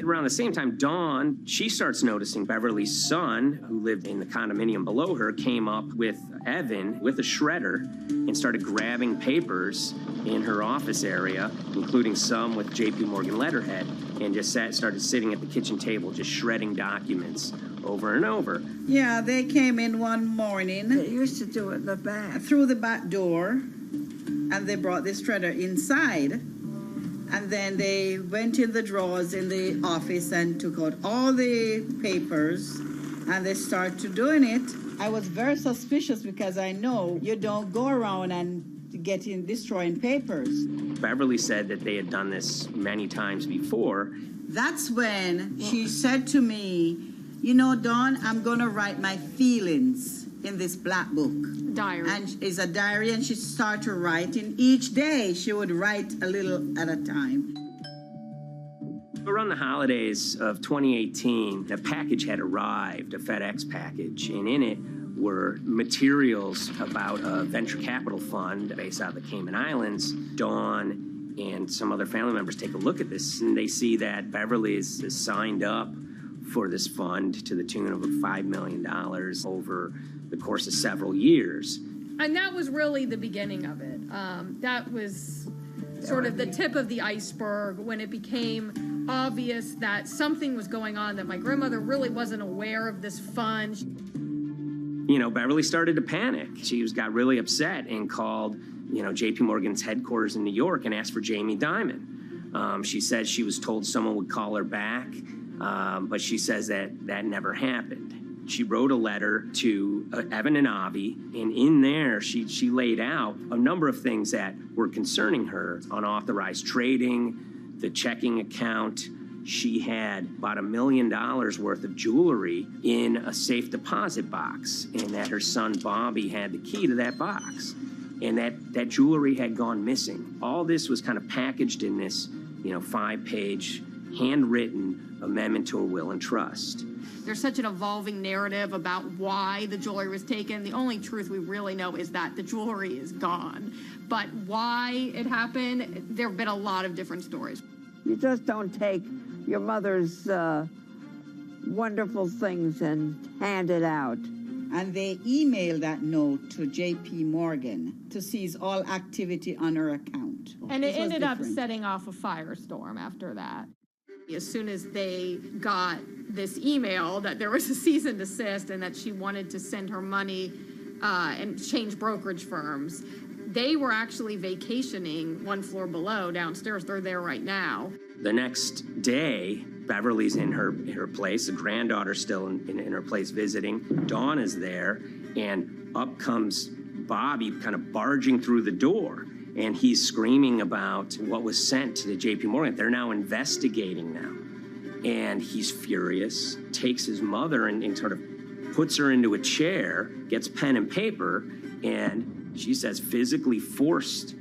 Around the same time, Dawn, she starts noticing Beverly's son, who lived in the condominium below her, came up with Evan with a shredder and started grabbing papers in her office area, including some with JP Morgan letterhead, and just started sitting at the kitchen table just shredding documents over and over. Yeah, they came in one morning. They used to do it in the back. Through the back door, and they brought the shredder inside. And then they went in the drawers in the office and took out all the papers, and they started doing it. I was very suspicious because I know you don't go around and destroying papers. Beverly said that they had done this many times before. That's when she said to me, you know, Dawn, I'm going to write my feelings in this black book. Diary. And it's a diary, and she started writing. Each day she would write a little at a time. around the holidays of 2018, a package had arrived, a FedEx package, and in it were materials about a venture capital fund based out of the Cayman Islands. Dawn and some other family members take a look at this, and they see that Beverly is signed up for this fund to the tune of $5 million over the course of several years. And that was really the beginning of it. That was sort of the tip of the iceberg when it became obvious that something was going on, that my grandmother really wasn't aware of this fund. You know, Beverly started to panic. She got really upset and called, JP Morgan's headquarters in New York and asked for Jamie Dimon. She said she was told someone would call her back, but she says that never happened. She wrote a letter to Evan and Avi, and in there she laid out a number of things that were concerning her: unauthorized trading, the checking account. She had about $1 million worth of jewelry in a safe deposit box, and that her son Bobby had the key to that box, and that jewelry had gone missing. All this was kind of packaged in this, 5-page handwritten amendment to a will and trust. There's such an evolving narrative about why the jewelry was taken. The only truth we really know is that the jewelry is gone. But why it happened, there have been a lot of different stories. You just don't take your mother's wonderful things and hand it out. And they emailed that note to JP Morgan to seize all activity on her account. And it ended up setting off a firestorm after that. As soon as they got this email that there was a cease and desist and that she wanted to send her money and change brokerage firms, they were actually vacationing one floor below downstairs. They're there right now. The next day, Beverly's in her place. The granddaughter's still in her place visiting. Dawn is there, and up comes Bobby kind of barging through the door. And he's screaming about what was sent to the JP Morgan. They're now investigating now. And he's furious, takes his mother and sort of puts her into a chair, gets pen and paper, and she says physically forced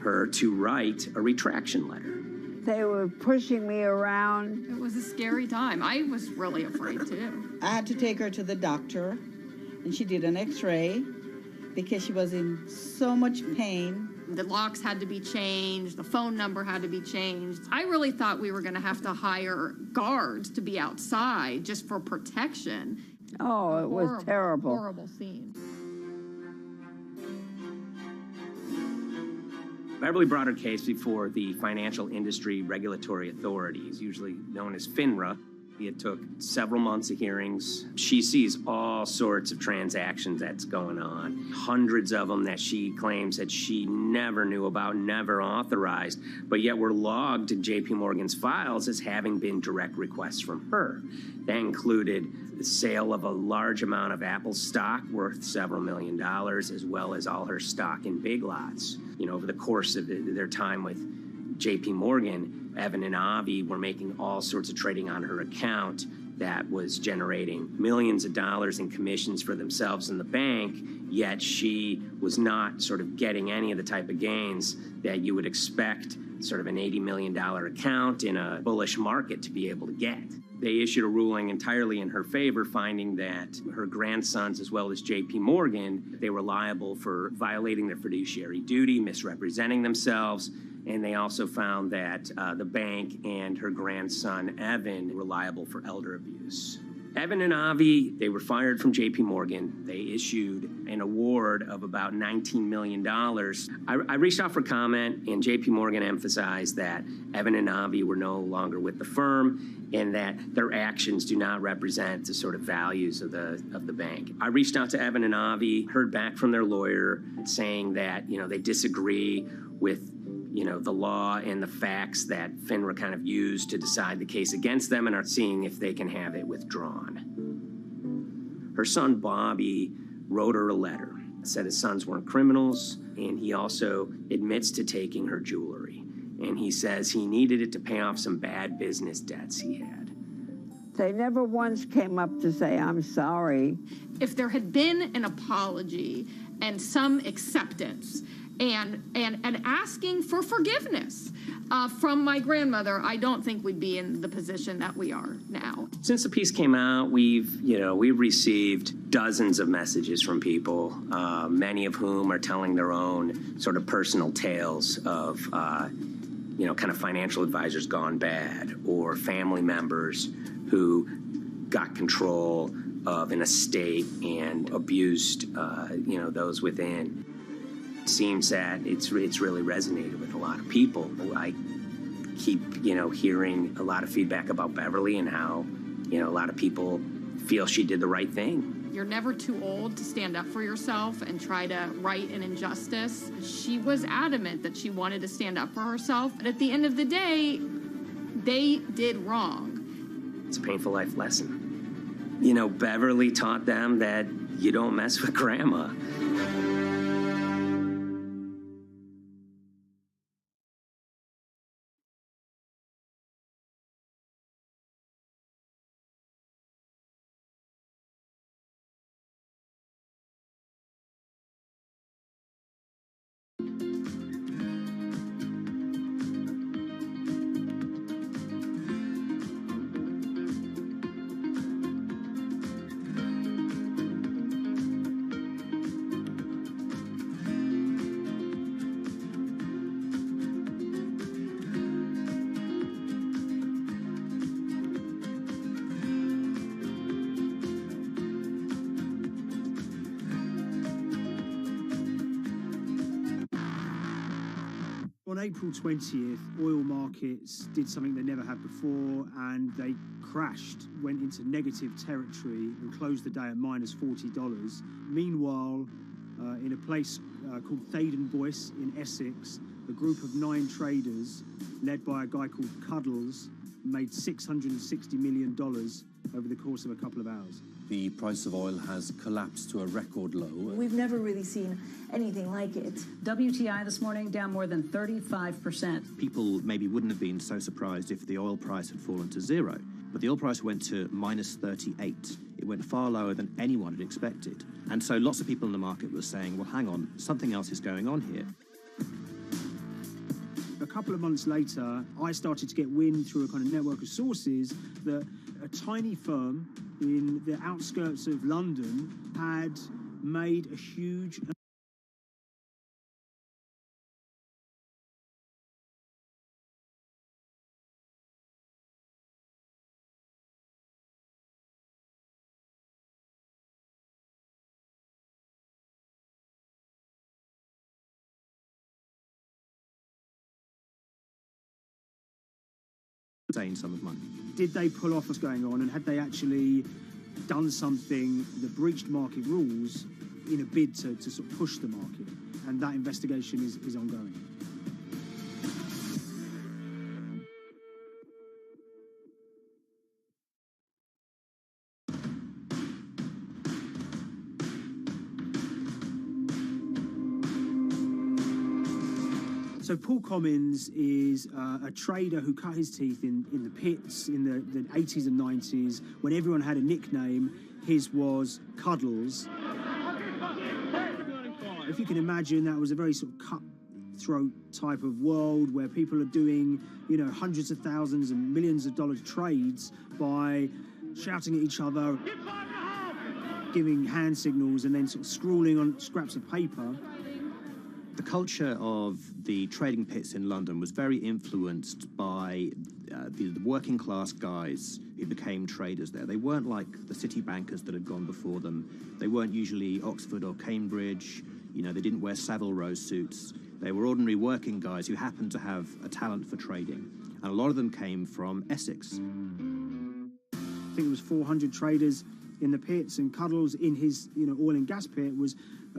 her to write a retraction letter. They were pushing me around. It was a scary time. I was really afraid too. I had to take her to the doctor, and she did an x-ray because she was in so much pain. The locks had to be changed. The phone number had to be changed. I really thought we were going to have to hire guards to be outside just for protection. Oh, it was terrible. Horrible scene. Beverly brought her case before the Financial Industry Regulatory Authorities, usually known as FINRA. It took several months of hearings. She sees all sorts of transactions that's going on, hundreds of them that she claims that she never knew about, never authorized, but yet were logged in JP Morgan's files as having been direct requests from her. That included the sale of a large amount of Apple stock worth several $1 million, as well as all her stock in Big Lots. Over the course of their time with JP Morgan, Evan and Avi were making all sorts of trading on her account that was generating millions of dollars in commissions for themselves and the bank, yet she was not sort of getting any of the type of gains that you would expect sort of an $80 million account in a bullish market to be able to get. They issued a ruling entirely in her favor, finding that her grandsons, as well as JP Morgan, they were liable for violating their fiduciary duty, misrepresenting themselves, and they also found that the bank and her grandson, Evan, were liable for elder abuse. Evan and Avi, they were fired from JP Morgan. They issued an award of about $19 million. I reached out for comment, and JP Morgan emphasized that Evan and Avi were no longer with the firm and that their actions do not represent the sort of values of the bank. I reached out to Evan and Avi, heard back from their lawyer saying that, they disagree with the law and the facts that FINRA kind of used to decide the case against them and are seeing if they can have it withdrawn. Her son, Bobby, wrote her a letter, said his sons weren't criminals, and he also admits to taking her jewelry. And he says he needed it to pay off some bad business debts he had. They never once came up to say, I'm sorry. If there had been an apology and some acceptance, and asking for forgiveness from my grandmother, I don't think we'd be in the position that we are now. Since the piece came out, we've received dozens of messages from people, many of whom are telling their own sort of personal tales of, kind of financial advisors gone bad, or family members who got control of an estate and abused, those within. It seems that it's really resonated with a lot of people. I keep, hearing a lot of feedback about Beverly and how, a lot of people feel she did the right thing. You're never too old to stand up for yourself and try to right an injustice. She was adamant that she wanted to stand up for herself, but at the end of the day, they did wrong. It's a painful life lesson. Beverly taught them that you don't mess with grandma. On April 20th, oil markets did something they never had before, and they crashed, went into negative territory and closed the day at minus $40. Meanwhile, in a place called Thaden Boyce in Essex, a group of 9 traders, led by a guy called Cuddles, made $660 million over the course of a couple of hours. The price of oil has collapsed to a record low. We've never really seen anything like it. WTI this morning down more than 35%. People maybe wouldn't have been so surprised if the oil price had fallen to zero, but the oil price went to minus 38. It went far lower than anyone had expected. And so lots of people in the market were saying, well, hang on, something else is going on here. A couple of months later, I started to get wind through a kind of network of sources that a tiny firm in the outskirts of London had made a huge sum of money. Did they pull off what's going on, and had they actually done something that breached market rules in a bid to sort of push the market? And that investigation is ongoing. So Paul Commins is a trader who cut his teeth in the pits in the 80s and 90s, when everyone had a nickname. His was Cuddles. If you can imagine, that was a very sort of cutthroat type of world where people are doing, hundreds of thousands and millions of dollar trades by shouting at each other, giving hand signals, and then sort of scrawling on scraps of paper. The culture of the trading pits in London was very influenced by the working class guys who became traders there. They weren't like the city bankers that had gone before them. They weren't usually Oxford or Cambridge. They didn't wear Savile Row suits. They were ordinary working guys who happened to have a talent for trading. And a lot of them came from Essex. I think it was 400 traders in the pits, and Cuddles in his oil and gas pit was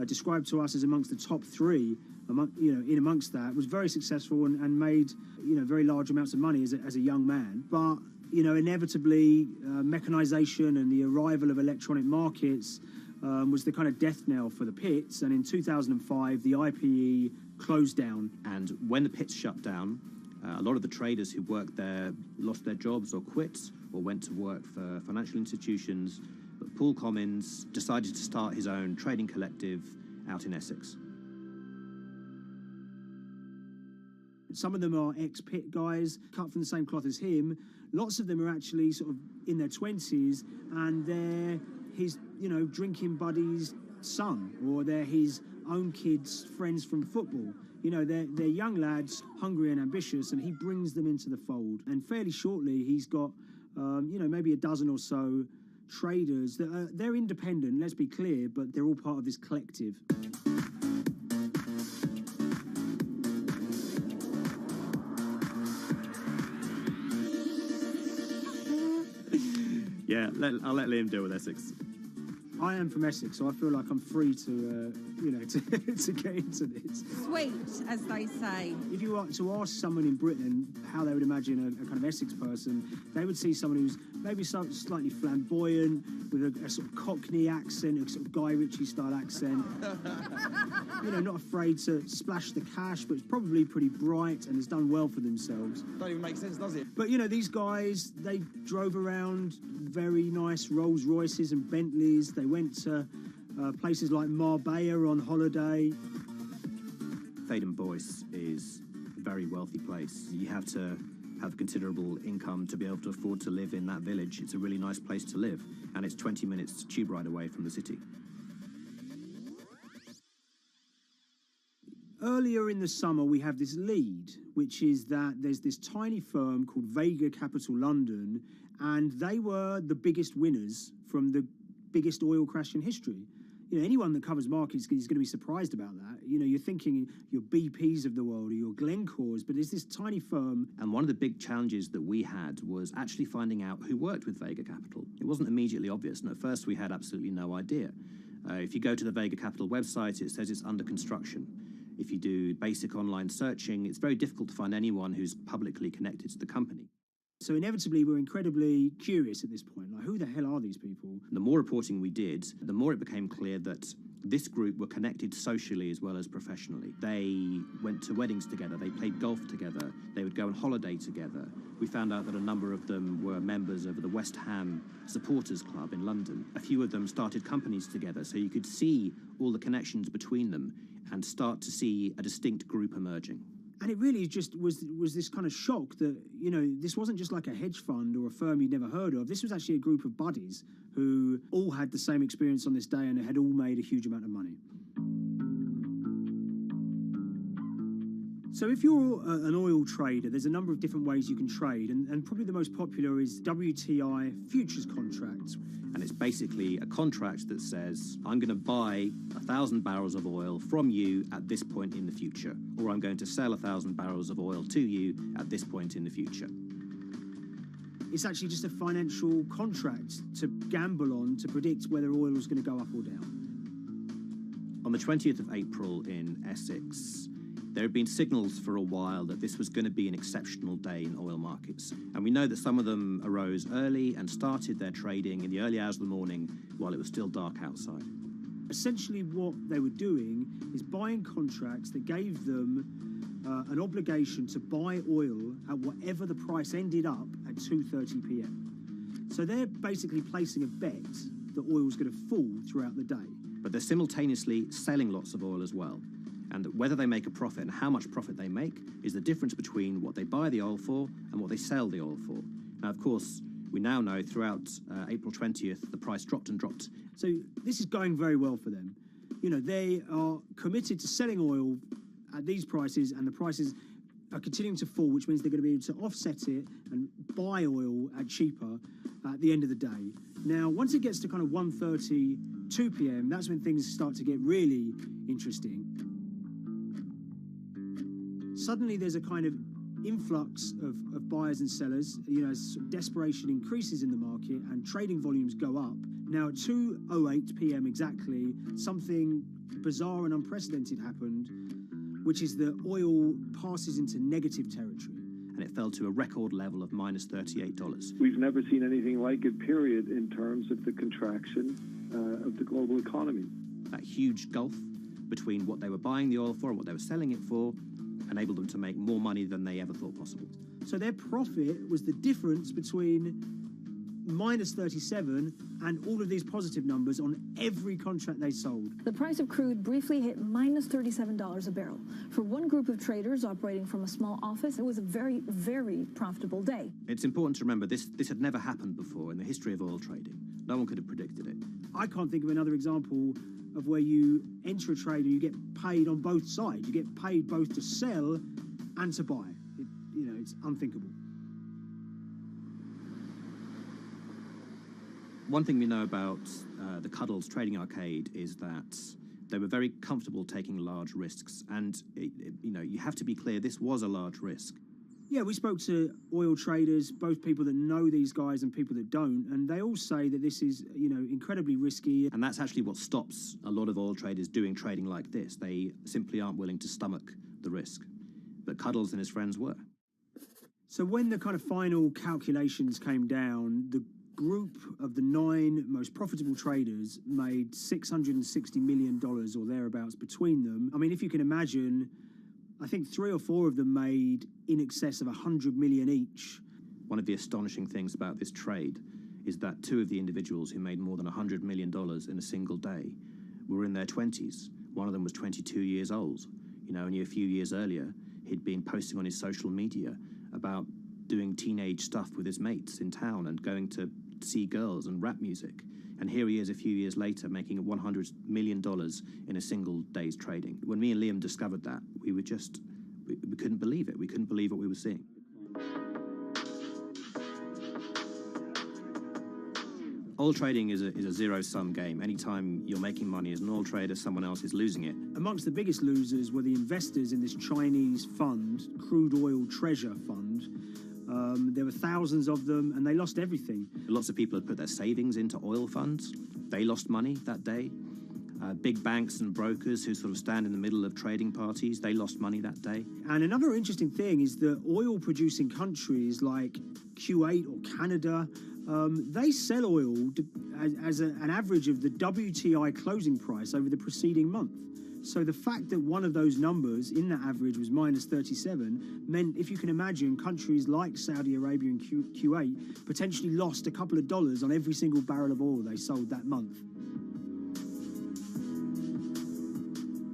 described to us as amongst the top 3. In amongst that, was very successful and made very large amounts of money as a young man. But inevitably, mechanization and the arrival of electronic markets was the kind of death knell for the pits. And in 2005, the IPE closed down. And when the pits shut down, a lot of the traders who worked there lost their jobs or quit or went to work for financial institutions. But Paul Commins decided to start his own trading collective out in Essex. Some of them are ex-pit guys, cut from the same cloth as him. Lots of them are actually sort of in their 20s, and they're his, drinking buddy's son, or they're his own kids' friends from football. They're young lads, hungry and ambitious, and he brings them into the fold. And fairly shortly, he's got, maybe a dozen or so traders that they're independent, let's be clear, but they're all part of this collective. Yeah, I'll let Liam deal with Essex. I am from Essex, so I feel like I'm free to, to get into this. Sweet, as they say. If you were to ask someone in Britain how they would imagine a kind of Essex person, they would see someone who's maybe slightly flamboyant, with a sort of Cockney accent, a sort of Guy Ritchie-style accent. Not afraid to splash the cash, but it's probably pretty bright and has done well for themselves. Don't even make sense, does it? But, these guys, they drove around very nice Rolls Royces and Bentleys. They went to places like Marbella on holiday. Thaden Boyce is a very wealthy place. You have to have considerable income to be able to afford to live in that village. It's a really nice place to live, and it's 20 minutes tube ride away from the city. Earlier in the summer, we have this lead, which is that there's this tiny firm called Vega Capital London, and they were the biggest winners from the biggest oil crash in history. Anyone that covers markets is going to be surprised about that. You're thinking your BPs of the world or your Glencores, but it's this tiny firm. And one of the big challenges that we had was actually finding out who worked with Vega Capital. It wasn't immediately obvious, and at first we had absolutely no idea. If you go to the Vega Capital website, it says it's under construction. If you do basic online searching, it's very difficult to find anyone who's publicly connected to the company. So inevitably, we're incredibly curious at this point. Like, who the hell are these people? The more reporting we did, the more it became clear that this group were connected socially as well as professionally. They went to weddings together, they played golf together, they would go on holiday together. We found out that a number of them were members of the West Ham Supporters Club in London. A few of them started companies together, so you could see all the connections between them and start to see a distinct group emerging. And it really just was this kind of shock that, this wasn't just like a hedge fund or a firm you'd never heard of. This was actually a group of buddies who all had the same experience on this day and had all made a huge amount of money. So if you're an oil trader, there's a number of different ways you can trade, and probably the most popular is WTI futures contracts. And it's basically a contract that says, I'm going to buy 1,000 barrels of oil from you at this point in the future, or I'm going to sell 1,000 barrels of oil to you at this point in the future. It's actually just a financial contract to gamble on to predict whether oil is going to go up or down. On the 20th of April in Essex, there had been signals for a while that this was going to be an exceptional day in oil markets. And we know that some of them arose early and started their trading in the early hours of the morning while it was still dark outside. Essentially what they were doing is buying contracts that gave them an obligation to buy oil at whatever the price ended up at 2:30 p.m. So they're basically placing a bet that oil was going to fall throughout the day. But they're simultaneously selling lots of oil as well. And whether they make a profit and how much profit they make is the difference between what they buy the oil for and what they sell the oil for. Now, of course, we now know throughout April 20th, the price dropped and dropped. So this is going very well for them. They are committed to selling oil at these prices, and the prices are continuing to fall, which means they're going to be able to offset it and buy oil at cheaper at the end of the day. Now, once it gets to kind of 1:30, 2 p.m., that's when things start to get really interesting. Suddenly there's a kind of influx of buyers and sellers, as desperation increases in the market and trading volumes go up. Now at 2:08 p.m. exactly, something bizarre and unprecedented happened, which is that oil passes into negative territory. And it fell to a record level of minus $38. We've never seen anything like it, period, in terms of the contraction of the global economy. That huge gulf between what they were buying the oil for and what they were selling it for enabled them to make more money than they ever thought possible. So their profit was the difference between minus 37, and all of these positive numbers on every contract they sold. The price of crude briefly hit minus $37 a barrel. For one group of traders operating from a small office, it was a very, very profitable day. It's important to remember this had never happened before in the history of oil trading. No one could have predicted it. I can't think of another example of where you enter a trade and you get paid on both sides. You get paid both to sell and to buy. It's unthinkable. One thing we know about the Cuddles Trading Arcade is that they were very comfortable taking large risks. And, you have to be clear, this was a large risk. Yeah, we spoke to oil traders, both people that know these guys and people that don't, and they all say that this is, incredibly risky. And that's actually what stops a lot of oil traders doing trading like this. They simply aren't willing to stomach the risk. But Cuddles and his friends were. So when the kind of final calculations came down, the group of the 9 most profitable traders made $660 million or thereabouts between them. I mean, if you can imagine, I think 3 or 4 of them made in excess of 100 million each. One of the astonishing things about this trade is that 2 of the individuals who made more than $100 million in a single day were in their 20s. One of them was 22 years old. Only a few years earlier, he'd been posting on his social media about doing teenage stuff with his mates in town and going to see girls and rap music. And here he is a few years later making $100 million in a single day's trading. When me and Liam discovered that, we couldn't believe it. We couldn't believe what we were seeing. Oil trading is a zero-sum game. Anytime you're making money as an oil trader, someone else is losing it. Amongst the biggest losers were the investors in this Chinese fund, Crude Oil Treasure Fund. There were thousands of them, and they lost everything. Lots of people had put their savings into oil funds. They lost money that day. Big banks and brokers who sort of stand in the middle of trading parties, they lost money that day. And another interesting thing is that oil-producing countries like Kuwait or Canada, they sell oil as an average of the WTI closing price over the preceding month. So the fact that one of those numbers in that average was minus 37 meant, if you can imagine, countries like Saudi Arabia and Kuwait potentially lost a couple of dollars on every single barrel of oil they sold that month.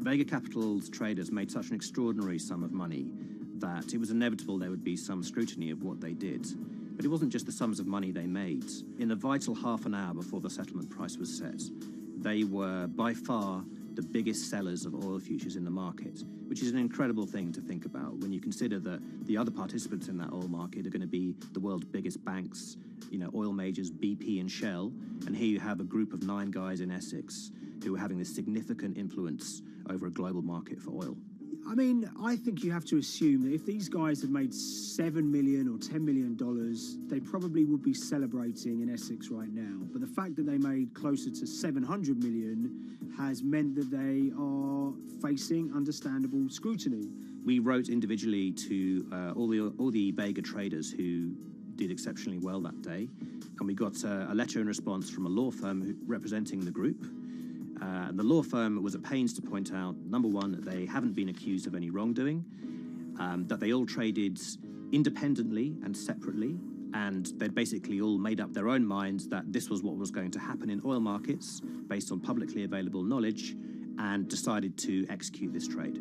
Vega Capital's traders made such an extraordinary sum of money that it was inevitable there would be some scrutiny of what they did. But it wasn't just the sums of money they made. In the vital half an hour before the settlement price was set, they were by far the biggest sellers of oil futures in the market, which is an incredible thing to think about when you consider that the other participants in that oil market are going to be the world's biggest banks, oil majors, BP and Shell, and here you have a group of 9 guys in Essex who are having this significant influence over a global market for oil. I mean, I think you have to assume that if these guys had made $7 million or $10 million, they probably would be celebrating in Essex right now. But the fact that they made closer to $700 million has meant that they are facing understandable scrutiny. We wrote individually to all the Vega traders who did exceptionally well that day, and we got a letter in response from a law firm representing the group. The law firm was at pains to point out, number one, that they haven't been accused of any wrongdoing, that they all traded independently and separately, and they'd basically all made up their own minds that this was what was going to happen in oil markets based on publicly available knowledge, and decided to execute this trade.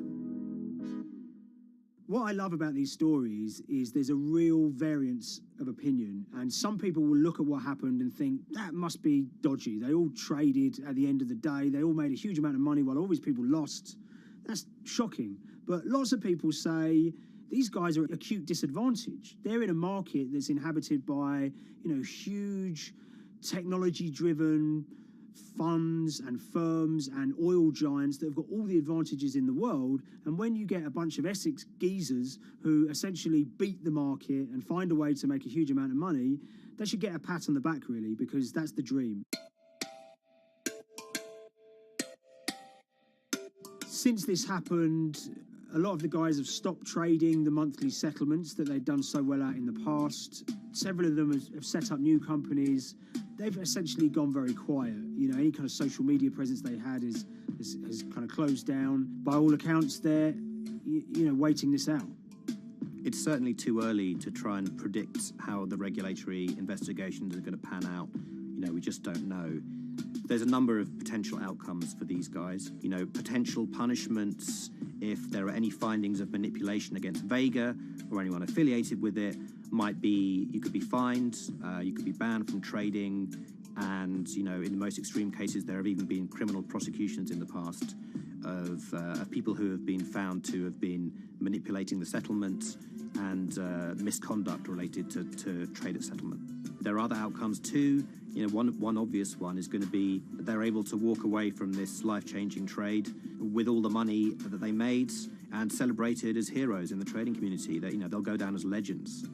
What I love about these stories is there's a real variance of opinion, and some people will look at what happened and think that must be dodgy. They all traded at the end of the day. They all made a huge amount of money while all these people lost. That's shocking. But lots of people say these guys are at acute disadvantage. They're in a market that's inhabited by, huge technology-driven funds and firms and oil giants that have got all the advantages in the world, and when you get a bunch of Essex geezers who essentially beat the market and find a way to make a huge amount of money, they should get a pat on the back, really, because that's the dream. Since this happened, a lot of the guys have stopped trading the monthly settlements that they'd done so well at in the past. Several of them have set up new companies. They've essentially gone very quiet. Any kind of social media presence they had has kind of closed down. By all accounts, they're, waiting this out. It's certainly too early to try and predict how the regulatory investigations are going to pan out. We just don't know. There's a number of potential outcomes for these guys. Potential punishments if there are any findings of manipulation against Vega or anyone affiliated with it might be you could be fined, you could be banned from trading, and in the most extreme cases there have even been criminal prosecutions in the past of people who have been found to have been manipulating the settlement and misconduct related to trade at settlement. There are other outcomes too. One obvious one is going to be they're able to walk away from this life-changing trade with all the money that they made and celebrated as heroes in the trading community. That they'll go down as legends.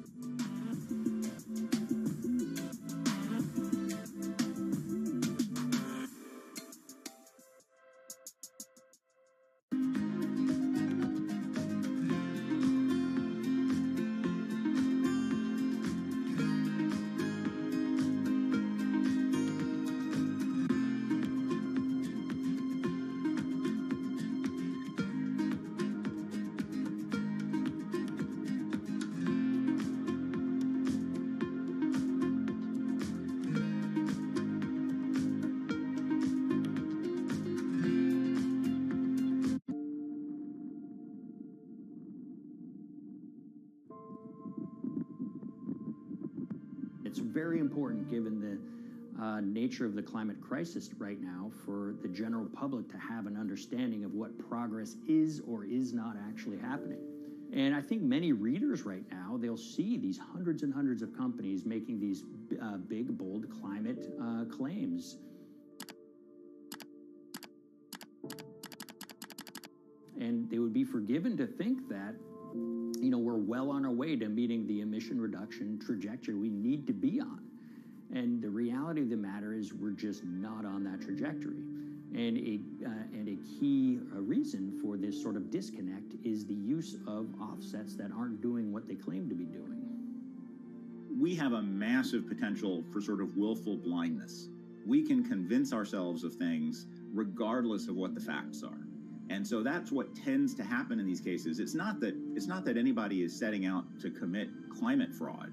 It's very important, given the nature of the climate crisis right now, for the general public to have an understanding of what progress is or is not actually happening. And I think many readers right now, they'll see these hundreds and hundreds of companies making these big, bold climate claims. And they would be forgiven to think that we're well on our way to meeting the emission reduction trajectory we need to be on. And the reality of the matter is we're just not on that trajectory. And a key reason for this sort of disconnect is the use of offsets that aren't doing what they claim to be doing. We have a massive potential for sort of willful blindness. We can convince ourselves of things regardless of what the facts are. And so that's what tends to happen in these cases. It's not that anybody is setting out to commit climate fraud.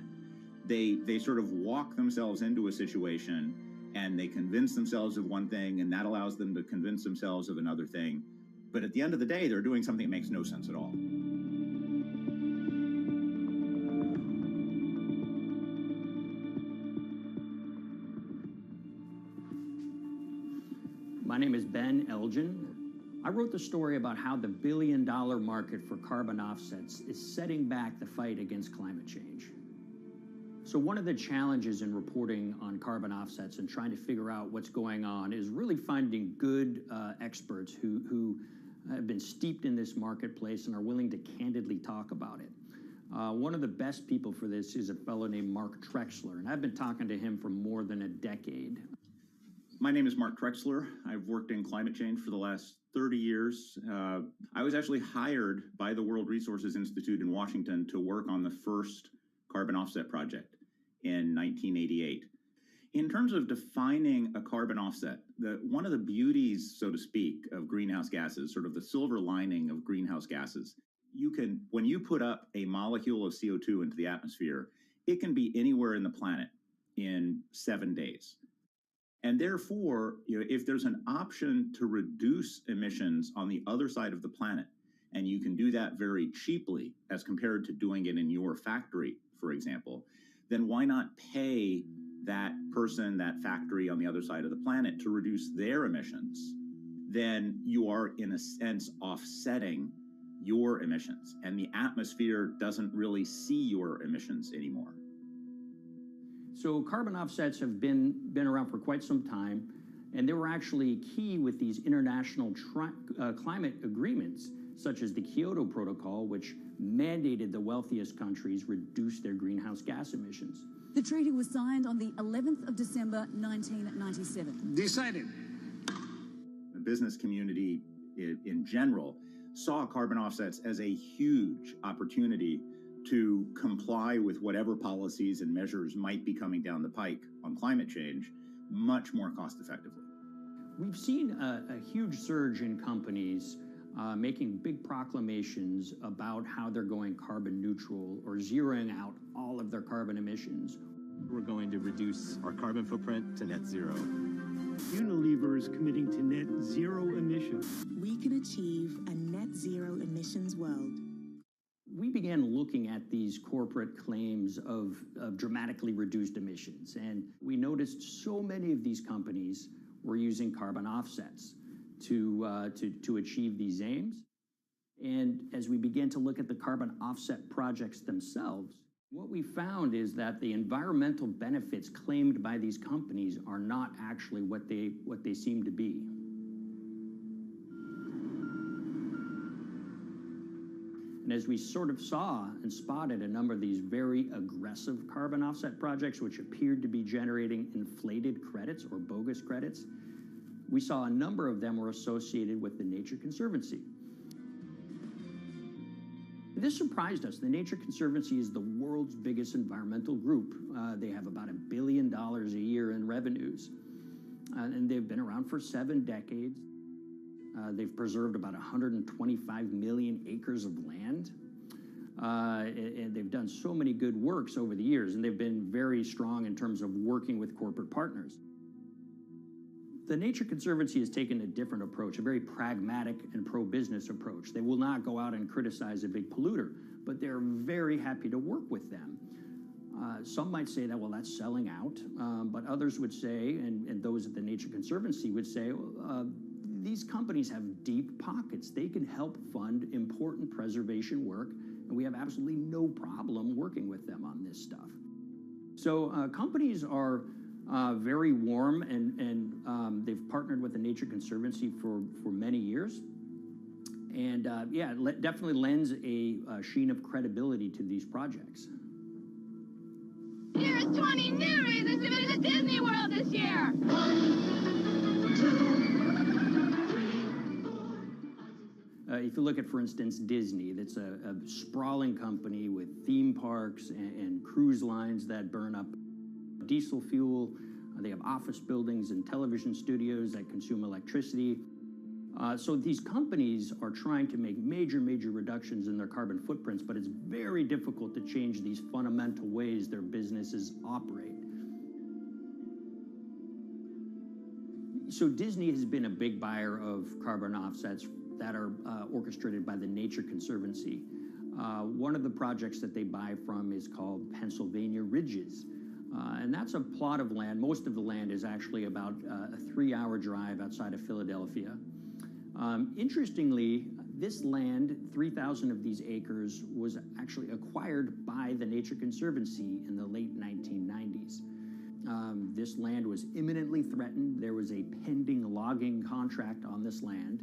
They sort of walk themselves into a situation and they convince themselves of one thing, and that allows them to convince themselves of another thing. But at the end of the day, they're doing something that makes no sense at all. My name is Ben Elgin. I wrote the story about how the billion-dollar market for carbon offsets is setting back the fight against climate change. So one of the challenges in reporting on carbon offsets and trying to figure out what's going on is really finding good experts who have been steeped in this marketplace and are willing to candidly talk about it. One of the best people for this is a fellow named Mark Trexler, and I've been talking to him for more than a decade. My name is Mark Trexler. I've worked in climate change for the last 30 years. I was actually hired by the World Resources Institute in Washington to work on the first carbon offset project in 1988. In terms of defining a carbon offset, one of the beauties, so to speak, of greenhouse gases, sort of the silver lining of greenhouse gases, when you put up a molecule of CO2 into the atmosphere, it can be anywhere in the planet in 7 days. And therefore, if there's an option to reduce emissions on the other side of the planet, and you can do that very cheaply as compared to doing it in your factory, for example, then why not pay that person, that factory on the other side of the planet to reduce their emissions? Then you are, in a sense, offsetting your emissions, and the atmosphere doesn't really see your emissions anymore. So carbon offsets have been around for quite some time, and they were actually key with these international climate agreements, such as the Kyoto Protocol, which mandated the wealthiest countries reduce their greenhouse gas emissions. The treaty was signed on the 11th of December, 1997. Decided. The business community in general saw carbon offsets as a huge opportunity to comply with whatever policies and measures might be coming down the pike on climate change much more cost effectively. We've seen a huge surge in companies making big proclamations about how they're going carbon neutral or zeroing out all of their carbon emissions. We're going to reduce our carbon footprint to net zero. Unilever is committing to net zero emissions. We can achieve a net zero emissions world. We began looking at these corporate claims of dramatically reduced emissions, and we noticed so many of these companies were using carbon offsets to achieve these aims. And as we began to look at the carbon offset projects themselves, what we found is that the environmental benefits claimed by these companies are not actually what they seem to be. And as we sort of saw and spotted a number of these very aggressive carbon offset projects, which appeared to be generating inflated credits or bogus credits, we saw a number of them were associated with the Nature Conservancy. This surprised us. The Nature Conservancy is the world's biggest environmental group. They have about $1 billion a year in revenues, and they've been around for 7 decades. They've preserved about 125 million acres of land, and they've done so many good works over the years, and they've been very strong in terms of working with corporate partners. The Nature Conservancy has taken a different approach, a very pragmatic and pro-business approach. They will not go out and criticize a big polluter, but they're very happy to work with them. Some might say that, well, that's selling out, but others would say, and those at the Nature Conservancy would say, these companies have deep pockets. They can help fund important preservation work, and we have absolutely no problem working with them on this stuff. So companies are very warm, and they've partnered with the Nature Conservancy for many years. And yeah, it definitely lends a sheen of credibility to these projects. Here's 20 new reasons to visit Disney World this year. 1, 2, 3. If you look at, for instance, Disney, that's a sprawling company with theme parks and cruise lines that burn up diesel fuel. They have office buildings and television studios that consume electricity. So these companies are trying to make major reductions in their carbon footprints, but it's very difficult to change these fundamental ways their businesses operate. So Disney has been a big buyer of carbon offsets that are orchestrated by the Nature Conservancy. One of the projects that they buy from is called Pennsylvania Ridges. And that's a plot of land. Most of the land is actually about a 3-hour drive outside of Philadelphia. Interestingly, this land, 3,000 of these acres, was actually acquired by the Nature Conservancy in the late 1990s. This land was imminently threatened. There was a pending logging contract on this land.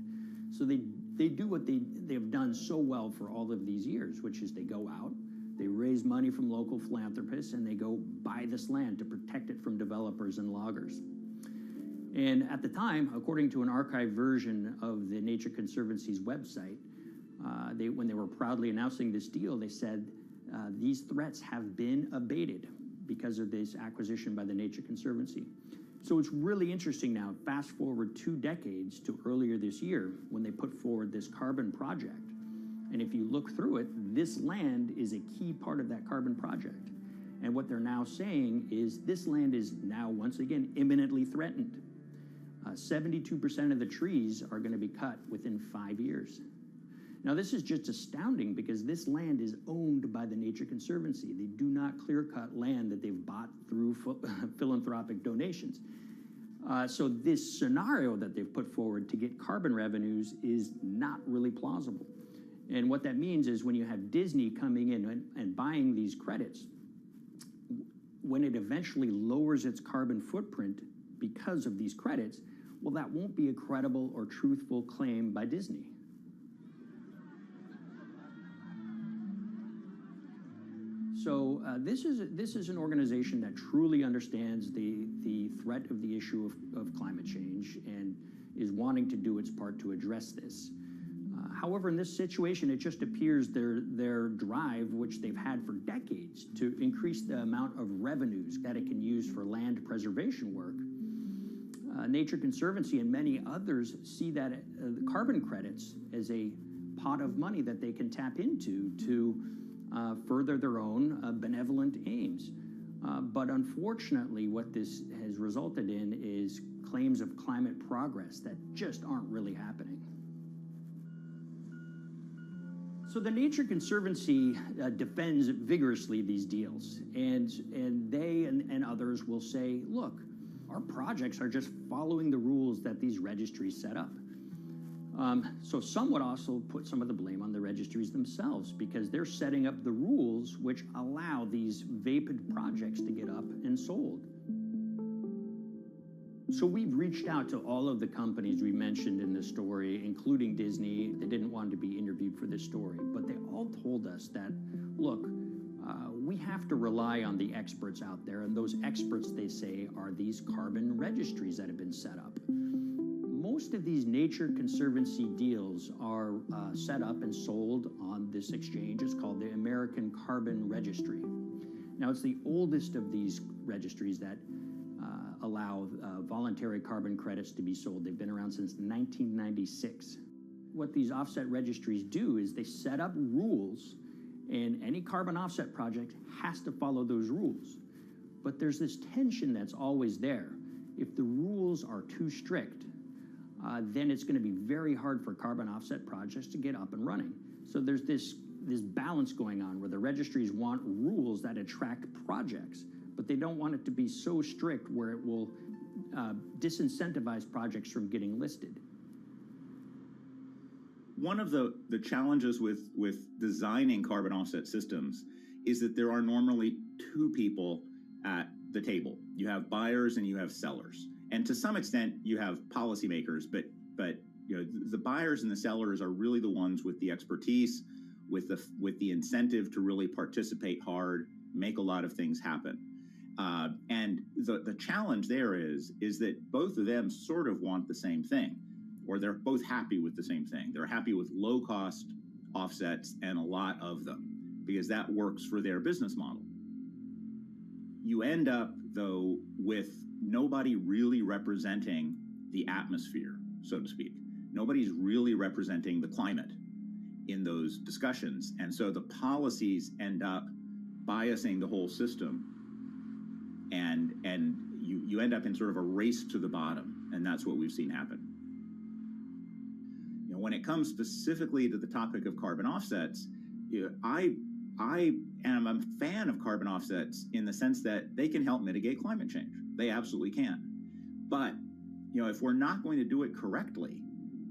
So they do what they've done so well for all of these years, which is they go out, they raise money from local philanthropists, and they go buy this land to protect it from developers and loggers. And at the time, according to an archived version of the Nature Conservancy's website, when they were proudly announcing this deal, they said, these threats have been abated because of this acquisition by the Nature Conservancy. So it's really interesting now, fast forward 2 decades to earlier this year when they put forward this carbon project. And if you look through it, this land is a key part of that carbon project. And what they're now saying is this land is now, once again, imminently threatened. 72% of the trees are going to be cut within 5 years. Now, this is just astounding because this land is owned by the Nature Conservancy. They do not clear-cut land that they've bought through philanthropic donations. So this scenario that they've put forward to get carbon revenues is not really plausible. And what that means is when you have Disney coming in and buying these credits, when it eventually lowers its carbon footprint because of these credits, well, that won't be a credible or truthful claim by Disney. So this is an organization that truly understands the threat of the issue of climate change and is wanting to do its part to address this. However, in this situation, it just appears their drive, which they've had for decades, to increase the amount of revenues that it can use for land preservation work, Nature Conservancy and many others see that the carbon credits as a pot of money that they can tap into to further their own benevolent aims. But unfortunately, what this has resulted in is claims of climate progress that just aren't really happening. So the Nature Conservancy defends vigorously these deals, and they and others will say, look, our projects are just following the rules that these registries set up. So some would also put some of the blame on the registries themselves because they're setting up the rules which allow these vapid projects to get up and sold. So we've reached out to all of the companies we mentioned in this story, including Disney. They didn't want to be interviewed for this story, but they all told us that, look, we have to rely on the experts out there, and those experts, they say, are these carbon registries that have been set up. Most of these Nature Conservancy deals are set up and sold on this exchange. It's called the American Carbon Registry. Now, it's the oldest of these registries that allow voluntary carbon credits to be sold. They've been around since 1996. What these offset registries do is they set up rules, and any carbon offset project has to follow those rules. But there's this tension that's always there. If the rules are too strict, then it's going to be very hard for carbon offset projects to get up and running. So there's this balance going on where the registries want rules that attract projects, but they don't want it to be so strict where it will disincentivize projects from getting listed. One of the challenges with designing carbon offset systems is that there are normally two people at the table. You have buyers and you have sellers. And to some extent, you have policymakers, but you know, the buyers and the sellers are really the ones with the expertise, with the incentive to really participate hard, make a lot of things happen. And the challenge there is that both of them sort of want the same thing, or they're both happy with the same thing. They're happy with low-cost offsets and a lot of them, because that works for their business model. You end up, though, with nobody really representing the atmosphere, so to speak. Nobody's really representing the climate in those discussions. And so the policies end up biasing the whole system, and you end up in sort of a race to the bottom, and that's what we've seen happen. You know, when it comes specifically to the topic of carbon offsets, you know, I am a fan of carbon offsets in the sense that they can help mitigate climate change. They absolutely can. But, you know, if we're not going to do it correctly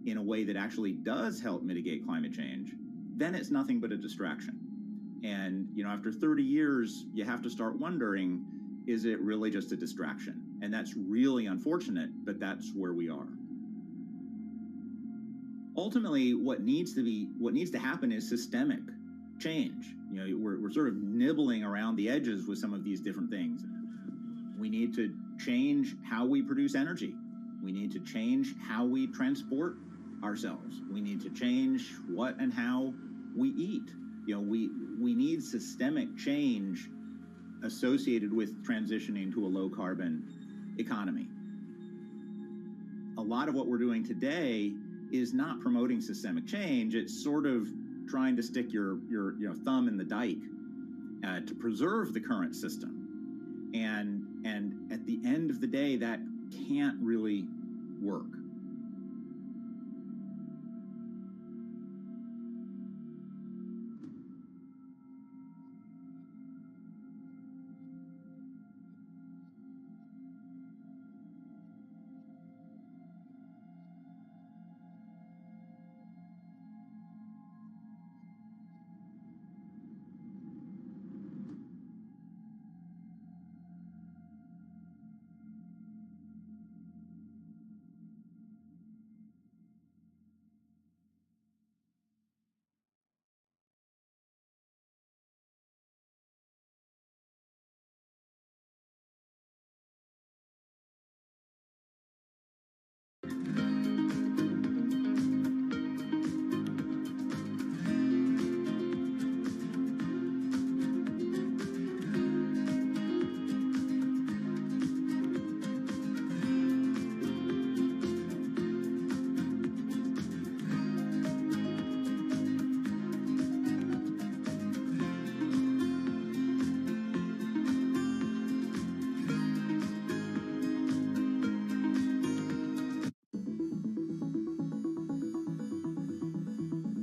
in a way that actually does help mitigate climate change, then it's nothing but a distraction. And, you know, after 30 years, you have to start wondering, is it really just a distraction? And that's really unfortunate, but that's where we are. Ultimately, what needs to happen is systemic change. You know, we're sort of nibbling around the edges with some of these different things. We need to change how we produce energy. We need to change how we transport ourselves. We need to change what and how we eat. You know, we need systemic change associated with transitioning to a low carbon economy. A lot of what we're doing today is not promoting systemic change. It's sort of trying to stick your thumb in the dike to preserve the current system. And at the end of the day, that can't really work.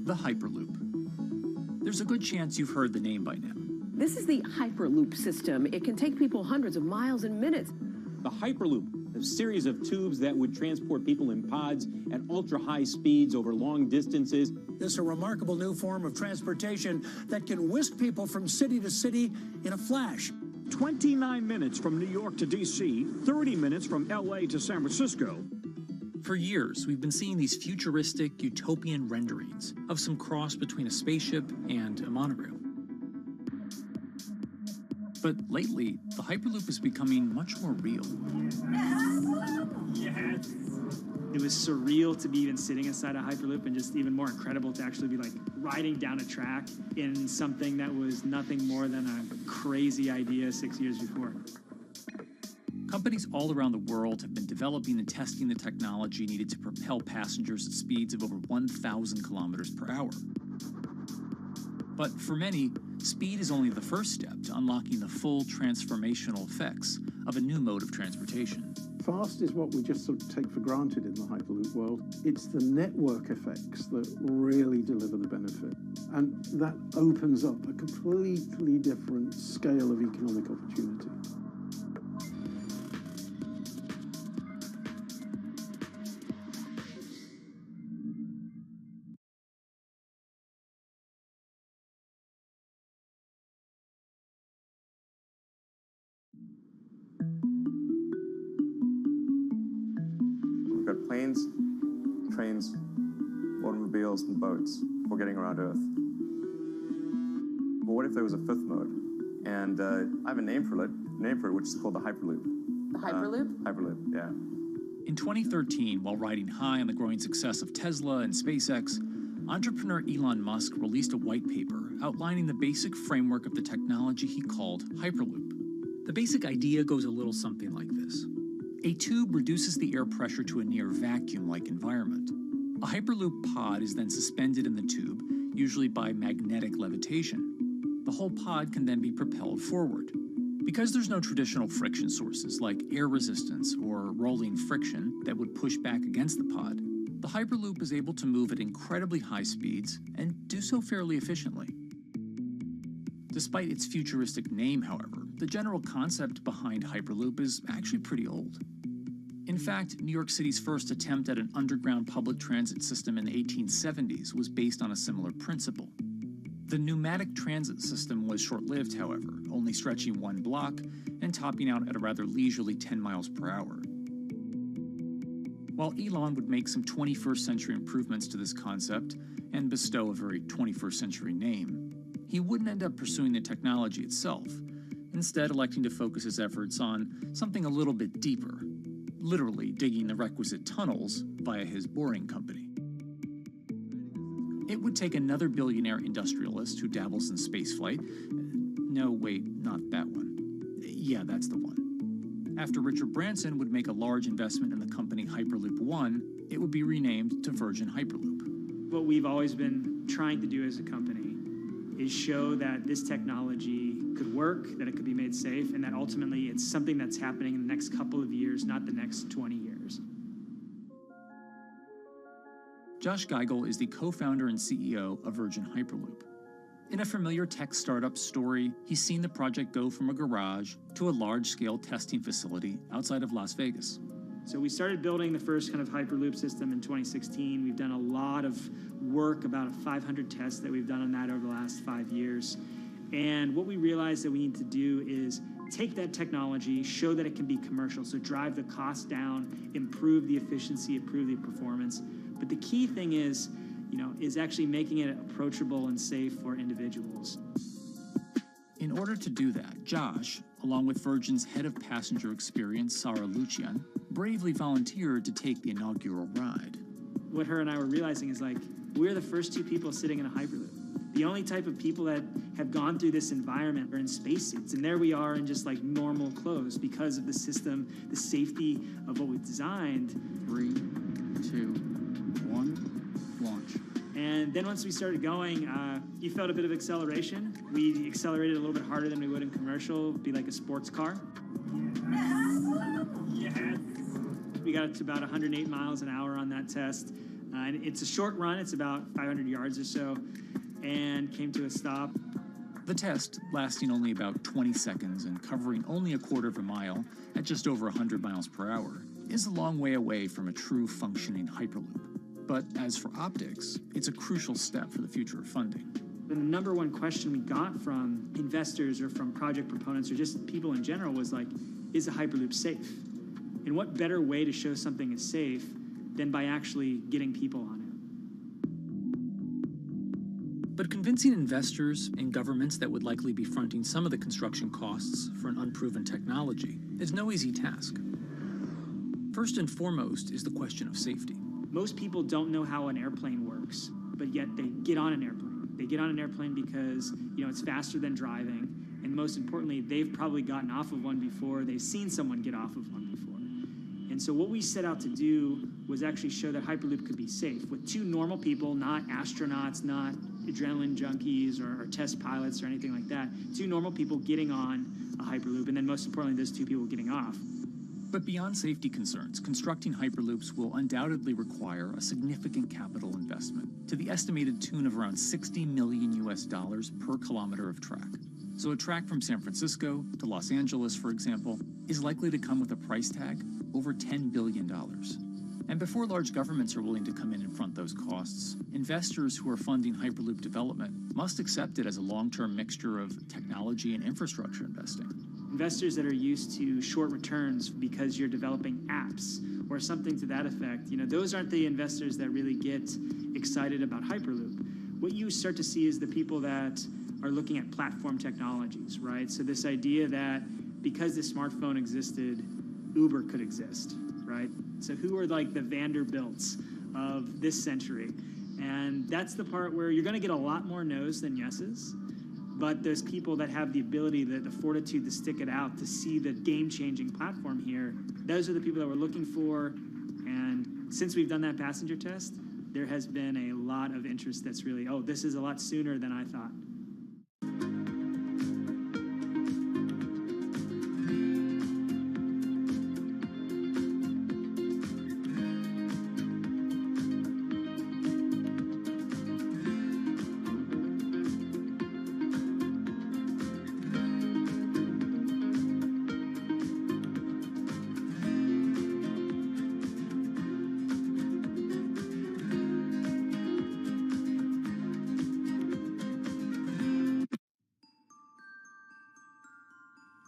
the Hyperloop. There's a good chance you've heard the name by now. This is the Hyperloop system. It can take people hundreds of miles in minutes. The Hyperloop, a series of tubes that would transport people in pods at ultra-high speeds over long distances. This is a remarkable new form of transportation that can whisk people from city to city in a flash. 29 minutes from New York to D.C., 30 minutes from L.A. to San Francisco. For years, we've been seeing these futuristic, utopian renderings of some cross between a spaceship and a monorail. But lately, the Hyperloop is becoming much more real. Yes. It was surreal to be even sitting inside a Hyperloop, and just even more incredible to actually be like riding down a track in something that was nothing more than a crazy idea 6 years before. Companies all around the world have been developing and testing the technology needed to propel passengers at speeds of over 1,000 kilometers per hour. But for many, speed is only the first step to unlocking the full transformational effects of a new mode of transportation. Fast is what we just sort of take for granted in the Hyperloop world. It's the network effects that really deliver the benefit. And that opens up a completely different scale of economic opportunity. Planes, trains, automobiles, and boats for getting around Earth. But what if there was a fifth mode? And I have a name for it, which is called the Hyperloop. The Hyperloop? Hyperloop, yeah. In 2013, while riding high on the growing success of Tesla and SpaceX, entrepreneur Elon Musk released a white paper outlining the basic framework of the technology he called Hyperloop. The basic idea goes a little something like this. A tube reduces the air pressure to a near vacuum-like environment. A Hyperloop pod is then suspended in the tube, usually by magnetic levitation. The whole pod can then be propelled forward. Because there's no traditional friction sources like air resistance or rolling friction that would push back against the pod, the Hyperloop is able to move at incredibly high speeds and do so fairly efficiently. Despite its futuristic name, however, the general concept behind Hyperloop is actually pretty old. In fact, New York City's first attempt at an underground public transit system in the 1870s was based on a similar principle. The pneumatic transit system was short-lived, however, only stretching one block and topping out at a rather leisurely 10 miles per hour. While Elon would make some 21st century improvements to this concept and bestow a very 21st century name, he wouldn't end up pursuing the technology itself, instead electing to focus his efforts on something a little bit deeper, literally digging the requisite tunnels via his boring company. It would take another billionaire industrialist who dabbles in spaceflight. No, wait, not that one. Yeah, that's the one. After Richard Branson would make a large investment in the company Hyperloop One, it would be renamed to Virgin Hyperloop. What we've always been trying to do as a company is show that this technology could work, that it could be made safe, and that ultimately it's something that's happening in the next couple of years, not the next 20 years. Josh Geigel is the co-founder and CEO of Virgin Hyperloop. In a familiar tech startup story, he's seen the project go from a garage to a large-scale testing facility outside of Las Vegas. So we started building the first kind of Hyperloop system in 2016. We've done a lot of work, about 500 tests that we've done on that over the last 5 years. And what we realized that we need to do is take that technology, show that it can be commercial, so drive the cost down, improve the efficiency, improve the performance. But the key thing is actually making it approachable and safe for individuals. In order to do that, Josh, along with Virgin's head of passenger experience, Sarah Lucian, bravely volunteered to take the inaugural ride. What her and I were realizing is we're the first two people sitting in a Hyperloop. The only type of people that have gone through this environment are in spacesuits, and there we are in just normal clothes because of the system, the safety of what we've designed. 3, 2, 1, launch. And then once we started going, you felt a bit of acceleration. We accelerated a little bit harder than we would in commercial, be like a sports car. Yes. We got to about 108 miles an hour on that test. And it's a short run, it's about 500 yards or so, and came to a stop. The test, lasting only about 20 seconds and covering only a quarter of a mile at just over 100 miles per hour, is a long way away from a true functioning Hyperloop. But as for optics, it's a crucial step for the future of funding. The number one question we got from investors or from project proponents or just people in general was like, is a Hyperloop safe? And what better way to show something is safe than by actually getting people on it? But convincing investors and governments that would likely be fronting some of the construction costs for an unproven technology is no easy task. First and foremost is the question of safety. Most people don't know how an airplane works, but yet they get on an airplane. They get on an airplane because, it's faster than driving, and most importantly, they've probably gotten off of one before, they've seen someone get off of one before. And so what we set out to do was actually show that Hyperloop could be safe with two normal people, not astronauts, not adrenaline junkies or test pilots or anything like that. Two normal people getting on a Hyperloop, and then most importantly, those two people getting off. But beyond safety concerns, constructing Hyperloops will undoubtedly require a significant capital investment to the estimated tune of around $60 million per kilometer of track. So a track from San Francisco to Los Angeles, for example, is likely to come with a price tag over $10 billion. And before large governments are willing to come in and front those costs, investors who are funding Hyperloop development must accept it as a long-term mixture of technology and infrastructure investing. Investors that are used to short returns because you're developing apps or something to that effect, those aren't the investors that really get excited about Hyperloop. What you start to see is the people that are looking at platform technologies, right? So this idea that because the smartphone existed, Uber could exist, right? So who are like the Vanderbilts of this century? And that's the part where you're going to get a lot more no's than yeses. But those people that have the ability, the fortitude to stick it out, to see the game-changing platform here, those are the people that we're looking for. And since we've done that passenger test, there has been a lot of interest that's really, this is a lot sooner than I thought.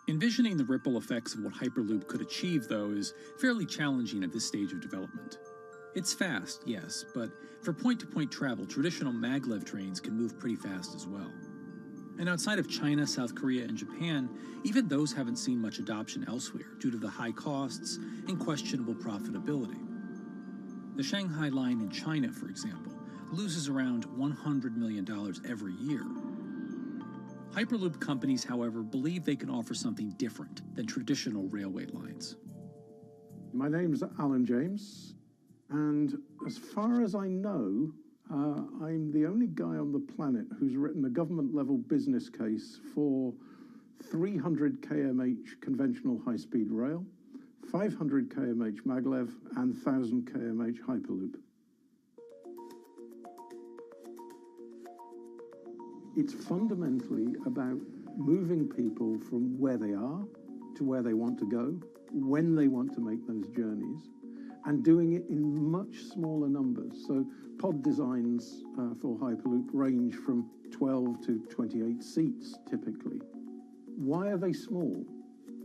Envisioning the ripple effects of what Hyperloop could achieve, though, is fairly challenging at this stage of development. It's fast, yes, but for point-to-point travel, traditional maglev trains can move pretty fast as well. And outside of China, South Korea, and Japan, even those haven't seen much adoption elsewhere due to the high costs and questionable profitability. The Shanghai line in China, for example, loses around $100 million every year. Hyperloop companies, however, believe they can offer something different than traditional railway lines. My name's Alan James, and as far as I know, I'm the only guy on the planet who's written a government-level business case for 300 kmh conventional high-speed rail, 500 kmh maglev, and 1,000 kmh Hyperloop. It's fundamentally about moving people from where they are to where they want to go, when they want to make those journeys, and doing it in much smaller numbers. So pod designs for Hyperloop range from 12 to 28 seats, typically. Why are they small?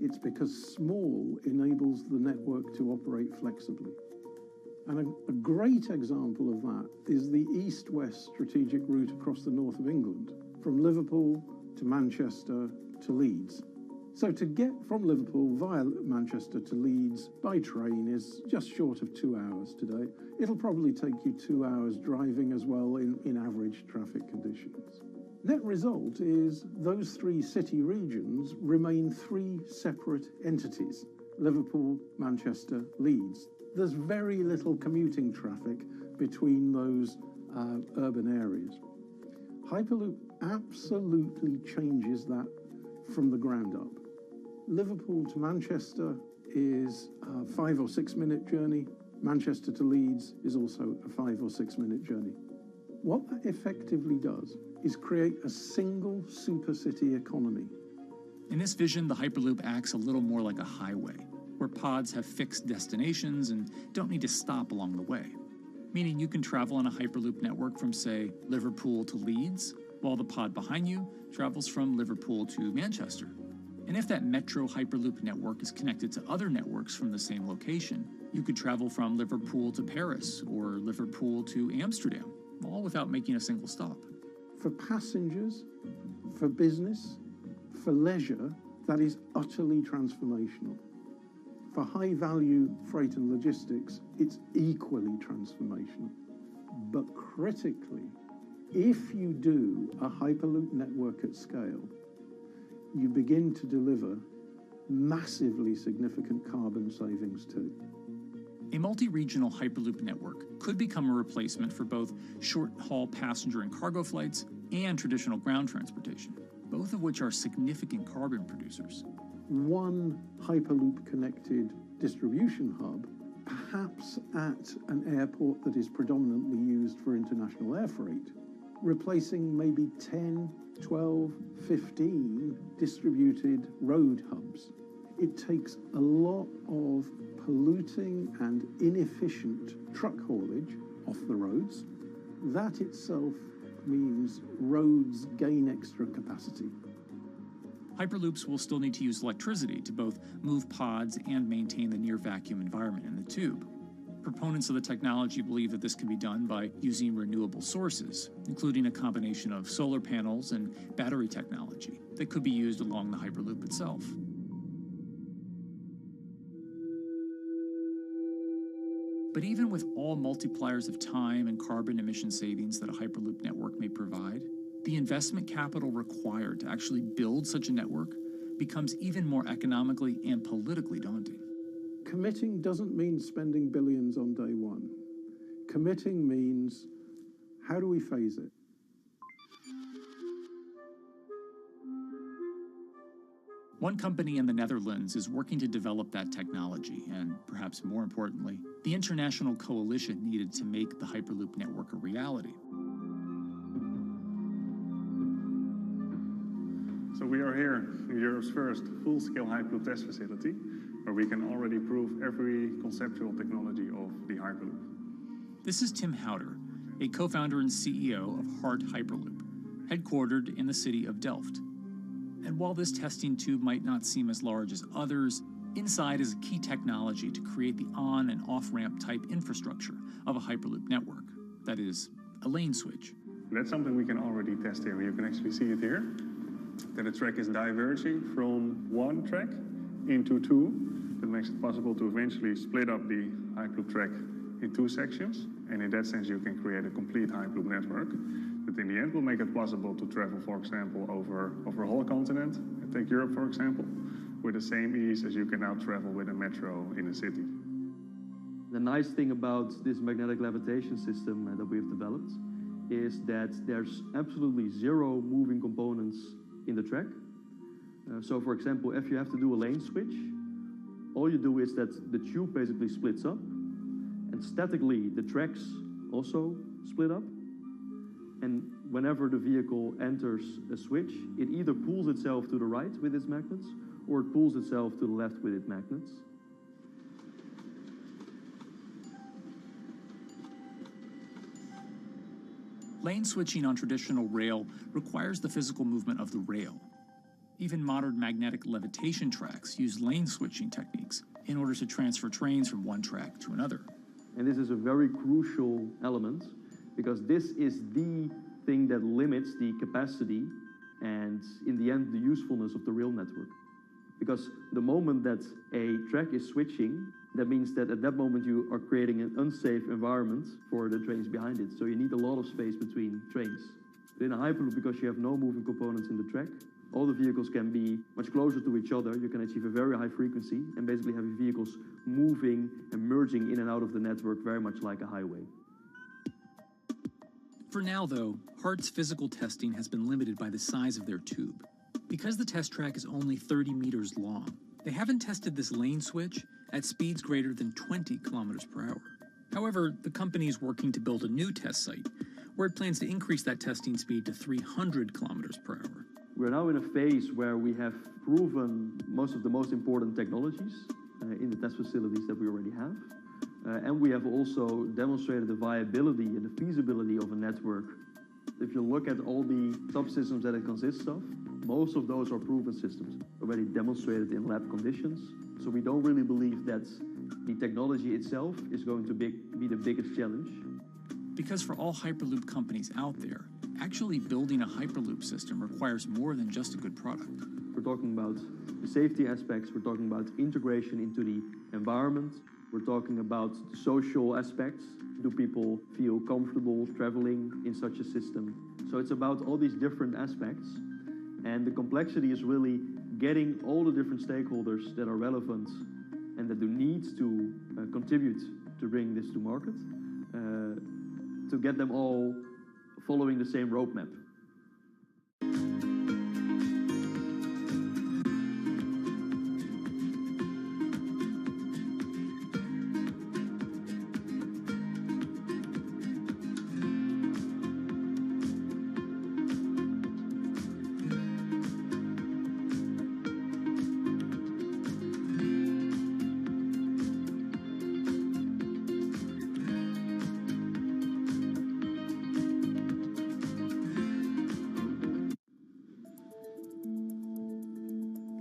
It's because small enables the network to operate flexibly. And a great example of that is the east-west strategic route across the north of England, from Liverpool to Manchester to Leeds. So to get from Liverpool via Manchester to Leeds by train is just short of 2 hours today. It'll probably take you 2 hours driving as well in average traffic conditions. Net result is those three city regions remain three separate entities: Liverpool, Manchester, Leeds. There's very little commuting traffic between those urban areas. Hyperloop absolutely changes that from the ground up. Liverpool to Manchester is a 5 or 6 minute journey. Manchester to Leeds is also a 5 or 6 minute journey. What that effectively does is create a single super city economy. In this vision, the Hyperloop acts a little more like a highway, where pods have fixed destinations and don't need to stop along the way. Meaning you can travel on a Hyperloop network from, say, Liverpool to Leeds, while the pod behind you travels from Liverpool to Manchester. And if that metro Hyperloop network is connected to other networks from the same location, you could travel from Liverpool to Paris or Liverpool to Amsterdam, all without making a single stop. For passengers, for business, for leisure, that is utterly transformational. For high-value freight and logistics, it's equally transformational. But critically, if you do a Hyperloop network at scale, you begin to deliver massively significant carbon savings too. A multi-regional Hyperloop network could become a replacement for both short-haul passenger and cargo flights and traditional ground transportation, both of which are significant carbon producers. One Hyperloop-connected distribution hub, perhaps at an airport that is predominantly used for international air freight, replacing maybe 10, 12, 15 distributed road hubs. It takes a lot of polluting and inefficient truck haulage off the roads. That itself means roads gain extra capacity. Hyperloops will still need to use electricity to both move pods and maintain the near-vacuum environment in the tube. Proponents of the technology believe that this can be done by using renewable sources, including a combination of solar panels and battery technology that could be used along the Hyperloop itself. But even with all multipliers of time and carbon emission savings that a Hyperloop network may provide, the investment capital required to actually build such a network becomes even more economically and politically daunting. Committing doesn't mean spending billions on day one. Committing means, how do we phase it? One company in the Netherlands is working to develop that technology, and perhaps more importantly, the international coalition needed to make the Hyperloop network a reality. So we are here in Europe's first full-scale Hyperloop test facility, where we can already prove every conceptual technology of the Hyperloop. This is Tim Houter, a co-founder and CEO of Hart Hyperloop, headquartered in the city of Delft. And while this testing tube might not seem as large as others, inside is a key technology to create the on- and off-ramp type infrastructure of a Hyperloop network. That is, a lane switch. That's something we can already test here. You can actually see it here, that the track is diverging from one track into two. That makes it possible to eventually split up the Hyperloop track in two sections. And in that sense, you can create a complete Hyperloop network that in the end will make it possible to travel, for example, over a whole continent. Take Europe, for example, with the same ease as you can now travel with a metro in a city. The nice thing about this magnetic levitation system that we have developed is that there's absolutely zero moving components in the track. So for example, if you have to do a lane switch, all you do is that the tube basically splits up, and statically the tracks also split up. And whenever the vehicle enters a switch, it either pulls itself to the right with its magnets, or it pulls itself to the left with its magnets. Lane switching on traditional rail requires the physical movement of the rail. Even modern magnetic levitation tracks use lane switching techniques in order to transfer trains from one track to another. And this is a very crucial element, because this is the thing that limits the capacity and, in the end, the usefulness of the rail network. Because the moment that a track is switching, that means that at that moment you are creating an unsafe environment for the trains behind it. So you need a lot of space between trains. But in a Hyperloop, because you have no moving components in the track, all the vehicles can be much closer to each other. You can achieve a very high frequency and basically have your vehicles moving and merging in and out of the network very much like a highway. For now, though, Hart's physical testing has been limited by the size of their tube. Because the test track is only 30 meters long, they haven't tested this lane switch at speeds greater than 20 kilometers per hour. However, the company is working to build a new test site where it plans to increase that testing speed to 300 kilometers per hour. We're now in a phase where we have proven most of the most important technologies in the test facilities that we already have. And we have also demonstrated the viability and the feasibility of a network. If you look at all the subsystems that it consists of, most of those are proven systems, already demonstrated in lab conditions. So we don't really believe that the technology itself is going to be the biggest challenge. Because for all Hyperloop companies out there, actually building a Hyperloop system requires more than just a good product. We're talking about the safety aspects, we're talking about integration into the environment, we're talking about the social aspects. Do people feel comfortable traveling in such a system? So it's about all these different aspects, and the complexity is really getting all the different stakeholders that are relevant and that do need to contribute to bring this to market, to get them all following the same roadmap.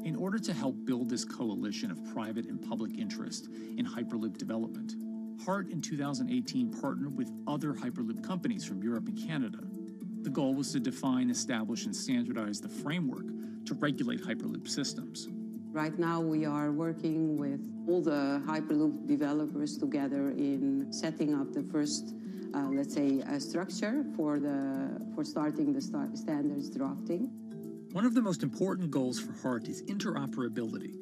In order to help build this coalition of private and public interest in Hyperloop development, HART in 2018 partnered with other Hyperloop companies from Europe and Canada. The goal was to define, establish, and standardize the framework to regulate Hyperloop systems. Right now we are working with all the Hyperloop developers together in setting up the first, let's say, structure for starting the standards drafting. One of the most important goals for HART is interoperability,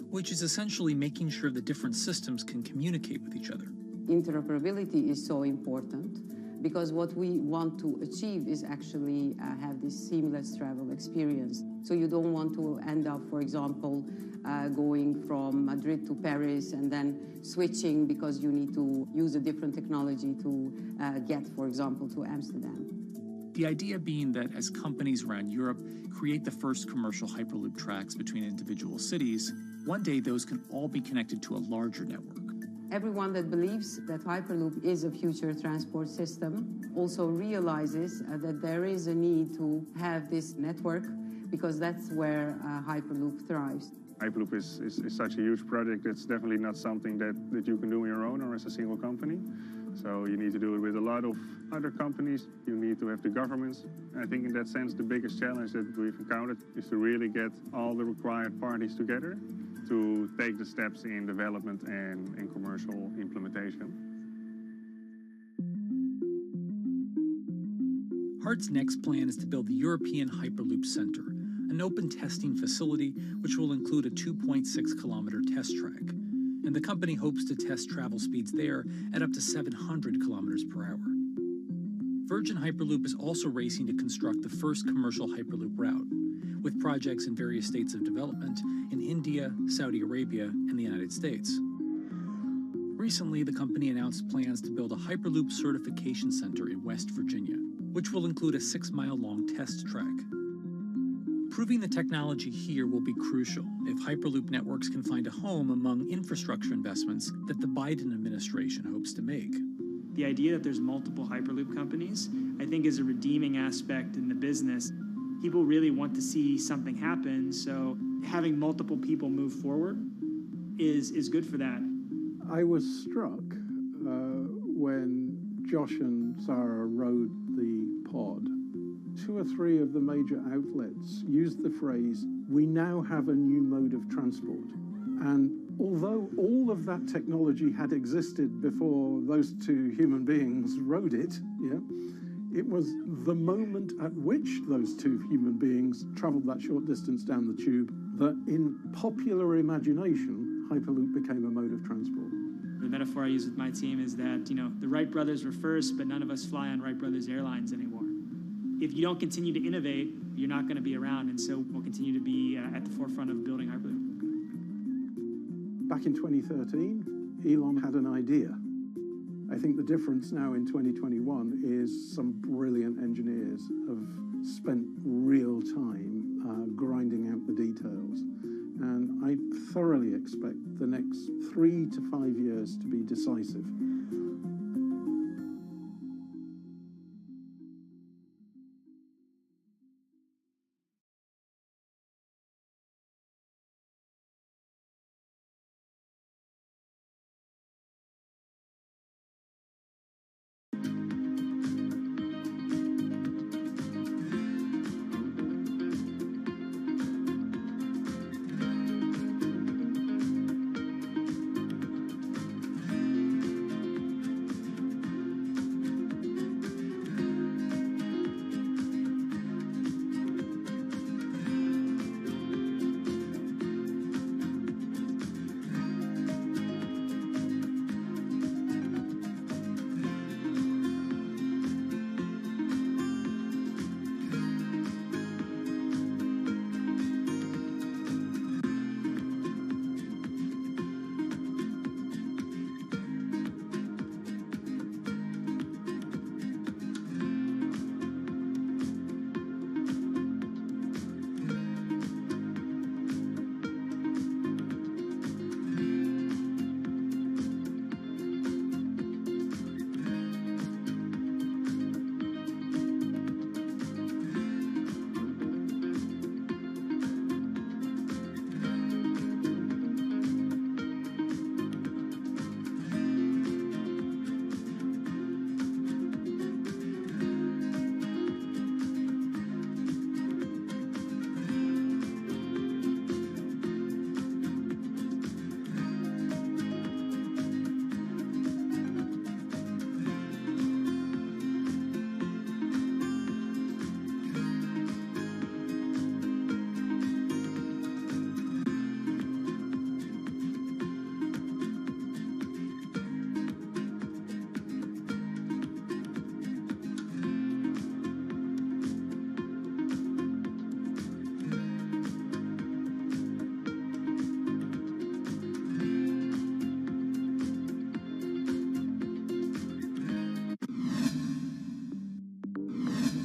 which is essentially making sure that different systems can communicate with each other. Interoperability is so important because what we want to achieve is actually have this seamless travel experience. So you don't want to end up, for example, going from Madrid to Paris and then switching because you need to use a different technology to get, for example, to Amsterdam. The idea being that as companies around Europe create the first commercial Hyperloop tracks between individual cities, one day those can all be connected to a larger network. Everyone that believes that Hyperloop is a future transport system also realizes that there is a need to have this network because that's where Hyperloop thrives. Hyperloop is such a huge project. It's definitely not something that you can do on your own or as a single company. So you need to do it with a lot of other companies. You need to have the governments. I think in that sense, the biggest challenge that we've encountered is to really get all the required parties together to take the steps in development and in commercial implementation. HART's next plan is to build the European Hyperloop Center, an open testing facility which will include a 2.6-kilometer test track. And the company hopes to test travel speeds there at up to 700 kilometers per hour. Virgin Hyperloop is also racing to construct the first commercial Hyperloop route, with projects in various states of development in India, Saudi Arabia, and the United States. Recently, the company announced plans to build a Hyperloop certification center in West Virginia, which will include a 6-mile-long test track. Proving the technology here will be crucial if Hyperloop networks can find a home among infrastructure investments that the Biden administration hopes to make. The idea that there's multiple Hyperloop companies, I think, is a redeeming aspect in the business. People really want to see something happen, so having multiple people move forward is good for that. I was struck when Josh and Sarah rode the pod. 2 or 3 of the major outlets used the phrase, "We now have a new mode of transport." And although all of that technology had existed before those 2 human beings rode it, it was the moment at which those 2 human beings traveled that short distance down the tube that in popular imagination, Hyperloop became a mode of transport. The metaphor I use with my team is that, the Wright brothers were first, but none of us fly on Wright Brothers Airlines anymore. If you don't continue to innovate, you're not going to be around, and so we'll continue to be at the forefront of building Hyperloop. Back in 2013, Elon had an idea. I think the difference now in 2021 is some brilliant engineers have spent real time grinding out the details. And I thoroughly expect the next 3 to 5 years to be decisive.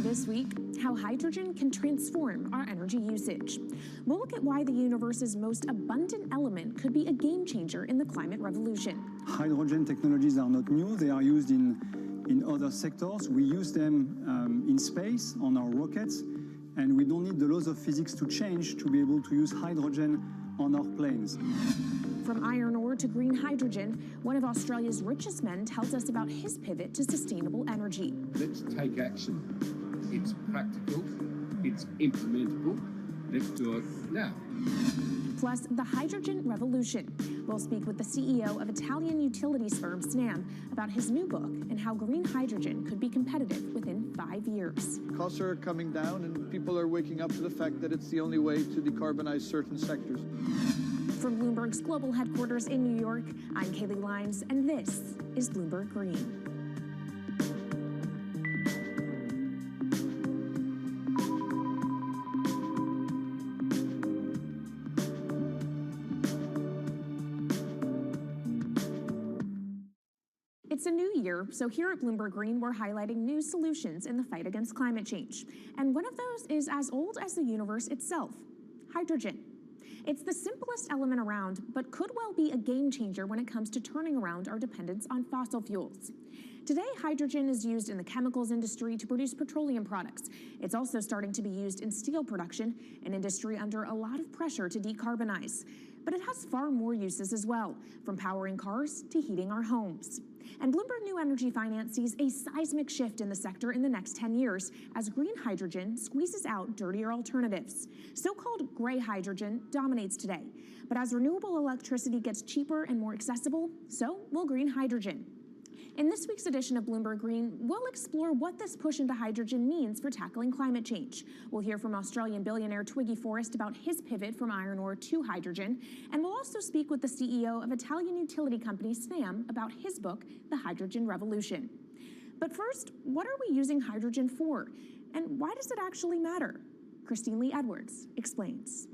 This week, how hydrogen can transform our energy usage. We'll look at why the universe's most abundant element could be a game changer in the climate revolution. Hydrogen technologies are not new. They are used in other sectors. We use them in space, on our rockets, and we don't need the laws of physics to change to be able to use hydrogen on our planes. From iron ore to green hydrogen, one of Australia's richest men tells us about his pivot to sustainable energy. Let's take action. It's practical, it's implementable, let's do it now. Plus, the hydrogen revolution. We'll speak with the CEO of Italian utilities firm Snam about his new book and how green hydrogen could be competitive within 5 years. Costs are coming down and people are waking up to the fact that it's the only way to decarbonize certain sectors. From Bloomberg's global headquarters in New York, I'm Kaylee Lyons, and this is Bloomberg Green. It's a new year, so here at Bloomberg Green, we're highlighting new solutions in the fight against climate change. And one of those is as old as the universe itself, hydrogen. It's the simplest element around, but could well be a game changer when it comes to turning around our dependence on fossil fuels. Today, hydrogen is used in the chemicals industry to produce petroleum products. It's also starting to be used in steel production, an industry under a lot of pressure to decarbonize. But it has far more uses as well, from powering cars to heating our homes. And Bloomberg New Energy Finance sees a seismic shift in the sector in the next 10 years as green hydrogen squeezes out dirtier alternatives. So-called gray hydrogen dominates today. But as renewable electricity gets cheaper and more accessible, so will green hydrogen. In this week's edition of Bloomberg Green, we'll explore what this push into hydrogen means for tackling climate change. We'll hear from Australian billionaire Twiggy Forrest about his pivot from iron ore to hydrogen, and we'll also speak with the CEO of Italian utility company Snam about his book, The Hydrogen Revolution. But first, what are we using hydrogen for? And why does it actually matter? Christine Lee Edwards explains.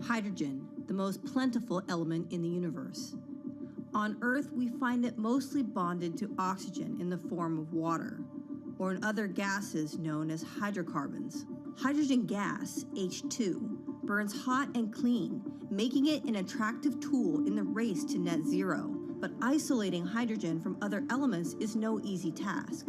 Hydrogen the most plentiful element in the universe. On Earth, we find it mostly bonded to oxygen in the form of water, or in other gases known as hydrocarbons. Hydrogen gas, H2, burns hot and clean, making it an attractive tool in the race to net zero. But isolating hydrogen from other elements is no easy task.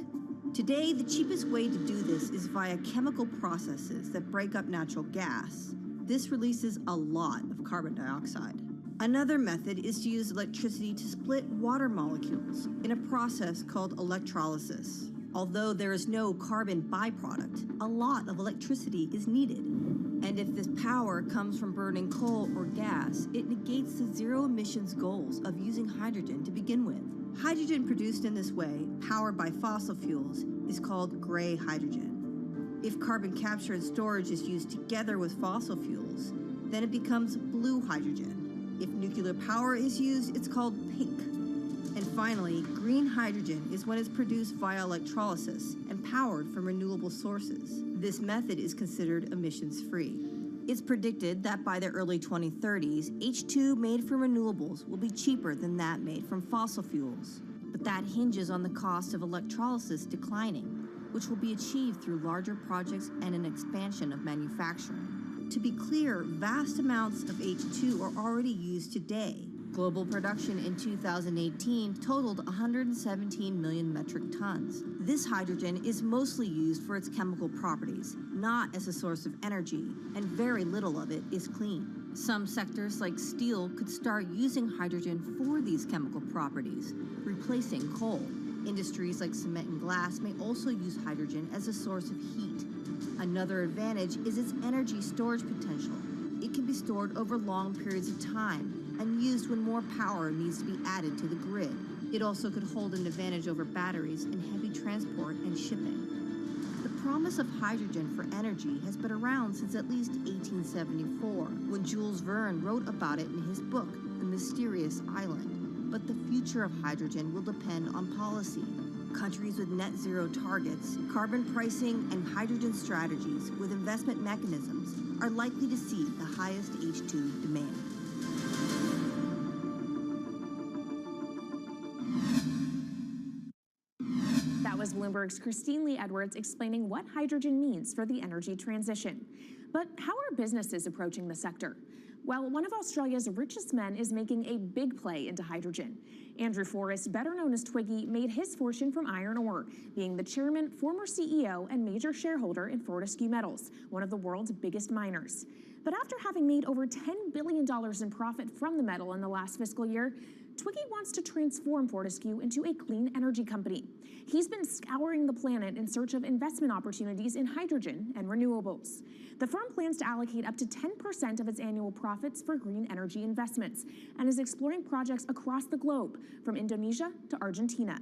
Today, the cheapest way to do this is via chemical processes that break up natural gas. This releases a lot of carbon dioxide. Another method is to use electricity to split water molecules in a process called electrolysis. Although there is no carbon byproduct, a lot of electricity is needed. And if this power comes from burning coal or gas, it negates the zero emissions goals of using hydrogen to begin with. Hydrogen produced in this way, powered by fossil fuels, is called gray hydrogen. If carbon capture and storage is used together with fossil fuels, then it becomes blue hydrogen. If nuclear power is used, it's called pink. And finally, green hydrogen is when it's produced via electrolysis and powered from renewable sources. This method is considered emissions-free. It's predicted that by the early 2030s, H2 made from renewables will be cheaper than that made from fossil fuels. But that hinges on the cost of electrolysis declining, which will be achieved through larger projects and an expansion of manufacturing. To be clear, vast amounts of H2 are already used today. Global production in 2018 totaled 117 million metric tons. This hydrogen is mostly used for its chemical properties, not as a source of energy, and very little of it is clean. Some sectors like steel could start using hydrogen for these chemical properties, replacing coal. Industries like cement and glass may also use hydrogen as a source of heat. Another advantage is its energy storage potential. It can be stored over long periods of time and used when more power needs to be added to the grid. It also could hold an advantage over batteries in heavy transport and shipping. The promise of hydrogen for energy has been around since at least 1874, when Jules Verne wrote about it in his book, The Mysterious Island. But the future of hydrogen will depend on policy. Countries with net zero targets, carbon pricing, and hydrogen strategies with investment mechanisms are likely to see the highest H2 demand. That was Bloomberg's Christine Lee Edwards explaining what hydrogen means for the energy transition. But how are businesses approaching the sector? Well, one of Australia's richest men is making a big play into hydrogen. Andrew Forrest, better known as Twiggy, made his fortune from iron ore, being the chairman, former CEO, and major shareholder in Fortescue Metals, one of the world's biggest miners. But after having made over $10 billion in profit from the metal in the last fiscal year, Twiggy wants to transform Fortescue into a clean energy company. He's been scouring the planet in search of investment opportunities in hydrogen and renewables. The firm plans to allocate up to 10% of its annual profits for green energy investments and is exploring projects across the globe, from Indonesia to Argentina.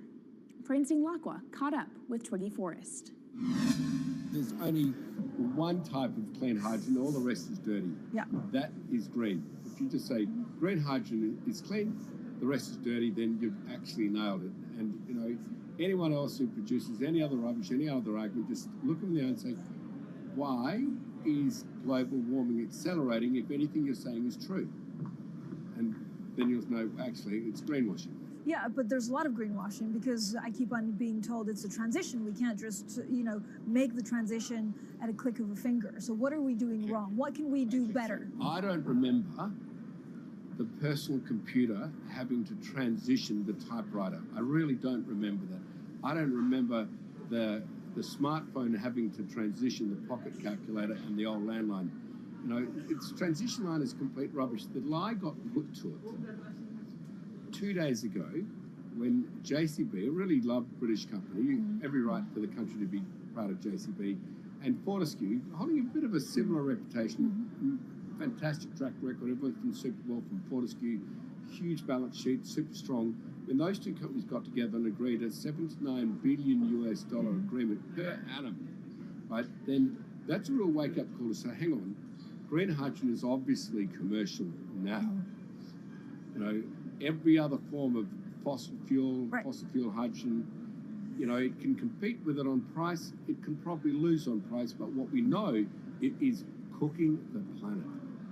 Francine Lacqua caught up with Twiggy Forrest. There's only one type of clean hydrogen, all the rest is dirty. Yeah. That is green. If you just say green hydrogen is clean, the rest is dirty, then you've actually nailed it. And, you know, anyone else who produces any other rubbish, any other argument, just look them there and say, why is global warming accelerating if anything you're saying is true? And then you'll know, actually, it's greenwashing. Yeah, but there's a lot of greenwashing because I keep on being told it's a transition. We can't just, make the transition at a click of a finger. So what are we doing wrong? What can we do better? I don't remember the personal computer having to transition the typewriter. I really don't remember that. I don't remember the smartphone having to transition the pocket calculator and the old landline. You know, its transition line is complete rubbish. The lie got put to it 2 days ago when JCB, a really loved British company, every right for the country to be part of JCB, and Fortescue, holding a bit of a similar reputation, fantastic track record, everyone's done super well from Fortescue, huge balance sheet, super strong. When those two companies got together and agreed a $7 to $9 billion US agreement per annum, right, then that's a real wake-up call to say, hang on, green hydrogen is obviously commercial now. You know, every other form of fossil fuel hydrogen, you know, it can compete with it on price, it can probably lose on price, but what we know, it is cooking the planet.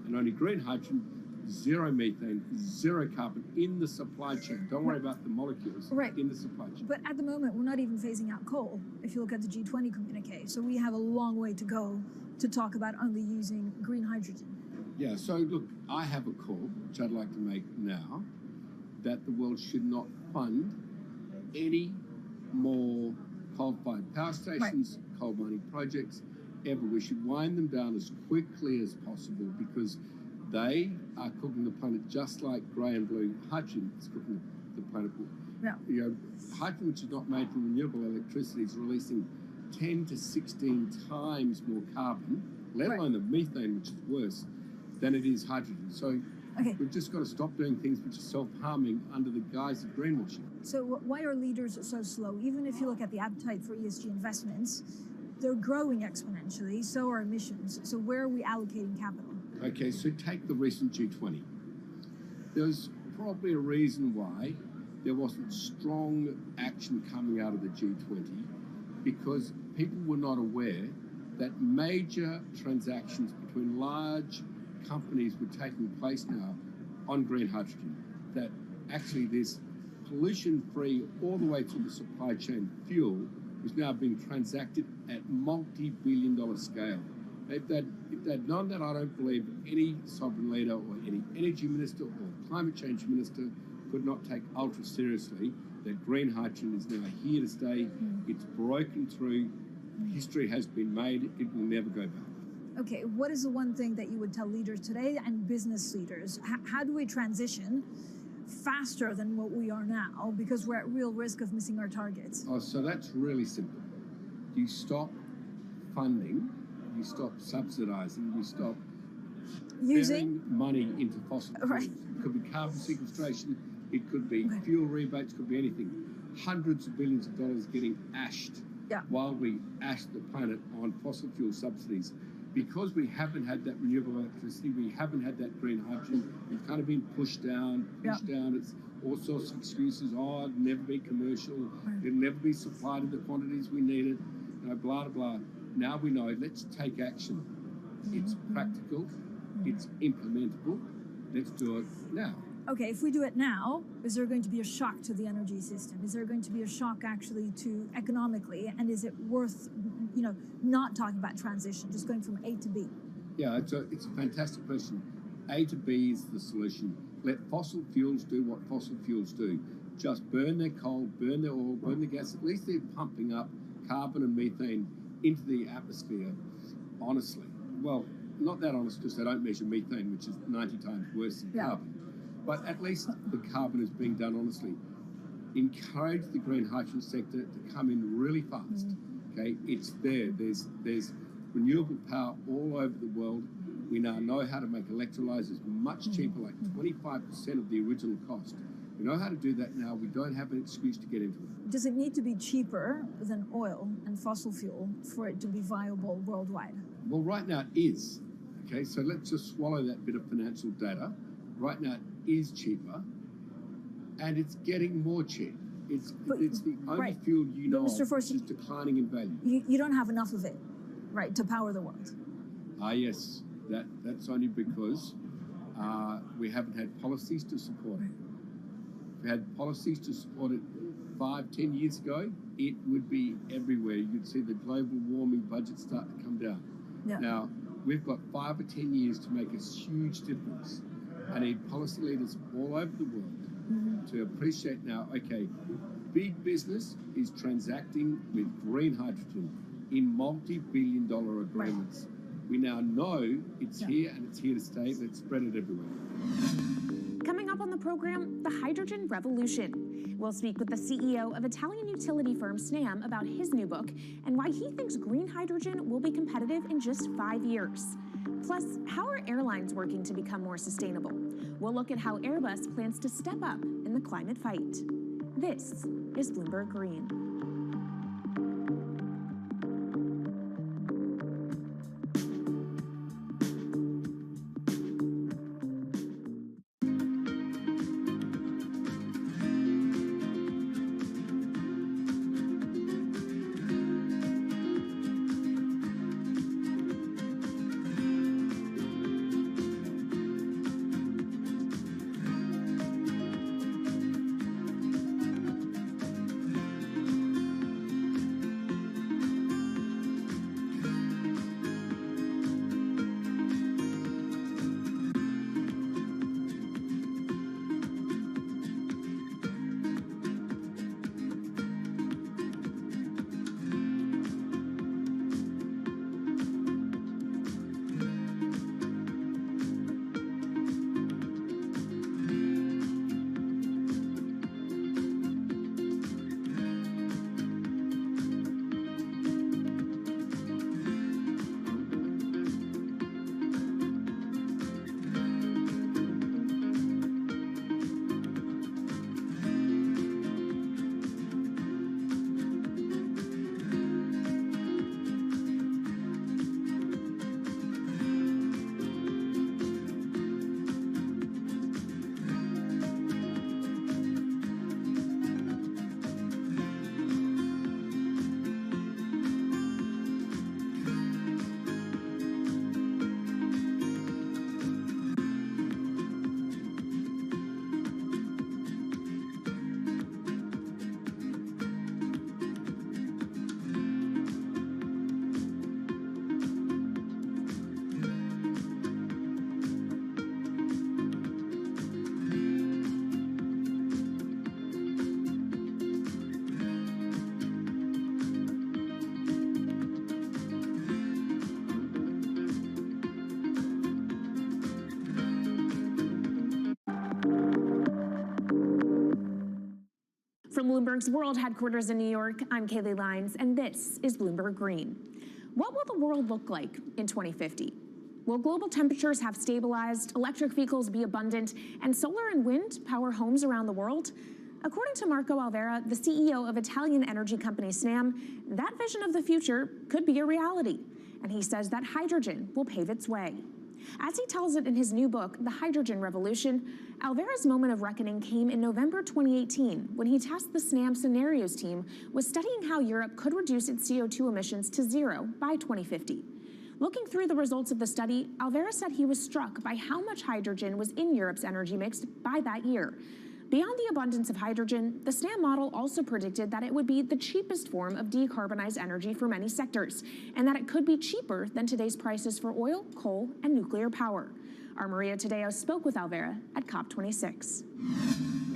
And only green hydrogen zero methane, zero carbon in the supply chain. Don't worry about the molecules in the supply chain. But at the moment, we're not even phasing out coal, if you look at the G20 communique. So we have a long way to go to talk about only using green hydrogen. Yeah, so look, I have a call, which I'd like to make now, that the world should not fund any more coal-fired power stations, coal mining projects, ever. We should wind them down as quickly as possible because they are cooking the planet just like grey and blue hydrogen is cooking the planet. Yeah. You know, hydrogen, which is not made from renewable electricity, is releasing 10 to 16 times more carbon, let alone the methane, which is worse, than it is hydrogen. So we've just got to stop doing things which are self-harming under the guise of greenwashing. So why are leaders so slow? Even if you look at the appetite for ESG investments, they're growing exponentially, so are emissions. So where are we allocating capital? Okay, so take the recent G20. There's probably a reason why there wasn't strong action coming out of the G20 because people were not aware that major transactions between large companies were taking place now on green hydrogen, that actually this pollution-free all the way through the supply chain fuel is now being transacted at multi-billion-dollar scale. If they'd known that, I don't believe any sovereign leader or any energy minister or climate change minister could not take ultra seriously that green hydrogen is now here to stay. It's broken through. History has been made. It will never go back. Okay, what is the one thing that you would tell leaders today and business leaders? How do we transition faster than what we are now because we're at real risk of missing our targets? Oh, so that's really simple. You stop funding, you stop subsidizing, you stop using money into fossil fuels. It could be carbon sequestration, it could be fuel rebates, could be anything. Hundreds of billions of dollars getting ashed while we ash the planet on fossil fuel subsidies. Because we haven't had that renewable electricity, we haven't had that green hydrogen, it's kind of been pushed down. It's all sorts of excuses. Oh, it'll never be commercial. It'll never be supplied in the quantities we need it. You know, blah, blah, blah. Now we know, let's take action. It's practical. It's implementable. Let's do it now. Okay, if we do it now, is there going to be a shock to the energy system? Is there going to be a shock actually to economically? And is it worth, you know, not talking about transition, just going from A to B? Yeah, it's a fantastic question. A to B is the solution. Let fossil fuels do what fossil fuels do. Just burn their coal, burn their oil, burn the gas. At least they're pumping up carbon and methane into the atmosphere, honestly. Well, not that honest because they don't measure methane, which is 90 times worse than carbon. But at least the carbon is being done honestly. Encourage the green hydrogen sector to come in really fast. Okay, it's there. There's renewable power all over the world. We now know how to make electrolyzers much cheaper, like 25% of the original cost. We know how to do that now. We don't have an excuse to get into it. Does it need to be cheaper than oil and fossil fuel for it to be viable worldwide? Well, right now it is. Okay, so let's just swallow that bit of financial data. Right now it is cheaper, and it's getting more cheap. It's the only fuel you know of which is declining in value. You don't have enough of it, right, to power the world. Yes, that's only because we haven't had policies to support it. If we had policies to support it 5-10 years ago, it would be everywhere. You'd see the global warming budget start to come down. Now, we've got 5 or 10 years to make a huge difference. I need policy leaders all over the world to appreciate now, okay, big business is transacting with green hydrogen in multi-billion-dollar agreements. We now know it's here and it's here to stay. Let's spread it everywhere. Coming up on the program, the hydrogen revolution. We'll speak with the CEO of Italian utility firm Snam about his new book and why he thinks green hydrogen will be competitive in just 5 years. Plus, how are airlines working to become more sustainable? We'll look at how Airbus plans to step up in the climate fight. This is Bloomberg Green. From Bloomberg's World Headquarters in New York, I'm Kaylee Lines, and this is Bloomberg Green. What will the world look like in 2050? Will global temperatures have stabilized, electric vehicles be abundant, and solar and wind power homes around the world? According to Marco Alvera, the CEO of Italian energy company Snam, that vision of the future could be a reality. And he says that hydrogen will pave its way. As he tells it in his new book, The Hydrogen Revolution, Alvera's moment of reckoning came in November 2018 when he tasked the Snam Scenarios team with studying how Europe could reduce its CO2 emissions to zero by 2050. Looking through the results of the study, Alvera said he was struck by how much hydrogen was in Europe's energy mix by that year. Beyond the abundance of hydrogen, the Snam model also predicted that it would be the cheapest form of decarbonized energy for many sectors, and that it could be cheaper than today's prices for oil, coal, and nuclear power. Our Maria Tadeo spoke with Alvera at COP26.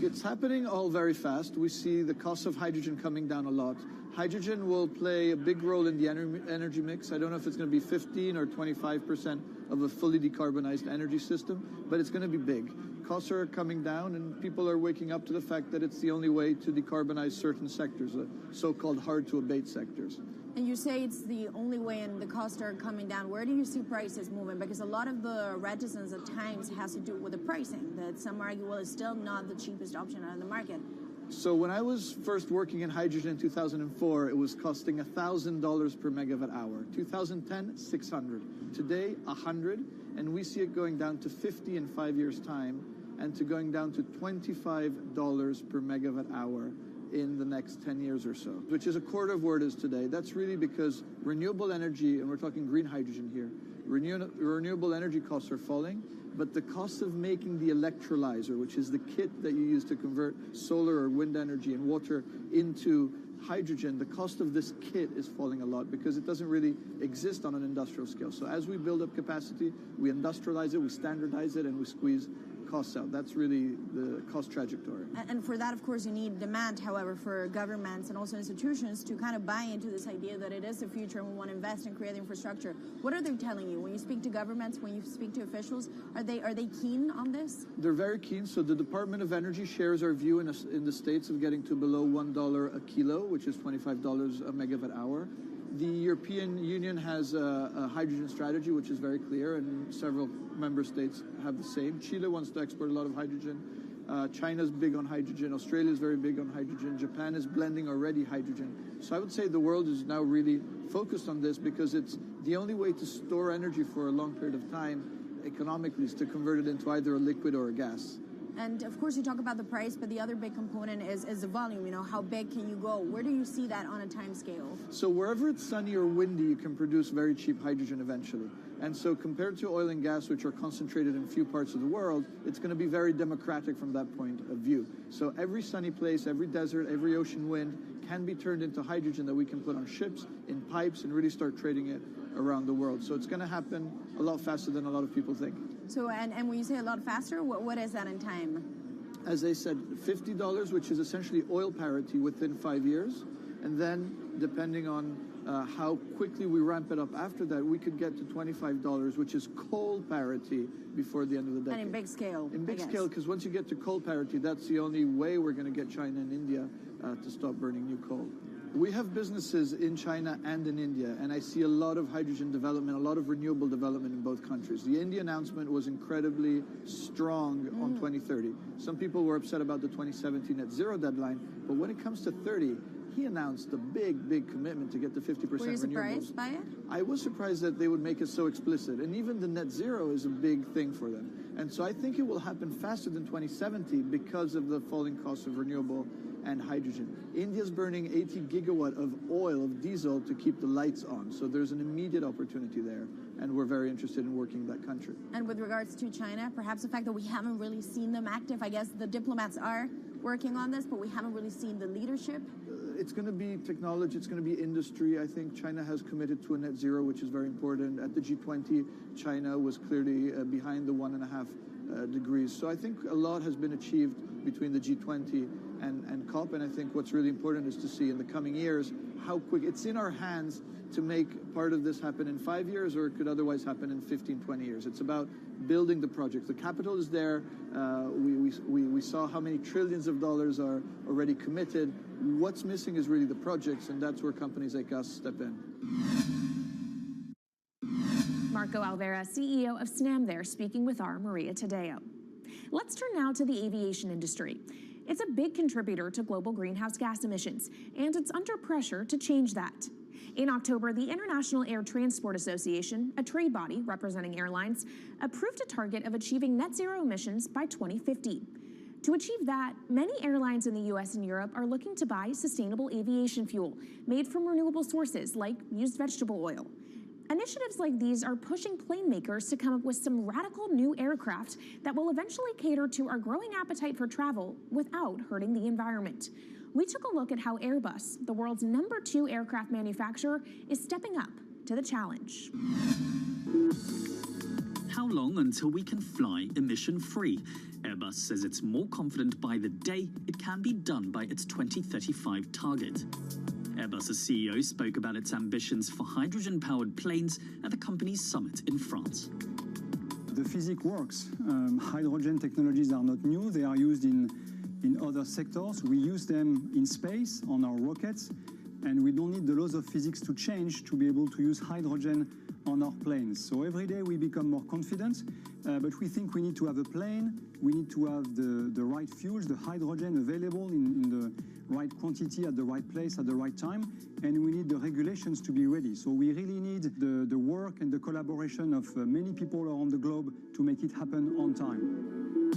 It's happening all very fast. We see the cost of hydrogen coming down a lot. Hydrogen will play a big role in the energy mix. I don't know if it's going to be 15 or 25% of a fully decarbonized energy system, but it's going to be big. Costs are coming down, and people are waking up to the fact that it's the only way to decarbonize certain sectors, the so-called hard-to-abate sectors. And you say it's the only way and the costs are coming down. Where do you see prices moving? Because a lot of the reticence at times has to do with the pricing, that some argue, well, it's still not the cheapest option on the market. So when I was first working in hydrogen in 2004, it was costing $1,000 per megawatt hour. 2010, 600. Today, 100, and we see it going down to 50 in 5 years' time, and to going down to $25 per megawatt hour in the next 10 years or so, which is a quarter of where it is today. That's really because renewable energy, and we're talking green hydrogen here, renewable energy costs are falling, but the cost of making the electrolyzer, which is the kit that you use to convert solar or wind energy and water into hydrogen, the cost of this kit is falling a lot because it doesn't really exist on an industrial scale. So as we build up capacity, we industrialize it, we standardize it, and we squeeze costs out. That's really the cost trajectory. And for that, of course, you need demand, however, for governments and also institutions to kind of buy into this idea that it is the future and we want to invest and create infrastructure. What are they telling you? When you speak to governments, when you speak to officials, are they keen on this? They're very keen. So the Department of Energy shares our view in the States of getting to below $1 a kilo, which is $25 a megawatt hour. The European Union has a hydrogen strategy, which is very clear, and several member states have the same. Chile wants to export a lot of hydrogen. China's big on hydrogen. Australia's very big on hydrogen. Japan is blending already hydrogen. So I would say the world is now really focused on this because it's the only way to store energy for a long period of time economically is to convert it into either a liquid or a gas. And of course, you talk about the price, but the other big component is the volume. You know, how big can you go? Where do you see that on a time scale? So wherever it's sunny or windy, you can produce very cheap hydrogen eventually. And so compared to oil and gas, which are concentrated in few parts of the world, it's going to be very democratic from that point of view. So every sunny place, every desert, every ocean wind can be turned into hydrogen that we can put on ships, in pipes, and really start trading it around the world. So it's going to happen a lot faster than a lot of people think. So, and when you say a lot faster, what is that in time? As I said, $50, which is essentially oil parity within 5 years. And then, depending on how quickly we ramp it up after that, we could get to $25, which is coal parity before the end of the decade. And in big scale. In big scale, because once you get to coal parity, that's the only way we're going to get China and India to stop burning new coal. We have businesses in China and in India, and I see a lot of hydrogen development, a lot of renewable development in both countries. The India announcement was incredibly strong on 2030. Some people were upset about the 2017 net zero deadline, but when it comes to 30, he announced a big, big commitment to get to 50% renewables. Were you surprised by it? I was surprised that they would make it so explicit, and even the net zero is a big thing for them. And so I think it will happen faster than 2070 because of the falling cost of renewable and hydrogen. India's burning 80 gigawatt of oil, of diesel, to keep the lights on. So there's an immediate opportunity there, and we're very interested in working in that country. And with regards to China, perhaps the fact that we haven't really seen them active, I guess the diplomats are working on this, but we haven't really seen the leadership. It's going to be technology, it's going to be industry. I think China has committed to a net zero, which is very important. At the G20, China was clearly behind the 1.5 degrees. So I think a lot has been achieved between the G20 and COP. And I think what's really important is to see in the coming years how quick it's in our hands to make part of this happen in 5 years, or it could otherwise happen in 15, 20 years. It's about building the project. The capital is there. We saw how many trillions of dollars are already committed. What's missing is really the projects, and that's where companies like us step in. Marco Alvera, CEO of SNAM there, speaking with our Maria Tadeo. Let's turn now to the aviation industry. It's a big contributor to global greenhouse gas emissions, and it's under pressure to change that. In October, the International Air Transport Association, a trade body representing airlines, approved a target of achieving net zero emissions by 2050. To achieve that, many airlines in the US and Europe are looking to buy sustainable aviation fuel made from renewable sources like used vegetable oil. Initiatives like these are pushing plane makers to come up with some radical new aircraft that will eventually cater to our growing appetite for travel without hurting the environment. We took a look at how Airbus, the world's #2 aircraft manufacturer, is stepping up to the challenge. How long until we can fly emission-free? Airbus says it's more confident by the day it can be done by its 2035 target. Airbus's CEO spoke about its ambitions for hydrogen-powered planes at the company's summit in France. The physics works. Hydrogen technologies are not new. They are used in other sectors. We use them in space on our rockets, and we don't need the laws of physics to change to be able to use hydrogen on our planes. So every day we become more confident, but we think we need to have a plane, we need to have the right fuels, the hydrogen available in the right quantity at the right place at the right time, and we need the regulations to be ready. So we really need the work and the collaboration of many people around the globe to make it happen on time.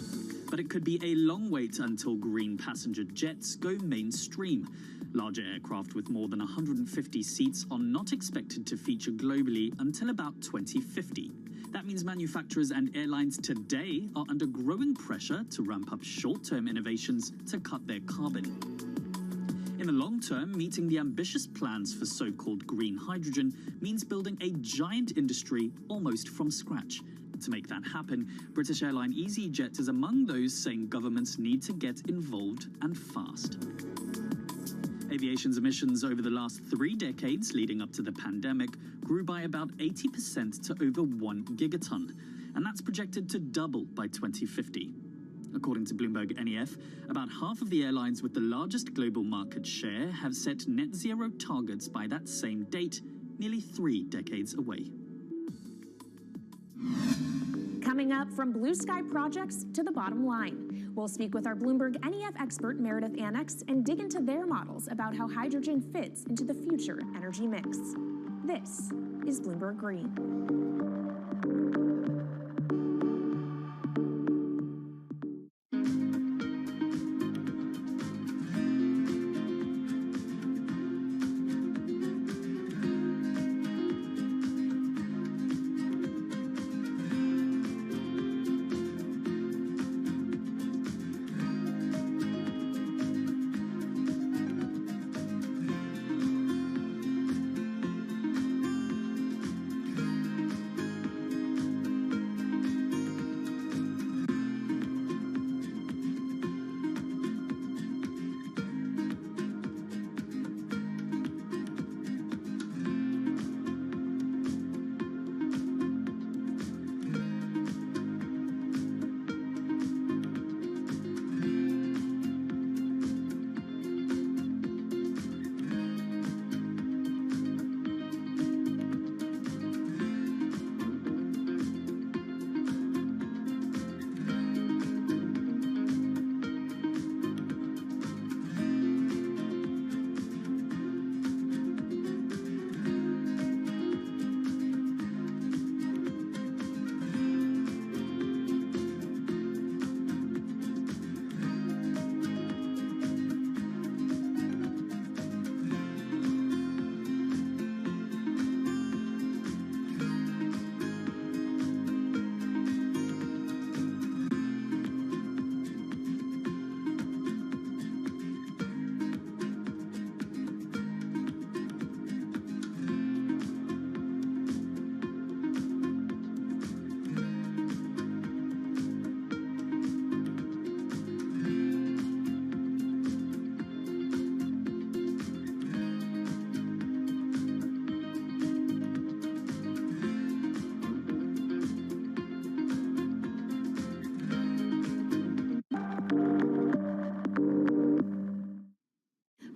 But it could be a long wait until green passenger jets go mainstream. Larger aircraft with more than 150 seats are not expected to feature globally until about 2050. That means manufacturers and airlines today are under growing pressure to ramp up short-term innovations to cut their carbon. In the long term, meeting the ambitious plans for so-called green hydrogen means building a giant industry almost from scratch. To make that happen, British airline EasyJet is among those saying governments need to get involved and fast. Aviation's emissions over the last 3 decades leading up to the pandemic grew by about 80% to over 1 gigaton, and that's projected to double by 2050. According to Bloomberg NEF, about half of the airlines with the largest global market share have set net zero targets by that same date, nearly 3 decades away. Coming up, from blue sky projects to the bottom line. We'll speak with our Bloomberg NEF expert Meredith Annex and dig into their models about how hydrogen fits into the future energy mix. This is Bloomberg Green.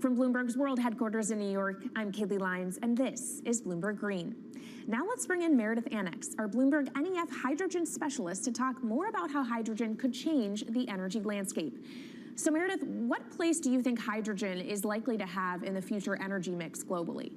From Bloomberg's World Headquarters in New York, I'm Kaylee Lyons, and this is Bloomberg Green. Now let's bring in Meredith Annex, our Bloomberg NEF hydrogen specialist, to talk more about how hydrogen could change the energy landscape. So Meredith, what place do you think hydrogen is likely to have in the future energy mix globally?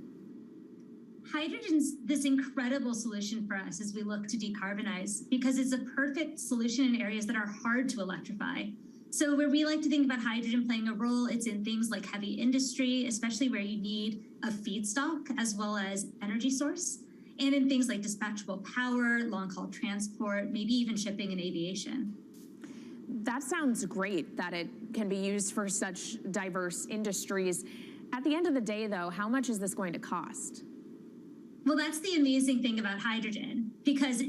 Hydrogen's this incredible solution for us as we look to decarbonize because it's a perfect solution in areas that are hard to electrify. So where we like to think about hydrogen playing a role, it's in things like heavy industry, especially where you need a feedstock as well as energy source, and in things like dispatchable power, long-haul transport, maybe even shipping and aviation. That sounds great that it can be used for such diverse industries. At the end of the day, though, how much is this going to cost? Well, that's the amazing thing about hydrogen, because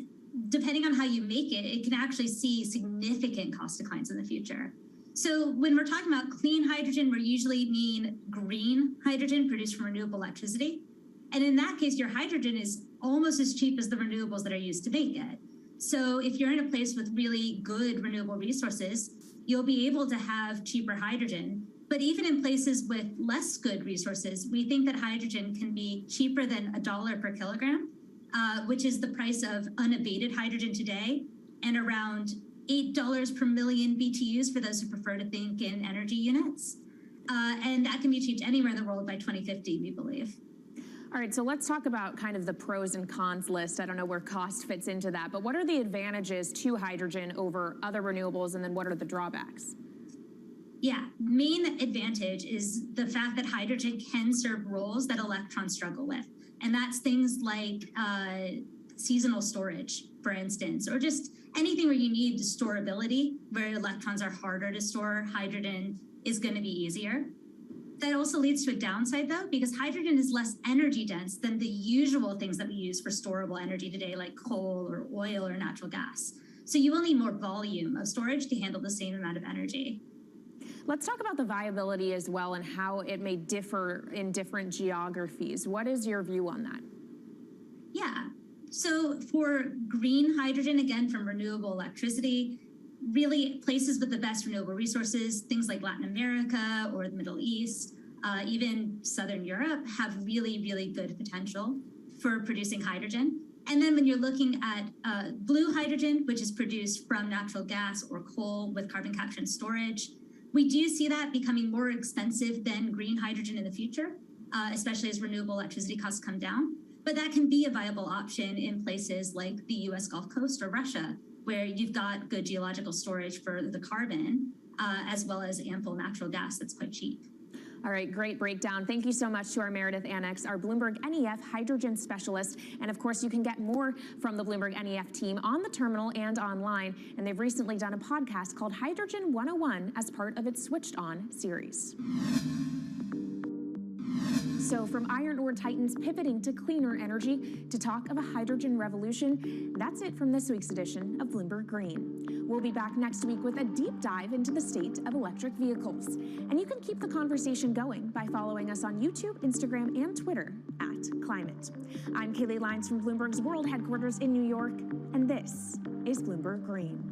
depending on how you make it, it can actually see significant cost declines in the future. So when we're talking about clean hydrogen, we usually mean green hydrogen produced from renewable electricity. And in that case, your hydrogen is almost as cheap as the renewables that are used to make it. So if you're in a place with really good renewable resources, you'll be able to have cheaper hydrogen. But even in places with less good resources, we think that hydrogen can be cheaper than $1 per kilogram, which is the price of unabated hydrogen today, and around $8 per million BTUs for those who prefer to think in energy units. And that can be achieved anywhere in the world by 2050, we believe. All right, so let's talk about kind of the pros and cons list. I don't know where cost fits into that, but what are the advantages to hydrogen over other renewables, and then what are the drawbacks? Yeah, main advantage is the fact that hydrogen can serve roles that electrons struggle with. And that's things like seasonal storage, for instance, or just anything where you need storability, where electrons are harder to store, hydrogen is going to be easier. That also leads to a downside, though, because hydrogen is less energy dense than the usual things that we use for storable energy today, like coal or oil or natural gas. So you will need more volume of storage to handle the same amount of energy. Let's talk about the viability as well and how it may differ in different geographies. What is your view on that? Yeah, so for green hydrogen, again, from renewable electricity, really places with the best renewable resources, things like Latin America or the Middle East, even Southern Europe, have really, really good potential for producing hydrogen. And then when you're looking at blue hydrogen, which is produced from natural gas or coal with carbon capture and storage, we do see that becoming more expensive than green hydrogen in the future, especially as renewable electricity costs come down. But that can be a viable option in places like the US Gulf Coast or Russia, where you've got good geological storage for the carbon, as well as ample natural gas that's quite cheap. All right, great breakdown. Thank you so much to our Meredith Annex, our Bloomberg NEF hydrogen specialist. And of course, you can get more from the Bloomberg NEF team on the terminal and online. And they've recently done a podcast called Hydrogen 101 as part of its Switched On series. So from iron ore titans pivoting to cleaner energy to talk of a hydrogen revolution, that's it from this week's edition of Bloomberg Green. We'll be back next week with a deep dive into the state of electric vehicles. And you can keep the conversation going by following us on YouTube, Instagram, and Twitter @Climate. I'm Kaylee Lyons from Bloomberg's World Headquarters in New York, and this is Bloomberg Green.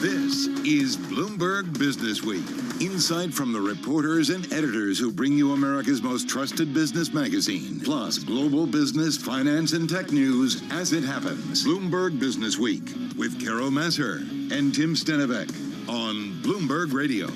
This is Bloomberg Business Week. Insight from the reporters and editors who bring you America's most trusted business magazine, plus global business, finance, and tech news as it happens. Bloomberg Business Week with Carol Masser and Tim Stenivek on Bloomberg Radio.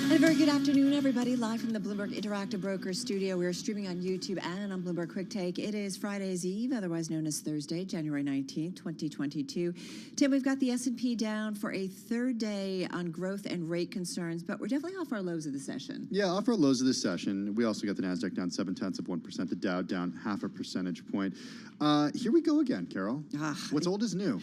And a very good afternoon, everybody. Live from the Bloomberg Interactive Brokers studio. We are streaming on YouTube and on Bloomberg Quick Take. It is Friday's Eve, otherwise known as Thursday, January 19th, 2022. Tim, we've got the S&P down for a third day on growth and rate concerns, but we're definitely off our lows of the session. Yeah, off our lows of the session. We also got the NASDAQ down 0.7%, the Dow down 0.5 percentage point. Here we go again, Carol. What's old is new.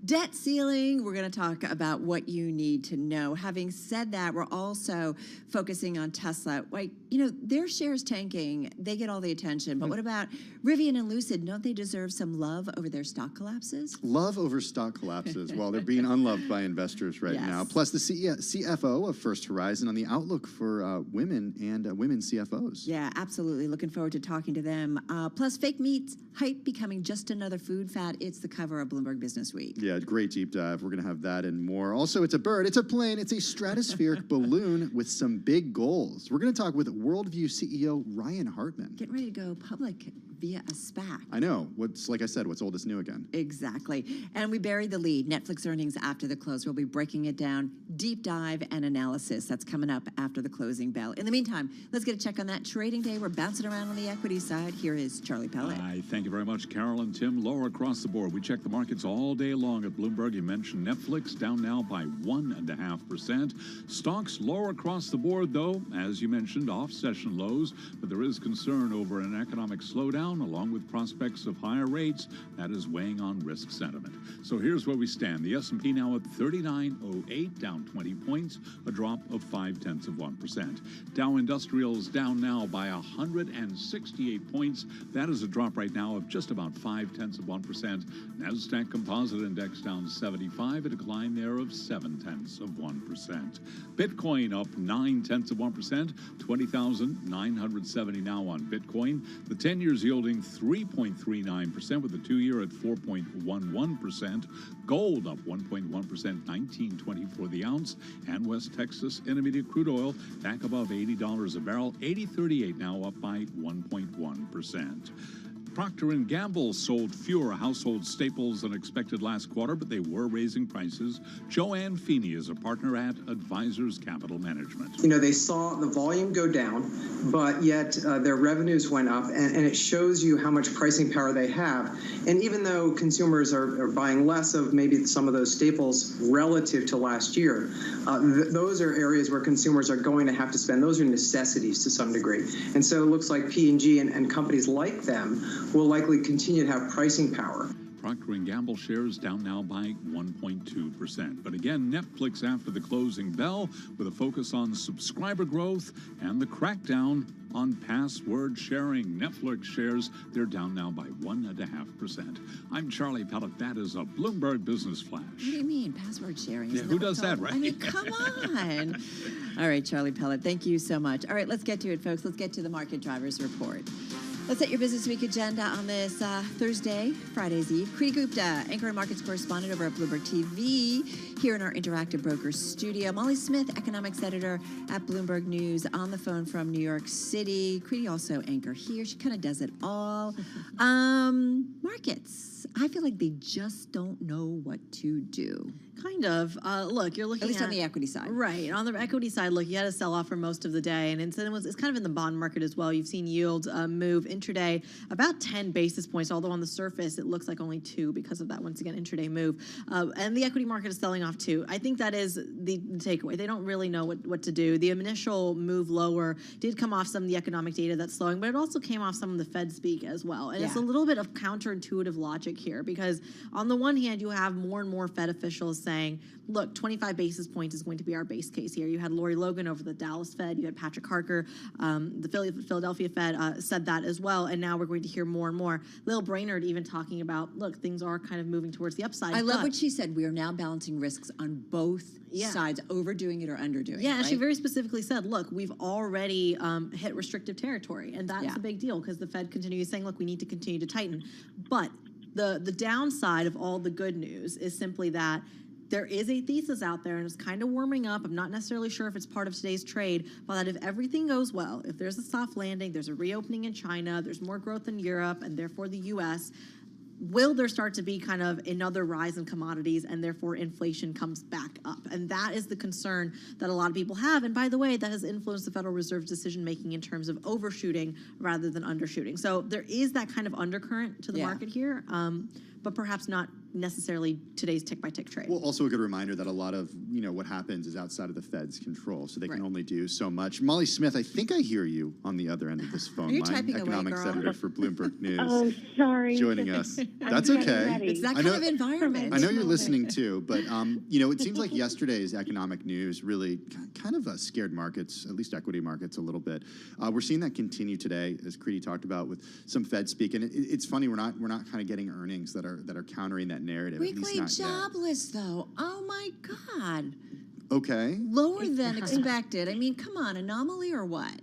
Debt ceiling. We're going to talk about what you need to know. Having said that, we're also focusing on Tesla. Like, their shares tanking, they get all the attention. But what about Rivian and Lucid? Don't they deserve some love over their stock collapses? Love over stock collapses. Well, they're being unloved by investors right now. Plus, the CFO of First Horizon on the outlook for women and women CFOs. Yeah, absolutely. Looking forward to talking to them. Plus, fake meats, hype becoming just another food fad. It's the cover of Bloomberg Business Week. Yeah, great deep dive. We're going to have that and more. Also, it's a bird, it's a plane, it's a stratospheric balloon with some big goals. We're going to talk with Worldview CEO Ryan Hartman. Getting ready to go public via a SPAC. I know. Like I said, what's old is new again. Exactly. And we buried the lead. Netflix earnings after the close. We'll be breaking it down. Deep dive and analysis. That's coming up after the closing bell. In the meantime, let's get a check on that trading day. We're bouncing around on the equity side. Here is Charlie Pellet. Hi, thank you very much, Carol and Tim. Lower across the board. We check the markets all day long at Bloomberg. You mentioned Netflix down now by 1.5%. Stocks lower across the board, though, as you mentioned, off session lows. But there is concern over an economic slowdown, along with prospects of higher rates. That is weighing on risk sentiment. So here's where we stand. The S&P now at 39.08, down 20 points, a drop of 0.5%. Dow Industrials down now by 168 points. That is a drop right now of just about 0.5%. Nasdaq Composite Index down 75, a decline there of 0.7%. Bitcoin up 0.9%, 20,970 now on Bitcoin. The 10 years yielding 3.39%, with the 2-year at 4.11%. Gold up 1.1%, $19.20 for the ounce. And West Texas Intermediate crude oil back above $80 a barrel, $80.38 now, up by 1.1%. Procter & Gamble sold fewer household staples than expected last quarter, but they were raising prices. Joanne Feeney is a partner at Advisors Capital Management. They saw the volume go down, but yet their revenues went up, and it shows you how much pricing power they have. And even though consumers are buying less of maybe some of those staples relative to last year, those are areas where consumers are going to have to spend. Those are necessities to some degree. And so it looks like P&G and companies like them will likely continue to have pricing power. Procter & Gamble shares down now by 1.2%. But again, Netflix after the closing bell with a focus on subscriber growth and the crackdown on password sharing. Netflix shares, they're down now by 1.5%. I'm Charlie Pellet. That is a Bloomberg Business Flash. What do you mean, password sharing? Yeah, who does that, right? I mean, come on. All right, Charlie Pellet, thank you so much. All right, let's get to it, folks. Let's get to the market drivers report. Let's set your Business Week agenda on this Thursday, Friday's Eve. Kriti Gupta, anchor and markets correspondent over at Bloomberg TV, here in our Interactive Brokers studio. Molly Smith, economics editor at Bloomberg News, on the phone from New York City. Kriti also anchor here. She kind of does it all. Markets. I feel like they just don't know what to do. Kind of. Look, you're looking at least on the equity side. Right. On the equity side, look, you had a sell-off for most of the day, and it's kind of in the bond market as well. You've seen yields move intraday about 10 basis points, although on the surface it looks like only 2 because of that, once again, intraday move. And the equity market is selling off too. I think that is the takeaway. They don't really know what to do. The initial move lower did come off some of the economic data that's slowing, but it also came off some of the Fed speak as well. And it's a little bit of counterintuitive logic here, because on the one hand, you have more and more Fed officials saying, look, 25 basis points is going to be our base case here. You had Lori Logan over the Dallas Fed. You had Patrick Harker, the Philadelphia Fed, said that as well. And now we're going to hear more and more. Lil Brainerd even talking about, look, things are kind of moving towards the upside. I love what she said. We are now balancing risks on both sides, overdoing it or underdoing it. Yeah, and right? she very specifically said, look, we've already hit restrictive territory. And that's a big deal, because the Fed continues saying, look, we need to continue to tighten. But the downside of all the good news is simply that there is a thesis out there, and it's kind of warming up. I'm not necessarily sure if it's part of today's trade, but that if everything goes well, if there's a soft landing, there's a reopening in China, there's more growth in Europe, and therefore the U.S., will there start to be kind of another rise in commodities and therefore inflation comes back up? And that is the concern that a lot of people have. And by the way, that has influenced the Federal Reserve's decision making in terms of overshooting rather than undershooting. So there is that kind of undercurrent to the market here, but perhaps not necessarily today's tick-by-tick trade. Well, also a good reminder that a lot of, what happens is outside of the Fed's control, so they can only do so much. Molly Smith, I think I hear you on the other end of this phone line, economics editor for Bloomberg News. Oh, sorry. Joining us. That's okay. It's that kind of environment. I know you're listening too, but it seems like yesterday's economic news really kind of scared markets, at least equity markets, a little bit. We're seeing that continue today, as Creedy talked about, with some Fed speak. And it's funny, we're not kind of getting earnings that are countering that narrative. Weekly jobless, though. Oh my God. Okay. Lower than expected. I mean, come on, anomaly or what?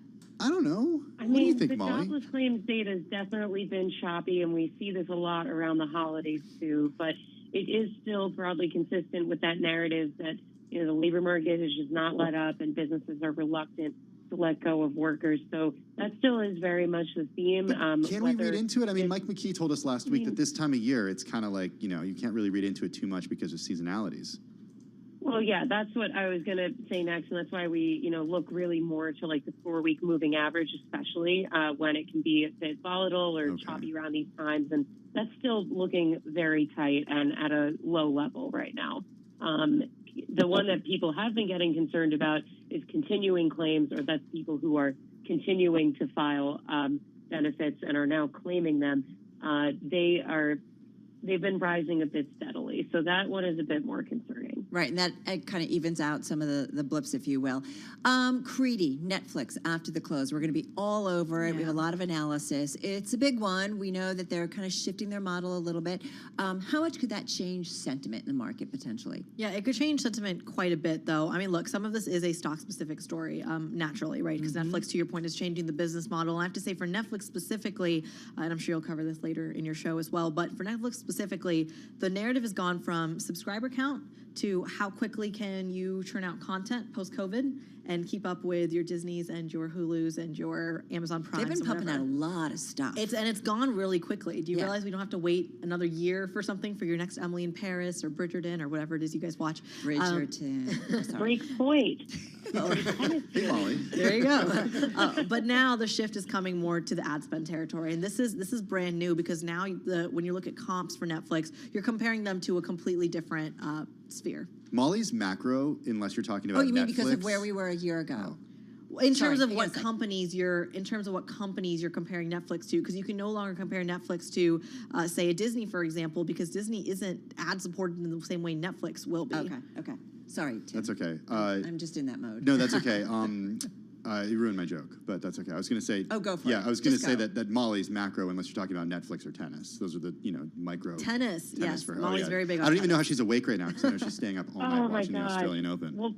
I don't know. I What do you mean, think, the Molly? jobless claims data has definitely been choppy, and we see this a lot around the holidays too. But it is still broadly consistent with that narrative that the labor market has just not let up, and businesses are reluctant to let go of workers. So that still is very much the theme. Can we read into it? I mean, Mike McKee told us last week that this time of year, it's kind of like, you can't really read into it too much because of seasonalities. Well, yeah, that's what I was going to say next, and that's why we, look really more to like the 4-week moving average, especially when it can be a bit volatile or choppy around these times, and that's still looking very tight and at a low level right now. The one that people have been getting concerned about is continuing claims, or that's people who are continuing to file benefits and are now claiming them. They've been rising a bit steadily, so that one is a bit more concerning. Right, and that kind of evens out some of the blips, if you will. Creedy, Netflix, after the close. We're going to be all over it. We have a lot of analysis. It's a big one. We know that they're kind of shifting their model a little bit. How much could that change sentiment in the market, potentially? Yeah, it could change sentiment quite a bit, though. I mean, look, some of this is a stock-specific story, naturally, right? Because Netflix, to your point, is changing the business model. And I have to say, for Netflix specifically, and I'm sure you'll cover this later in your show as well, but for Netflix specifically, the narrative has gone from subscriber count to how quickly can you churn out content post-COVID and keep up with your Disneys and your Hulus and your Amazon Primes. They've been pumping out a lot of stuff. It's gone really quickly. Do you realize we don't have to wait another year for something for your next Emily in Paris or Bridgerton or whatever it is you guys watch? Bridgerton. Break point. Hey, Molly. There you go. But now the shift is coming more to the ad spend territory, and this is brand new because now when you look at comps for Netflix, you're comparing them to a completely different sphere. Molly's macro, unless you're talking about you mean Netflix. because of where we were a year ago? In terms of what companies you're comparing Netflix to, because you can no longer compare Netflix to, say, a Disney, for example, because Disney isn't ad supported in the same way Netflix will be. Okay. Sorry, Tim. That's okay. I'm just in that mode. No, that's okay. You ruined my joke, but that's okay. I was going to say. Oh, go for it. Yeah, I was going to say that Molly's macro, unless you're talking about Netflix or tennis, those are the micro. Tennis yes. For her. Molly's very big on I don't even tennis. know how she's awake right now because I know she's staying up all night watching the Australian Open. Well,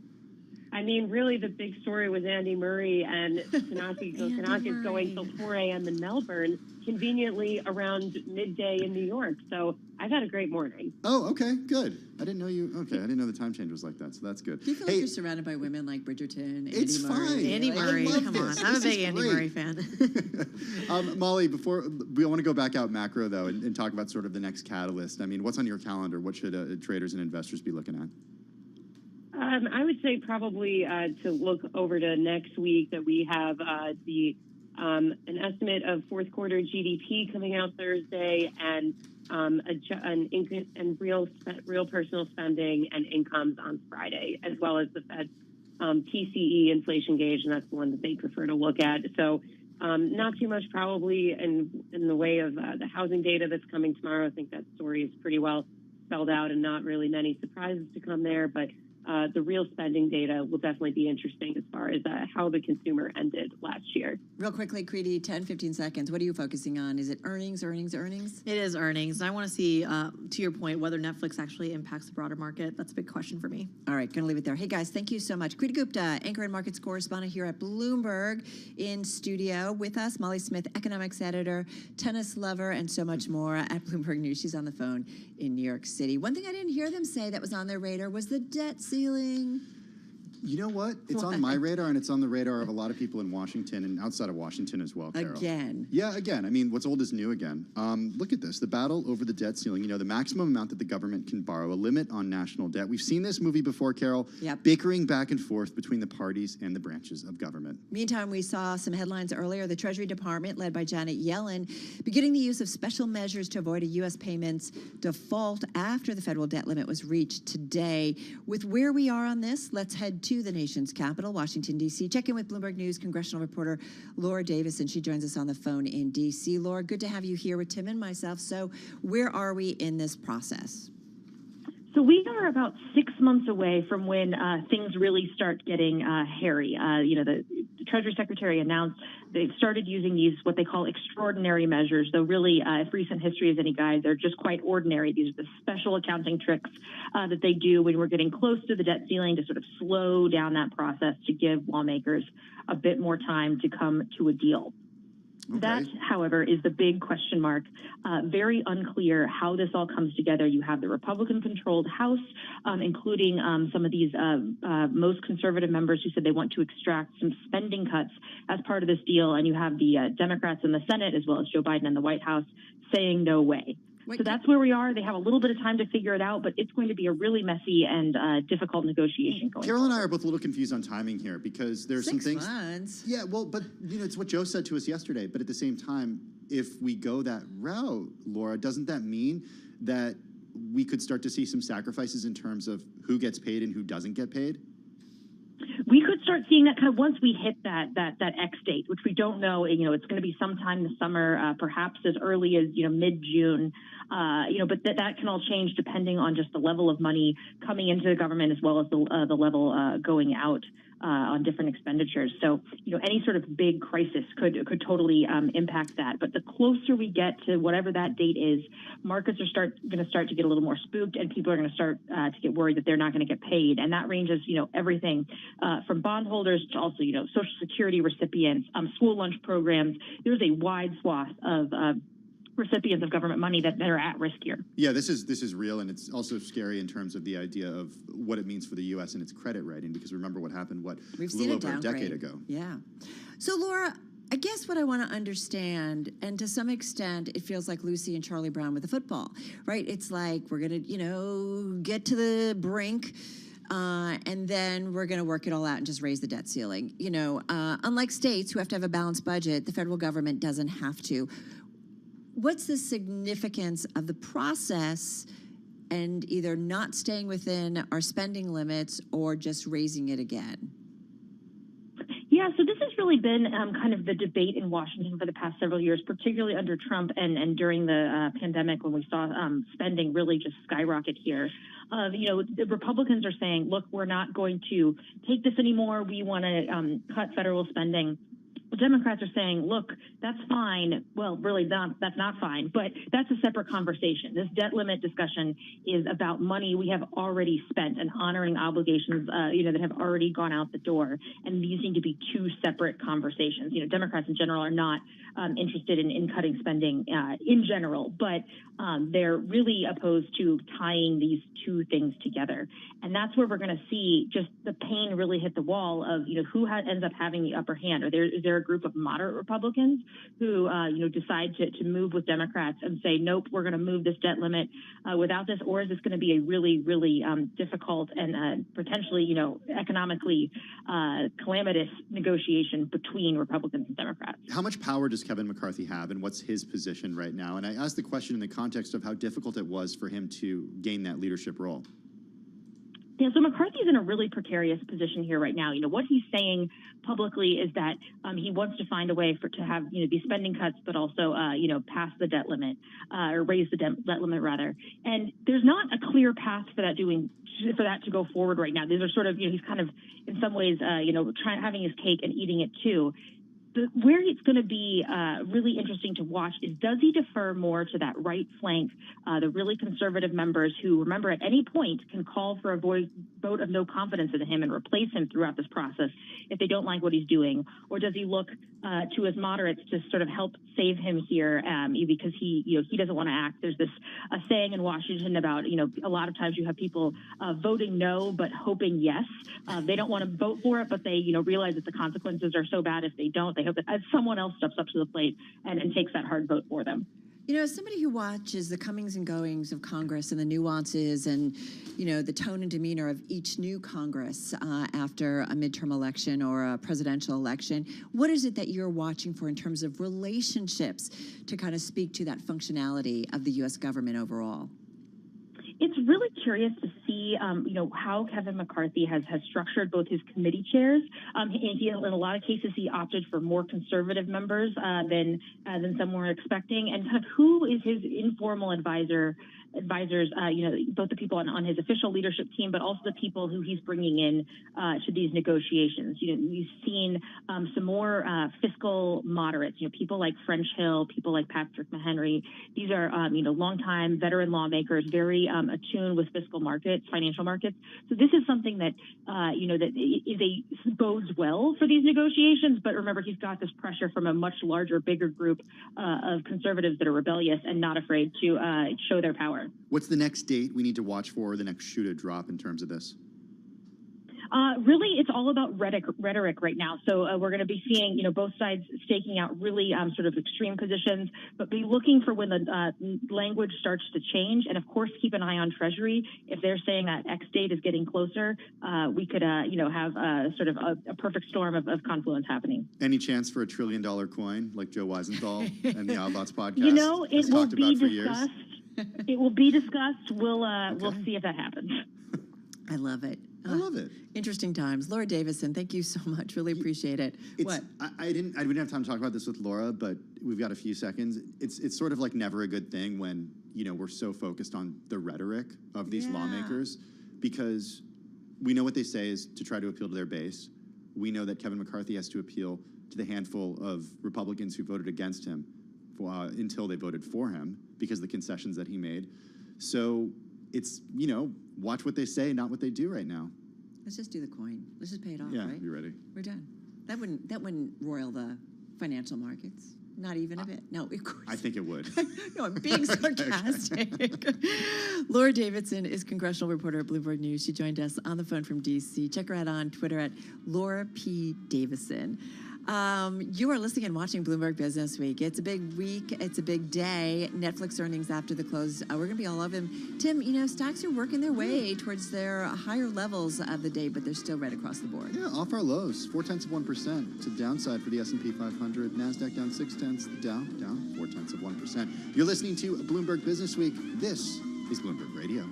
I mean, really, the big story was Andy Murray and Tanasi. Tanasi's going till 4 a.m. in Melbourne, conveniently around midday in New York. So I've had a great morning. Oh, okay, good. I didn't know I didn't know the time change was like that, so that's good. Do you feel like you're surrounded by women like Bridgerton, It's Andy Murray? fine. Andy Murray, come on. I'm a big Andy Murray fan. Molly, before we want to go back out macro, though, and talk about sort of the next catalyst. I mean, what's on your calendar? What should traders and investors be looking at? I would say probably to look over to next week that we have an estimate of fourth quarter GDP coming out Thursday and real personal spending and incomes on Friday, as well as the Fed's PCE inflation gauge, and that's the one that they prefer to look at. So not too much probably in the way of the housing data that's coming tomorrow. I think that story is pretty well spelled out and not really many surprises to come there, but the real spending data will definitely be interesting as far as how the consumer ended last year. Real quickly, Creedy, 10, 15 seconds. What are you focusing on? Is it earnings? It is earnings. I want to see, to your point, whether Netflix actually impacts the broader market. That's a big question for me. All right, going to leave it there. Hey, guys, thank you so much. Creedy Gupta, anchor and markets correspondent here at Bloomberg, in studio with us. Molly Smith, economics editor, tennis lover, and so much more at Bloomberg News. She's on the phone in New York City. One thing I didn't hear them say that was on their radar was the debt ceiling. You know what? It's on my radar, and it's on the radar of a lot of people in Washington and outside of Washington as well, Carol. Again. Yeah, again. I mean, what's old is new again. Look at this. The battle over the debt ceiling. You know, the maximum amount that the government can borrow, a limit on national debt. We've seen this movie before, Carol. Yep. Bickering back and forth between the parties and the branches of government. Meantime, we saw some headlines earlier. The Treasury Department, led by Janet Yellen, beginning the use of special measures to avoid a U.S. payments default after the federal debt limit was reached today. With where we are on this, let's head to the nation's capital, Washington, D.C. Check in with Bloomberg News congressional reporter Laura Davis, and she joins us on the phone in D.C. Laura, good to have you here with Tim and myself. So where are we in this process? So we are about 6 months away from when things really start getting hairy. The Treasury Secretary announced they've started using these, what they call extraordinary measures, though really, if recent history is any guide, they're just quite ordinary. These are the special accounting tricks that they do when we're getting close to the debt ceiling to sort of slow down that process to give lawmakers a bit more time to come to a deal. Okay. That, however, is the big question mark. Very unclear how this all comes together. You have the Republican-controlled House, including some of these most conservative members who said they want to extract some spending cuts as part of this deal, and you have the Democrats in the Senate, as well as Joe Biden in the White House, saying no way. So that's where we are. They have a little bit of time to figure it out, but it's going to be a really messy and difficult negotiation going Carol and I are both a little confused on timing here because there's some things. 6 months. Yeah, well, but it's what Joe said to us yesterday. But at the same time, if we go that route, Laura, doesn't that mean that we could start to see some sacrifices in terms of who gets paid and who doesn't get paid? We could start seeing that kind of once we hit that X date, which we don't know. It's going to be sometime this summer, perhaps as early as mid-June. But that can all change depending on just the level of money coming into the government as well as the level going out on different expenditures. So any sort of big crisis could totally impact that. But the closer we get to whatever that date is, markets are going to start to get a little more spooked, and people are going to start to get worried that they're not going to get paid. And that ranges everything from bondholders to also Social Security recipients, school lunch programs. There's a wide swath of recipients of government money that are at risk here. Yeah, this is real, and it's also scary in terms of the idea of what it means for the U.S. and its credit rating, because remember what happened, We've a little over seen a decade ago. Yeah. So, Laura, I guess what I want to understand, and to some extent, it feels like Lucy and Charlie Brown with the football, right? It's like we're going to, get to the brink, and then we're going to work it all out and just raise the debt ceiling. Unlike states who have to have a balanced budget, the federal government doesn't have to. What's the significance of the process and either not staying within our spending limits or just raising it again? Yeah, so this has really been kind of the debate in Washington for the past several years, particularly under Trump and during the pandemic when we saw spending really just skyrocket here. The Republicans are saying, look, we're not going to take this anymore. We want to cut federal spending. The Democrats are saying, look, that's fine. Well, really, that's not fine, but that's a separate conversation. This debt limit discussion is about money we have already spent and honoring obligations, that have already gone out the door. And these need to be two separate conversations. Democrats in general are not interested in cutting spending in general, but they're really opposed to tying these two things together. And that's where we're going to see just the pain really hit the wall of, who ends up having the upper hand. Is there a group of moderate Republicans who, decide to move with Democrats and say, nope, we're going to move this debt limit without this? Or is this going to be a really, really difficult and potentially, economically calamitous negotiation between Republicans and Democrats? How much power does Kevin McCarthy have, and what's his position right now? And I asked the question in the context of how difficult it was for him to gain that leadership role. Yeah, so McCarthy's in a really precarious position here right now. What he's saying publicly is that he wants to find a way to have, these spending cuts, but also, pass the debt limit or raise the debt limit rather. And there's not a clear path for that to go forward right now. These are sort of, he's kind of in some ways, having his cake and eating it too. Where it's going to be really interesting to watch is, does he defer more to that right flank, the really conservative members who, remember, at any point can call for a vote of no confidence in him and replace him throughout this process if they don't like what he's doing? Or does he look to his moderates to sort of help save him here because he doesn't want to act? There's this saying in Washington about, a lot of times you have people voting no but hoping yes. They don't want to vote for it, but they, realize that the consequences are so bad if they don't. They hope that someone else steps up to the plate and takes that hard vote for them. As somebody who watches the comings and goings of Congress and the nuances and, the tone and demeanor of each new Congress after a midterm election or a presidential election, what is it that you're watching for in terms of relationships to kind of speak to that functionality of the U.S. government overall? It's really curious to see, how Kevin McCarthy has structured both his committee chairs. In a lot of cases, he opted for more conservative members than some were expecting, and kind of who is his informal advisors, both the people on his official leadership team, but also the people who he's bringing in to these negotiations. We've seen some more fiscal moderates, people like French Hill, people like Patrick Mahenry. These are, longtime veteran lawmakers, very attuned with fiscal markets, financial markets. So this is something that, that bodes well for these negotiations. But remember, he's got this pressure from a much larger, bigger group of conservatives that are rebellious and not afraid to show their power. What's the next date we need to watch for, the next shoe to drop in terms of this? Really, it's all about rhetoric right now. So we're going to be seeing, both sides staking out really sort of extreme positions, but be looking for when the language starts to change. And of course, keep an eye on Treasury. If they're saying that X date is getting closer, we could, have sort of a perfect storm of confluence happening. Any chance for $1 trillion coin like Joe Weisenthal and the Outlots podcast? It will be discussed. It will be discussed. We'll see if that happens. I love it. I love it. Interesting times. Laura Davison, thank you so much. Really appreciate it. What? I didn't have time to talk about this with Laura, but we've got a few seconds. It's sort of like never a good thing when, we're so focused on the rhetoric of these lawmakers, because we know what they say is to try to appeal to their base. We know that Kevin McCarthy has to appeal to the handful of Republicans who voted against him until they voted for him because of the concessions that he made. So it's, watch what they say, not what they do right now. Let's just do the coin. Let's just pay it off, yeah, right? You ready? We're done. That wouldn't roil the financial markets. Not even a bit. No, of course. I think it would. No, I'm being sarcastic. Laura Davidson is congressional reporter at Bloomberg News. She joined us on the phone from D.C. Check her out on Twitter at Laura P. Davison. You are listening and watching Bloomberg Business Week. It's a big week. It's a big day. Netflix earnings after the close. We're going to be all of them. Tim, stocks are working their way towards their higher levels of the day, but they're still right across the board. Yeah, off our lows, 0.4% to downside for the S&P 500. NASDAQ down 0.6. The Dow down 0.4%. You're listening to Bloomberg Business Week. This is Bloomberg Radio.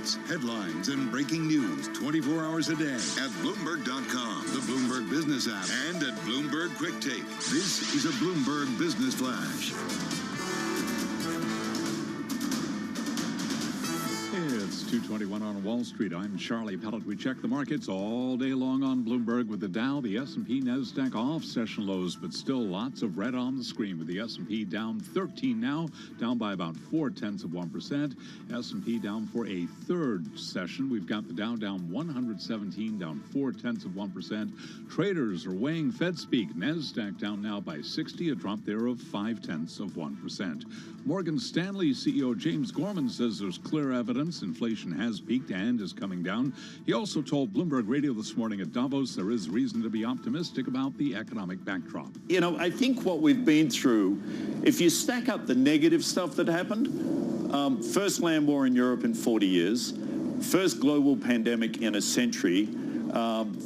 updates, headlines, and breaking news 24 hours a day at Bloomberg.com, the Bloomberg Business app, and at Bloomberg Quick Take. This is a Bloomberg Business Flash. It's 2:21 on Wall Street. I'm Charlie Pellet. We check the markets all day long on Bloomberg with the Dow, the S&P, NASDAQ off session lows, but still lots of red on the screen with the S&P down 13 now, down by about 0.4%. S&P down for a third session. We've got the Dow down 117, down 0.4%. Traders are weighing Fed speak. NASDAQ down now by 60, a drop there of 0.5%. Morgan Stanley CEO James Gorman says there's clear evidence inflation has peaked and is coming down. He also told Bloomberg Radio this morning at Davos there is reason to be optimistic about the economic backdrop. You know, I think what we've been through, if you stack up the negative stuff that happened, first land war in Europe in 40 years, first global pandemic in a century,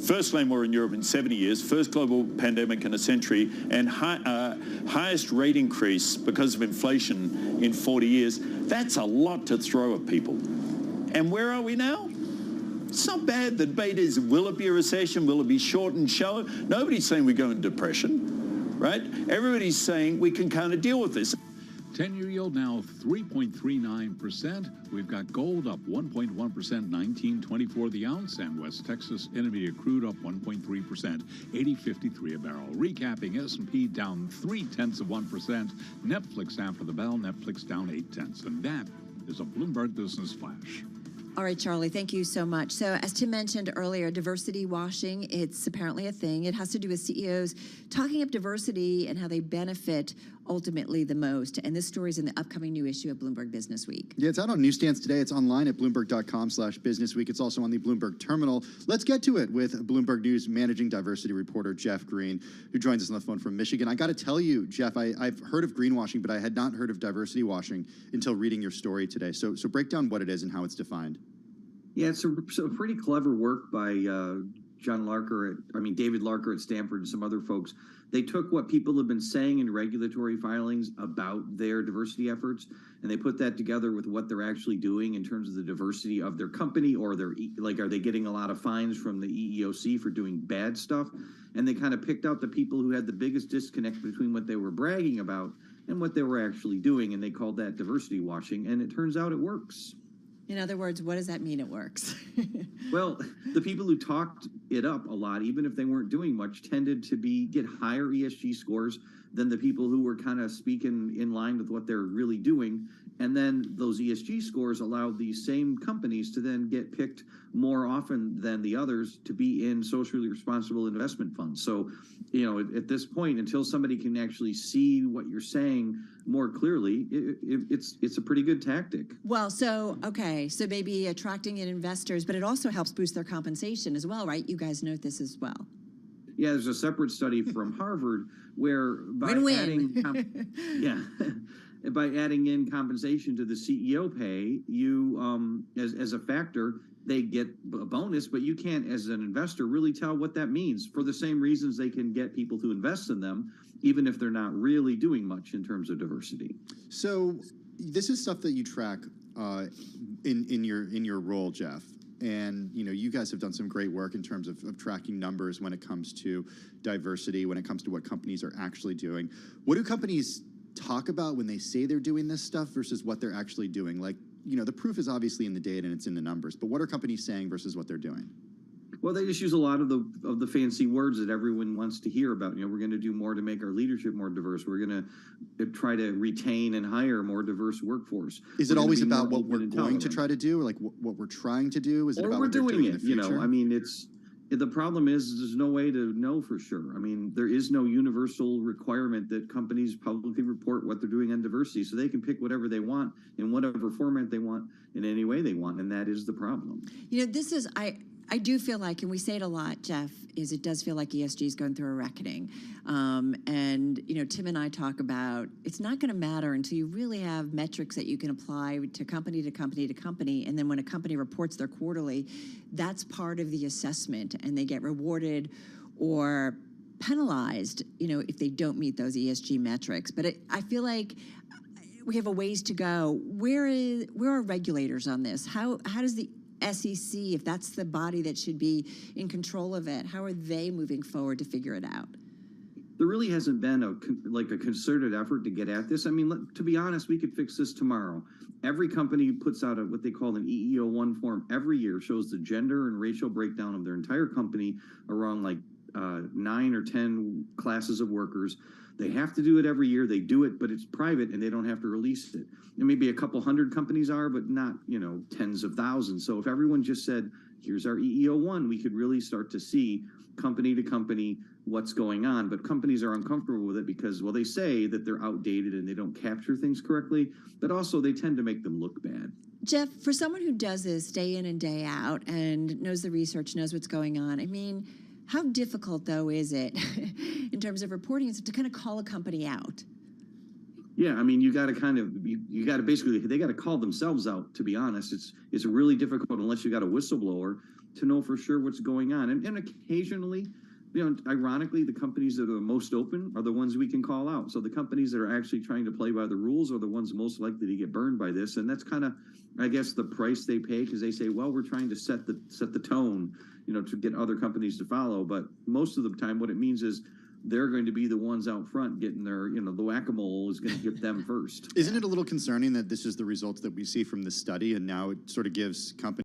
first land war in Europe in 70 years, first global pandemic in a century, and highest rate increase because of inflation in 40 years. That's a lot to throw at people. And where are we now? It's not bad. The debate is, will it be a recession? Will it be short and shallow? Nobody's saying we go into depression, right? Everybody's saying we can kind of deal with this. 10-year yield now 3.39%. We've got gold up 1.1%, $19.24 the ounce, and West Texas Intermediate crude up 1.3%, $80.53 a barrel. Recapping, S&P down 0.3%. Netflix after the bell, Netflix down 0.8. And that is a Bloomberg Business Flash. All right, Charlie, thank you so much. So as Tim mentioned earlier, diversity washing, it's apparently a thing. It has to do with CEOs talking up diversity and how they benefit ultimately the most. And this story is in the upcoming new issue of Bloomberg Business Week. Yeah, it's out on newsstands today. It's online at Bloomberg.com/businessweek. It's also on the Bloomberg terminal. Let's get to it with Bloomberg News managing diversity reporter Jeff Green, who joins us on the phone from Michigan. I got to tell you, Jeff, I've heard of greenwashing, but I had not heard of diversity washing until reading your story today. So break down what it is and how it's defined. Yeah, it's a pretty clever work by David Larker at Stanford and some other folks. They took what people have been saying in regulatory filings about their diversity efforts, and they put that together with what they're actually doing in terms of the diversity of their company, or are they getting a lot of fines from the EEOC for doing bad stuff? And they kind of picked out the people who had the biggest disconnect between what they were bragging about and what they were actually doing, and they called that diversity washing, and it turns out it works. In other words, what does that mean it works? Well, the people who talked it up a lot, even if they weren't doing much, tended to get higher ESG scores than the people who were kind of speaking in line with what they're really doing. And then those ESG scores allowed these same companies to then get picked more often than the others to be in socially responsible investment funds. So, you know, at this point, until somebody can actually see what you're saying more clearly, it's a pretty good tactic. Well, so maybe attracting in investors, but it also helps boost their compensation as well, right? You guys note this as well. Yeah, there's a separate study from Harvard where by adding in compensation to the CEO pay, you as a factor, they get a bonus, but you can't, as an investor, really tell what that means. For the same reasons they can get people to invest in them, even if they're not really doing much in terms of diversity. So this is stuff that you track in your role, Jeff. And, you know, you guys have done some great work in terms of tracking numbers when it comes to diversity, when it comes to what companies are actually doing. What do companies talk about when they say they're doing this stuff versus what they're actually doing? Like, you know, the proof is obviously in the data and it's in the numbers, but what are companies saying versus what they're doing? Well, they just use a lot of the fancy words that everyone wants to hear about. You know, we're going to do more to make our leadership more diverse. We're going to try to retain and hire a more diverse workforce. Is it always about what we're going to try to do, or like what we're trying to do? Is it about what they're doing in the future? You know, I mean, the problem is there's no way to know for sure. I mean, there is no universal requirement that companies publicly report what they're doing on diversity, so they can pick whatever they want in whatever format they want in any way they want, and that is the problem. You know, this is I do feel like, and we say it a lot, Jeff, is it does feel like ESG is going through a reckoning. And, you know, Tim and I talk about it's not going to matter until you really have metrics that you can apply to company to company to company. And then when a company reports their quarterly, that's part of the assessment, and they get rewarded or penalized, you know, if they don't meet those ESG metrics. But I feel like we have a ways to go. Where are regulators on this? How does the SEC, if that's the body that should be in control of it, how are they moving forward to figure it out? There really hasn't been a concerted effort to get at this. I mean, to be honest, we could fix this tomorrow. Every company puts out what they call an EEO-1 form every year, shows the gender and racial breakdown of their entire company around like 9 or 10 classes of workers. They have to do it every year. They do it, but it's private and they don't have to release it. And maybe a couple hundred companies are, but not, tens of thousands. So if everyone just said, here's our EEO-1, we could really start to see company to company what's going on. But companies are uncomfortable with it because, well, they say that they're outdated and they don't capture things correctly, but also they tend to make them look bad. Jeff, for someone who does this day in and day out and knows the research, knows what's going on, I mean, how difficult, though, is it in terms of reporting to kind of call a company out? Yeah, I mean, you got to basically, they got to call themselves out, to be honest. It's really difficult unless you got a whistleblower to know for sure what's going on. And occasionally, ironically, the companies that are the most open are the ones we can call out. So the companies that are actually trying to play by the rules are the ones most likely to get burned by this. And that's kind of, I guess, the price they pay, because they say, well, we're trying to set the tone, to get other companies to follow. But most of the time, what it means is they're going to be the ones out front getting their, the whack-a-mole is going to get them first. Isn't it a little concerning that this is the results that we see from this study, and now it sort of gives companies